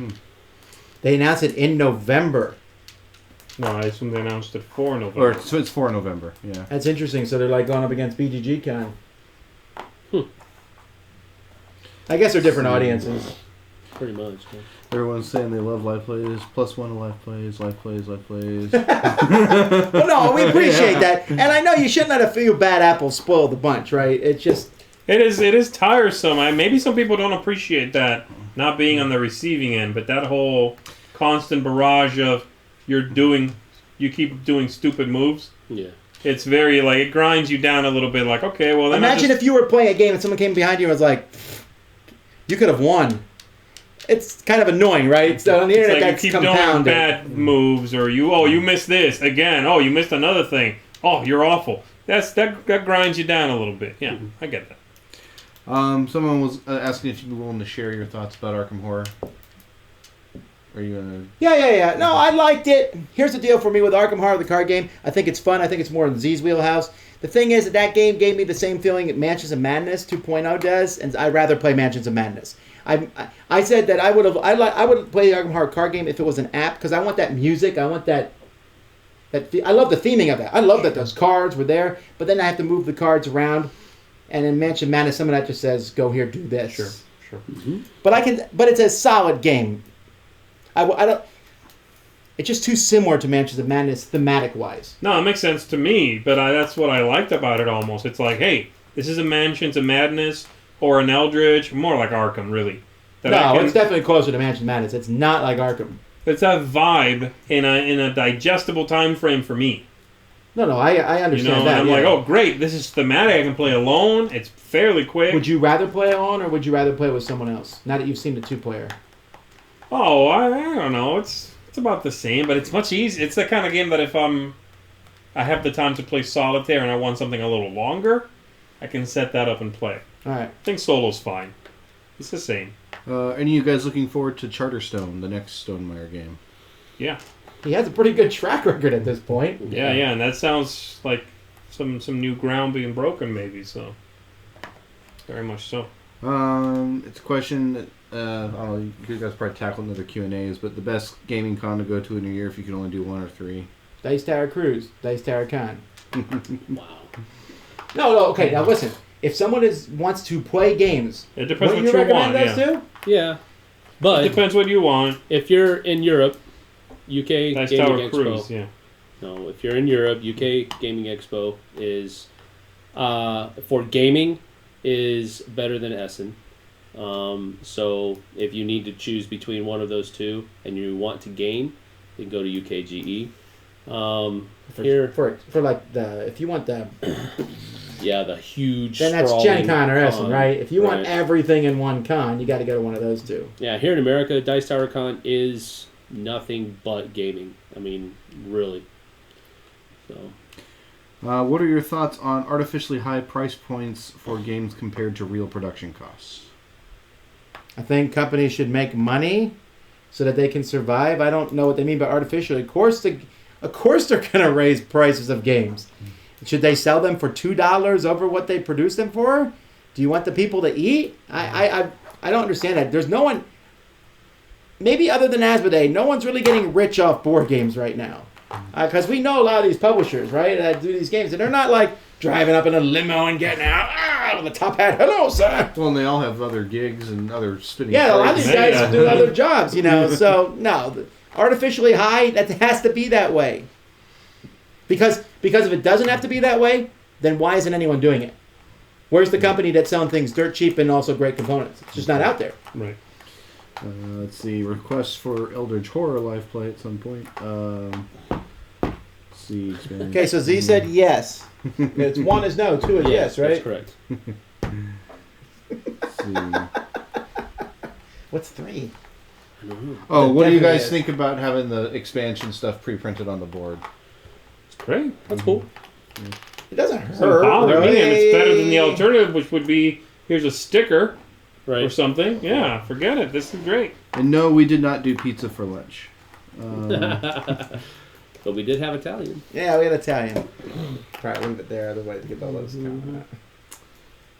They announced it in November. No, I assume they announced it for November. Or so it's for November, yeah. That's interesting. So they're like going up against BGG Con. I guess they're different audiences. Pretty much. Yeah. Everyone's saying they love live plays, +1 to live plays, live plays, live plays. Well, no, we appreciate that. And I know you shouldn't let a few bad apples spoil the bunch, right? It's just... It is tiresome. Maybe some people don't appreciate that, not being on the receiving end, but that whole constant barrage of you keep doing stupid moves. Yeah. It's very, like, it grinds you down a little bit, like, okay, well then Imagine if you were playing a game and someone came behind you and was like, you could have won. It's kind of annoying, right? So on the internet, like you that's keep doing compounded. bad moves, or you missed this again. Oh, you missed another thing. Oh, you're awful. That grinds you down a little bit. Yeah, I get that. Someone was asking if you'd be willing to share your thoughts about Arkham Horror. Are you gonna? Yeah. No, I liked it. Here's the deal for me with Arkham Horror, the card game. I think it's fun. I think it's more in Zee's wheelhouse. The thing is that game gave me the same feeling that Mansions of Madness 2.0 does, and I'd rather play Mansions of Madness. I said that I would play the Arkham Horror card game if it was an app, because I want that music. I want that. I love the theming of that. I love that those cards were there, but then I have to move the cards around. And in Mansion of Madness, some of that just says, "Go here, do this." Sure. Mm-hmm. But it's a solid game. I don't. It's just too similar to Mansions of Madness thematic wise. No, it makes sense to me, but that's what I liked about it almost. It's like, hey, this is a Mansions of Madness or an Eldritch, more like Arkham, really. It's definitely closer to Mansion of Madness. It's not like Arkham. It's that vibe in a digestible time frame for me. No, I understand that. And I'm like, oh, great, this is thematic. I can play alone. It's fairly quick. Would you rather play alone, or would you rather play with someone else? Now that you've seen the 2-player. Oh, I don't know. It's about the same, but it's much easier. It's the kind of game that if I have the time to play solitaire and I want something a little longer, I can set that up and play. All right. I think solo's fine. It's the same. Any of you guys looking forward to Charterstone, the next Stonemaier game? Yeah. He has a pretty good track record at this point. Yeah, and that sounds like some new ground being broken, maybe. So, very much so. It's a question that I don't know. You guys probably tackle in other Q&As, but the best gaming con to go to in a year if you can only do one or three. Dice Tower Cruise, Dice Tower Con. Wow. No. Okay, now listen. If someone wants to play games, It depends wouldn't what you you want. recommend those two? Yeah. But It depends what you want. if you're in Europe, UK Dice Gaming Tower Expo. Cruise, yeah. No, if you're in Europe, UK Gaming Expo is for gaming is better than Essen. So if you need to choose between one of those two and you want to game, you can go to UKGE. Here, For like if you want the yeah, the huge. then that's sprawling Gen Con or Essen, right? If you want right. everything in one con, you got to go to one of those two. Yeah, here in America, Dice Tower Con is nothing but gaming. I mean, really. So. What are your thoughts on artificially high price points for games compared to real production costs? I think companies should make money so that they can survive. I don't know what they mean by artificially. Of course they're going to raise prices of games. Should they sell them for $2 over what they produce them for? Do you want the people to eat? I don't understand that. There's no one, maybe other than Asmodee, no one's really getting rich off board games right now. Because we know a lot of these publishers, right, that do these games, and they're not like driving up in a limo and getting out with a top hat. Hello, sir. Well, and they all have other gigs and other spinning. Yeah, a lot of these guys Yeah. do other jobs, So no, artificially high. That has to be that way. Because if it doesn't have to be that way, then why isn't anyone doing it? Where's the company that's selling things dirt cheap and also great components? It's just not out there. Right. Let's see. Requests for Eldritch Horror live play at some point. Let's see. Okay, so Z said yes. It's 1 is no, 2 is yes, right? That's correct. Let's see. What's 3? Oh, what do you Definitely guys is. think about having the expansion stuff pre-printed on the board? It's great. That's cool. It doesn't Doesn't hurt. bother really. me, and it's better than the alternative, which would be here's a sticker or Right. something. Yeah, forget it. This is great. And no, we did not do pizza for lunch. But we did have Italian. Yeah, we had Italian. Probably leave it there, otherwise get all those.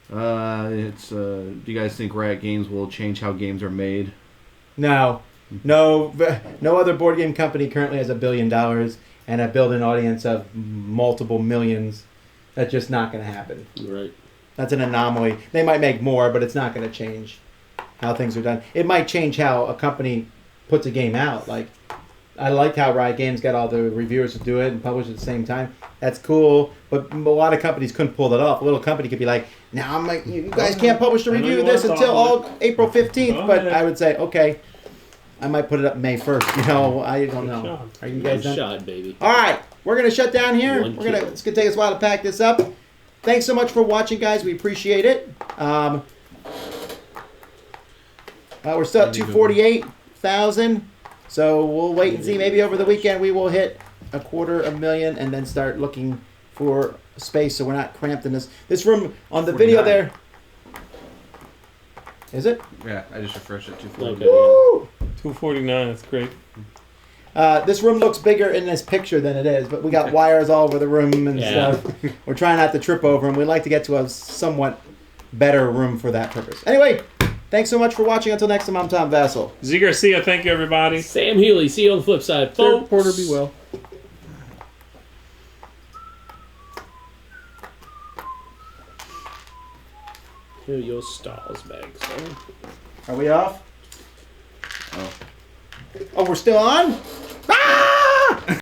Do you guys think Riot Games will change how games are made? No other board game company currently has $1 billion and a built-in audience of multiple millions. That's just not going to happen. Right. That's an anomaly. They might make more, but it's not going to change how things are done. It might change how a company puts a game out. Like, I liked how Riot Games got all the reviewers to do it and publish at the same time. That's cool, but a lot of companies couldn't pull that off. A little company could be like, "Now I'm like, you guys can't publish the I know review you of this wanna until talk all April 15th." Go But ahead. I would say, okay, I might put it up May 1st. You know, I don't know. job. Are you guys Nice done? shot, baby. All right, we're gonna shut down here. One It's gonna kill. take us a while to pack this up. Thanks so much for watching, guys. We appreciate it. We're still at 248,000, so we'll wait and see. Maybe over the weekend we will hit 250,000 and then start looking for space so we're not cramped in this room on the video 49. there. Is it? Yeah, I just refreshed it. 240. Okay. Woo! 249. That's great. This room looks bigger in this picture than it is, but we got wires all over the room and Yeah. stuff. We're trying not to trip over them. We'd like to get to a somewhat better room for that purpose. Anyway, thanks so much for watching. Until next time, I'm Tom Vassell. Zee Garcia, thank you, everybody. Sam Healy. See you on the flip side. Third Folks. Porter, be well. Here are your stalls back, son. Are we off? Oh. Oh, we're still on?